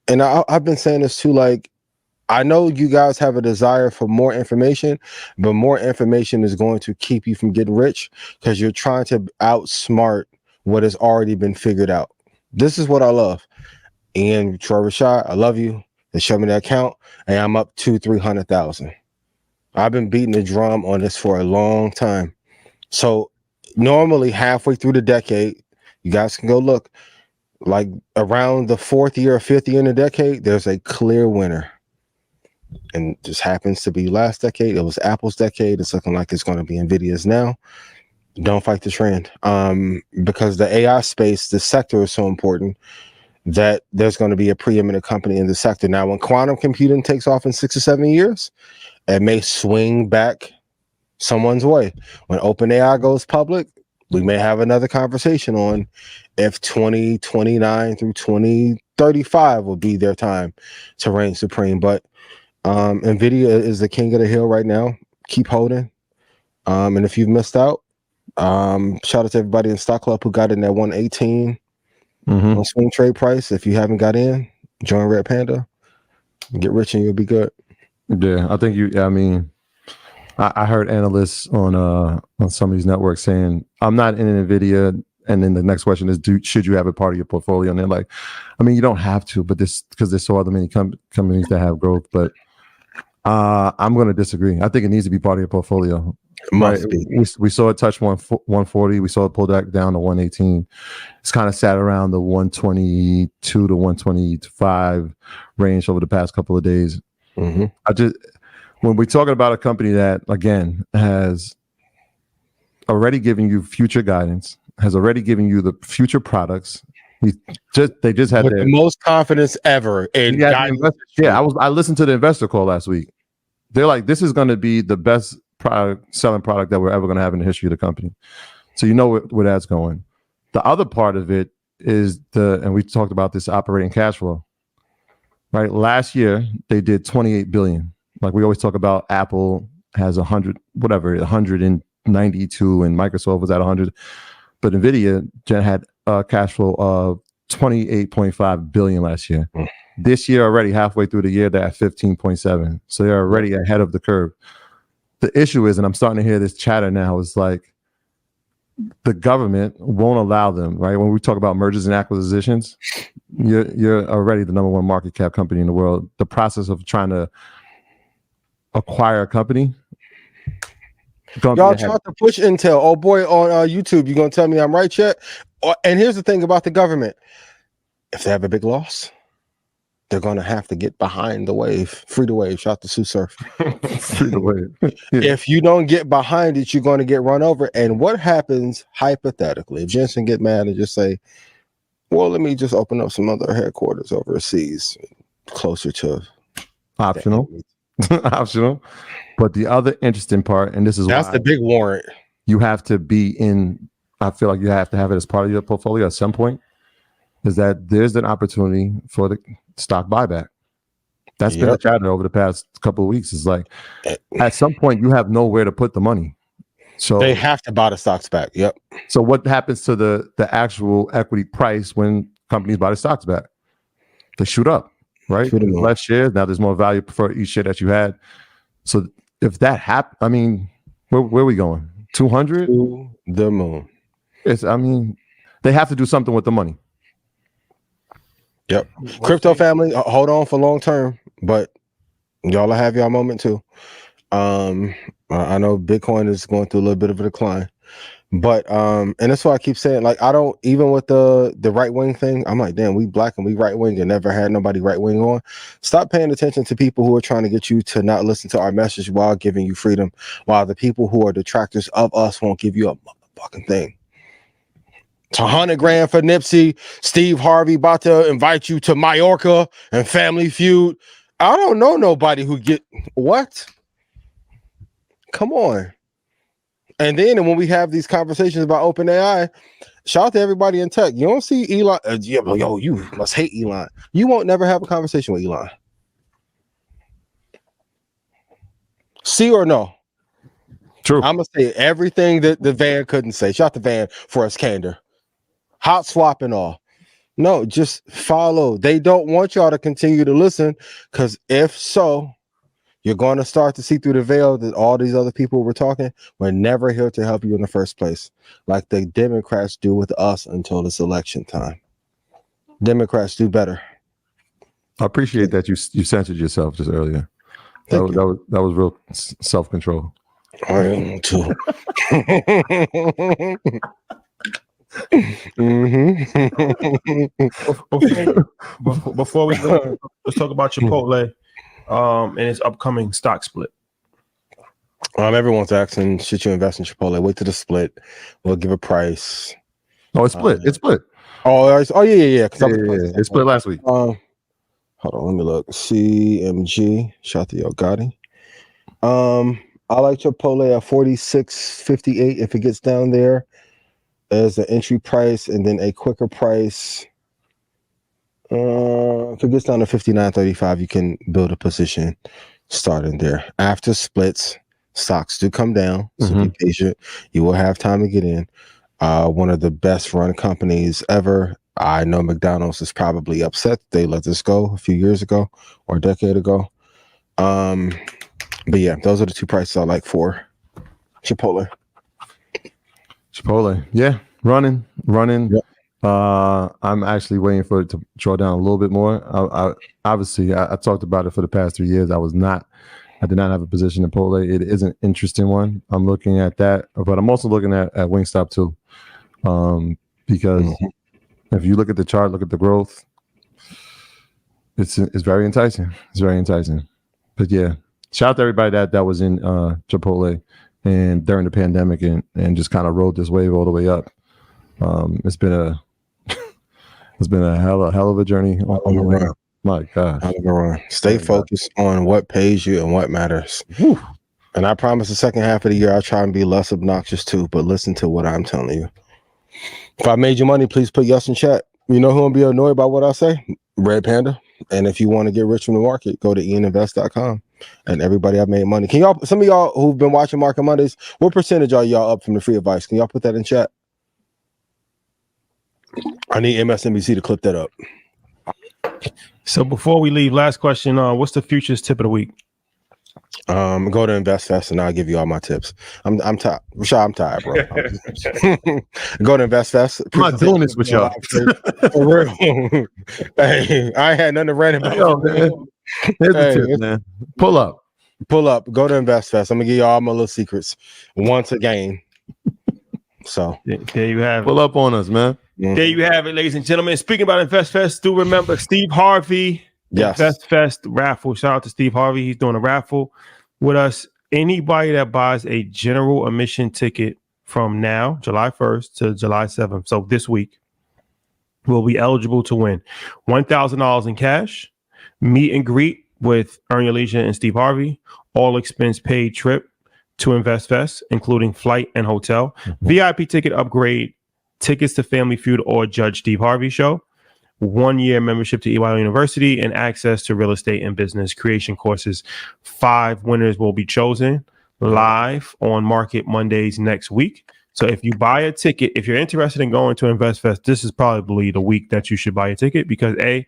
and I've been saying this too, like, I know you guys have a desire for more information, but more information is going to keep you from getting rich because you're trying to outsmart what has already been figured out. This is what I love. And Troy Rashad, I love you. They showed me that account, and I'm up to 300,000. I've been beating the drum on this for a long time. So normally halfway through the decade, you guys can go look, like around the 4th year or 5th year in the decade, there's a clear winner. And just happens to be last decade. It was Apple's decade. It's looking like it's going to be Nvidia's now. Don't fight the trend. Because the AI space, the sector is so important that there's going to be a preeminent company in the sector. Now, when quantum computing takes off in 6 or 7 years, it may swing back someone's way. When OpenAI goes public, we may have another conversation on if 2029 through 2035 will be their time to reign supreme. But Nvidia is the king of the hill right now. Keep holding. And if you've missed out, shout out to everybody in Stock Club who got in that 118 on swing trade price. If you haven't got in, join Red Panda. Get rich and you'll be good.
Yeah, I think I mean, I heard analysts on some of these networks saying, I'm not in NVIDIA. And then the next question is, should you have it part of your portfolio? And they're like, I mean, you don't have to, but because there's so other many companies that have growth. But I'm going to disagree. I think it needs to be part of your portfolio.
Must be.
We saw it touch 140. We saw it pull back down to 118. It's kind of sat around the 122 to 125 range over the past couple of days. When we're talking about a company that, again, has already given you future guidance, has already given you the future products. They just had
the most confidence ever in guidance.
I listened to the investor call last week. They're like, this is going to be the best selling product that we're ever going to have in the history of the company. So you know where that's going. The other part of it is and we talked about this operating cash flow, right? Last year they did 28 billion. Like we always talk about, Apple has 192, and Microsoft was at 100. But NVIDIA had a cash flow of 28.5 billion last year. This year, already halfway through the year, they're at 15.7. So they're already ahead of the curve. The issue is, and I'm starting to hear this chatter now, is like the government won't allow them, right? When we talk about mergers and acquisitions, you're already the number one market cap company in the world. The process of trying to acquire a company.
Y'all tried to push Intel. Oh boy, on YouTube, you gonna tell me I'm right yet? And here's the thing about the government: if they have a big loss, they're gonna have to get behind the wave. Free the wave. Shout to Sue Surf.
Free the wave.
If you don't get behind it, you're gonna get run over. And what happens hypothetically if Jensen get mad and just say, "Well, let me just open up some other headquarters overseas, closer to
optional." Optional. But the other interesting part, and that's
the big warrant,
you have to be in. I feel like you have to have it as part of your portfolio at some point, is that there's an opportunity for the stock buyback. That's been a chatter over the past couple of weeks. It's like at some point you have nowhere to put the money. So
they have to buy the stocks back. Yep.
So what happens to the actual equity price when companies buy the stocks back? They shoot up, right? There's less shares. Now there's more value for each share that you had. So if that happens, I mean, where are we going? 200?
To the moon.
They have to do something with the money.
Yep. Crypto family, hold on for long term, but y'all will have y'all moment too. I know Bitcoin is going through a little bit of a decline, but and that's why I keep saying, like, I don't, even with the right wing thing, I'm like, damn, we black and we right wing and never had nobody right wing on. Stop paying attention to people who are trying to get you to not listen to our message while giving you freedom, while the people who are detractors of us won't give you a motherfucking thing. It's $100,000 for Nipsey. Steve Harvey about to invite you to Mallorca and Family Feud. I don't know nobody who get what. Come on. And then when we have these conversations about OpenAI, shout out to everybody in tech. You don't see Elon. Yo, you must hate Elon. You won't never have a conversation with Elon. See or no?
True.
I'm going to say everything that the Van couldn't say. Shout out to Van for his candor. Hot swap and all. No, just follow. They don't want y'all to continue to listen, because if so, you're going to start to see through the veil that all these other people were talking were never here to help you in the first place, like the Democrats do with us until it's election time. Democrats do better. I
appreciate that you censored yourself just earlier. That was real self-control.
I am too.
Before we go, let's talk about Chipotle and its upcoming stock split.
Everyone's asking, should you invest in Chipotle? Wait till the split. We'll give a price.
Oh, it's split. It's split.
Yeah.
It split last week.
Hold on, let me look. CMG. Shout to Yo Gotti. I like Chipotle at 46.58 if it gets down there as an entry price, and then a quicker price. If it gets down to 59.35, you can build a position starting there. After splits, Stocks do come down, so be patient. You will have time to get in. One of the best run companies ever. I know McDonald's is probably upset they let this go a few years ago or a decade ago. But yeah, those are the two prices I like for Chipotle.
Yeah, running.
Yep.
I'm actually waiting for it to draw down a little bit more. Obviously, I talked about it for the past 3 years. I did not have a position in Chipotle. It is an interesting one. I'm looking at that, but I'm also looking at Wingstop too, because if you look at the chart, look at the growth, it's very enticing. It's very enticing. But yeah, shout out to everybody that was in Chipotle and during the pandemic and just kind of rode this wave all the way up. It's been a hell of a journey on the way. My God.
Stay focused on what pays you and what matters.
Whew.
And I promise the second half of the year, I'll try and be less obnoxious too, but listen to what I'm telling you. If I made you money, please put yes in chat. You know who will be annoyed by what I say? Red Panda. And if you want to get rich from the market, go to InvestFest.com. And everybody, I made money. Can y'all, some of y'all who've been watching Market Mondays, what percentage are y'all up from the free advice? Can y'all put that in chat? I need MSNBC to clip that up.
So before we leave, last question. What's the futures tip of the week?
Go to InvestFest and I'll give you all my tips. I'm tired. Rashad, I'm tired, bro. Go to InvestFest.
I'm not doing this with y'all.
For real. Hey, I ain't had nothing to rant about.
Yo, man. Here's the tip, man. Pull up.
Go to InvestFest. I'm gonna give you all my little secrets once again. So
there you have it.
Pull up on us, man.
There you have it, ladies and gentlemen. Speaking about InvestFest, do remember Steve Harvey.
Yes.
InvestFest raffle. Shout out to Steve Harvey. He's doing a raffle with us. Anybody that buys a general admission ticket from now, July 1st to July 7th, so this week, will be eligible to win $1,000 in cash, meet and greet with Earn Your Leisure and Steve Harvey, all expense paid trip to InvestFest, including flight and hotel, VIP ticket upgrade, tickets to Family Feud or Judge Steve Harvey show, 1-year membership to EYL University, and access to real estate and business creation courses. 5 winners will be chosen live on Market Mondays next week. So if you buy a ticket, if you're interested in going to InvestFest, this is probably the week that you should buy a ticket because A,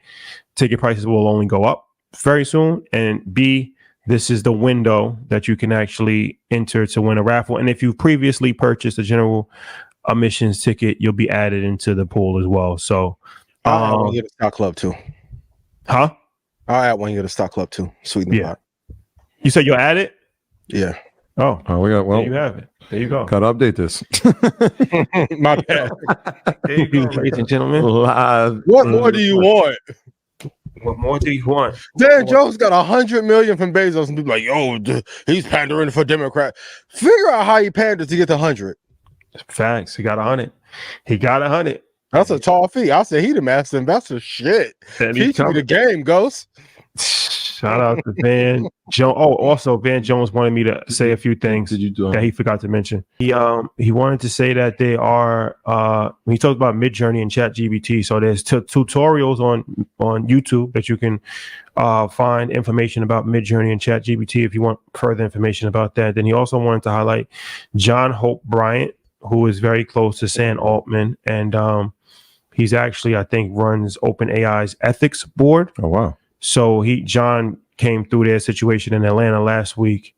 ticket prices will only go up very soon, and B, this is the window that you can actually enter to win a raffle. And if you've previously purchased a general admissions ticket, you'll be added into the pool as well. So
I'll add 1 year to Stock Club too.
Huh?
I'll add 1 year to Stock Club too. Sweeten the pot.
You said you'll add it?
Yeah.
Oh,
we got, well,
there you have it. There you go.
Gotta update this.
My bad.
There you go, ladies and gentlemen.
Live.
What more do you want?
What more do you want?
Dan Jones got 100 million from Bezos, and people like, yo, he's pandering for Democrat. Figure out how he pandered to get to 100.
Facts. He got 100. He got 100.
That's a tall fee. I said he the master investor. Shit. Teach me the game, Ghost.
Shout out to Van Jones. Oh, also Van Jones wanted me to say a few things that he forgot to mention. He wanted to say that they are he talked about Midjourney and ChatGPT. So there's tutorials on YouTube that you can find information about Midjourney and ChatGPT if you want further information about that. Then he also wanted to highlight John Hope Bryant, who is very close to Sam Altman, and he's actually, I think, runs OpenAI's ethics board.
Oh wow.
So John came through their situation in Atlanta last week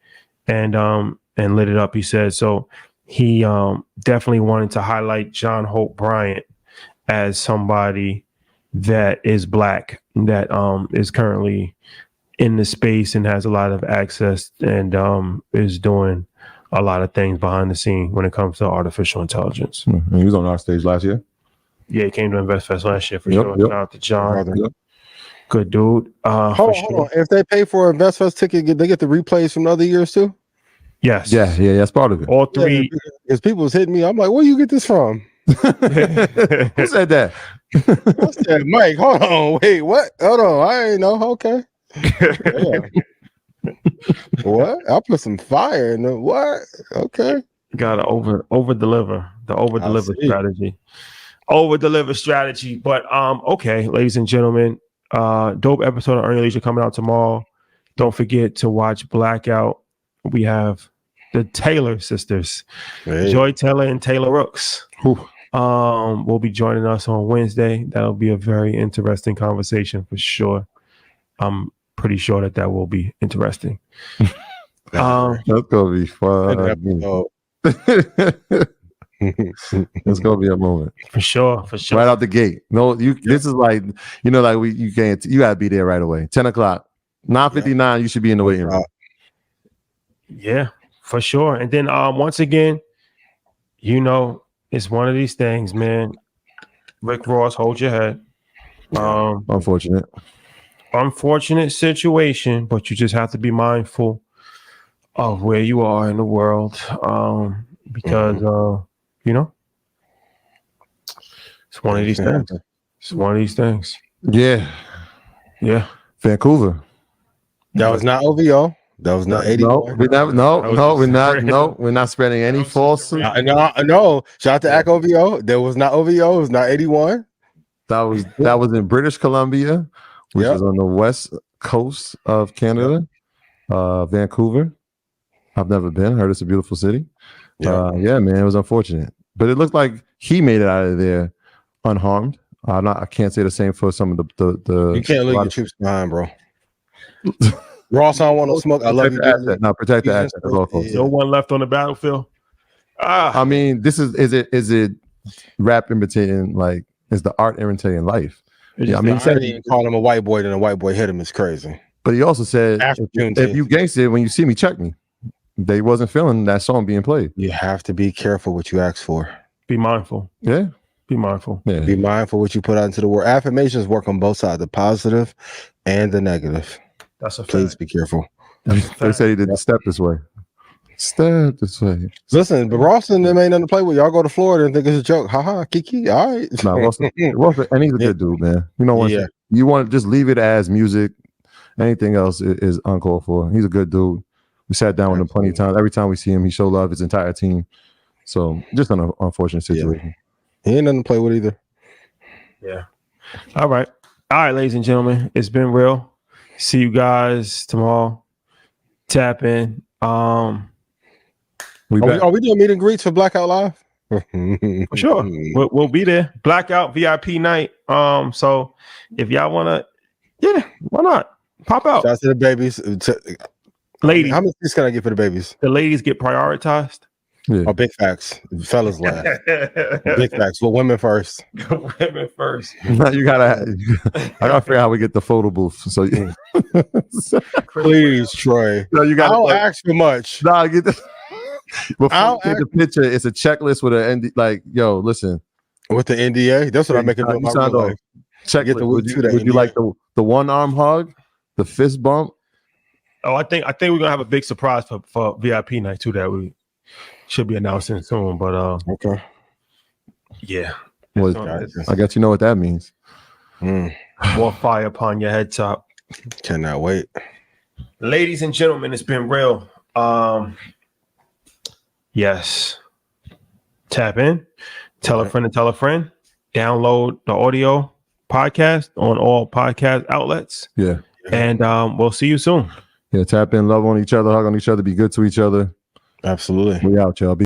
and lit it up, he said. So he definitely wanted to highlight John Hope Bryant as somebody that is Black, that is currently in the space and has a lot of access and is doing a lot of things behind the scene when it comes to artificial intelligence.
He was on our stage last year.
Yeah, he came to InvestFest last year for sure. Shout out to John.
Yep.
Good dude.
Hold on. If they pay for an InvestFest ticket, they get the replays from other years too?
Yes.
Yeah, that's part of it.
All 3.
Because people was hitting me. I'm like, where you get this from?
Who said that?
I said, Mike, hold on. Wait, what? Hold on. I ain't know. Okay. What? I'll put some fire in the what? Okay.
Gotta over deliver. The over deliver strategy. Over deliver strategy. But okay, ladies and gentlemen. Dope episode of Earn Your Leisure coming out tomorrow. Don't forget to watch Blackout. We have the Taylor sisters,
Hey.
Joy Taylor and Taylor Rooks.
Whew.
Will be joining us on Wednesday. That'll be a very interesting conversation for sure. I'm pretty sure that will be interesting.
That's gonna be fun. It's gonna be a moment
for sure.
Right out the gate. No, this is like, like you gotta be there right away. 10 o'clock, 9:59. You should be in the waiting room.
Yeah, for sure. And then once again, it's one of these things, man. Rick Ross, hold your head. Unfortunate situation, but you just have to be mindful of where you are in the world, because it's one of these things. It's one of these things.
Yeah. Vancouver.
That was not OVO. That was not 81.
We're not spreading any false.
No. Shout out to AC OVO. There was not OVO. It was not 81.
That was in British Columbia, which is on the west coast of Canada. Vancouver. I've never been. Heard it's a beautiful city. Yeah, man, it was unfortunate, but it looked like he made it out of there unharmed. I can't say the same for some of the.
You can't leave your troops behind, bro. Ross, I don't want no smoke. I love you.
Now protect the asset.
No one left on the battlefield.
I mean, is it rap imitating, like, is the art imitating life?
Yeah, I mean, he said he called him a white boy, then a white boy hit him is crazy.
But he also said, if you gangster, when you see me, check me. They wasn't feeling that song being played.
You have to be careful what you ask for.
Be mindful.
Yeah.
Be mindful.
Yeah.
Be mindful what you put out into the world. Affirmations work on both sides, the positive and the negative.
That's a fact.
Please be careful.
They said he didn't step this way. Step this way.
Listen, but Ross and them ain't nothing to play with. Y'all go to Florida and think it's a joke. Ha kiki. All right.
No, Ross, and he's a good dude, man. You know what? Yeah. You want to just leave it as music. Anything else is uncalled for. He's a good dude. We sat down with him plenty of times. Every time we see him, he showed love his entire team. So just an unfortunate situation.
Yeah. He ain't nothing to play with either.
Yeah. All right, ladies and gentlemen, it's been real. See you guys tomorrow. Tap in.
Are we doing meet and greets for Blackout Live?
For sure. We'll be there. Blackout VIP night. So if y'all wanna, why not? Pop out.
Shout out to the babies.
Ladies.
How much this can I get for the babies?
The ladies get prioritized.
Yeah. Oh, big facts. Fellas laugh. Big facts. Well, women first.
Women first.
I gotta figure out how we get the photo booth. So
please, Troy.
No, you got.
I don't ask for much.
No, I get the. Before you take the picture, it's a checklist with an yo, listen.
With the NDA, that's what I make it do.
Check. Would you like the one arm hug, the fist bump?
Oh, I think we're gonna have a big surprise for VIP night too that we should be announcing soon. But
okay,
yeah.
Well, I guess you know what that means.
More fire upon your head top.
Cannot wait,
ladies and gentlemen. It's been real. Yes. Tap in. Tell a friend and tell a friend. Download the audio podcast on all podcast outlets.
Yeah.
And we'll see you soon.
Yeah, tap in, love on each other, hug on each other, be good to each other.
Absolutely.
We out, y'all.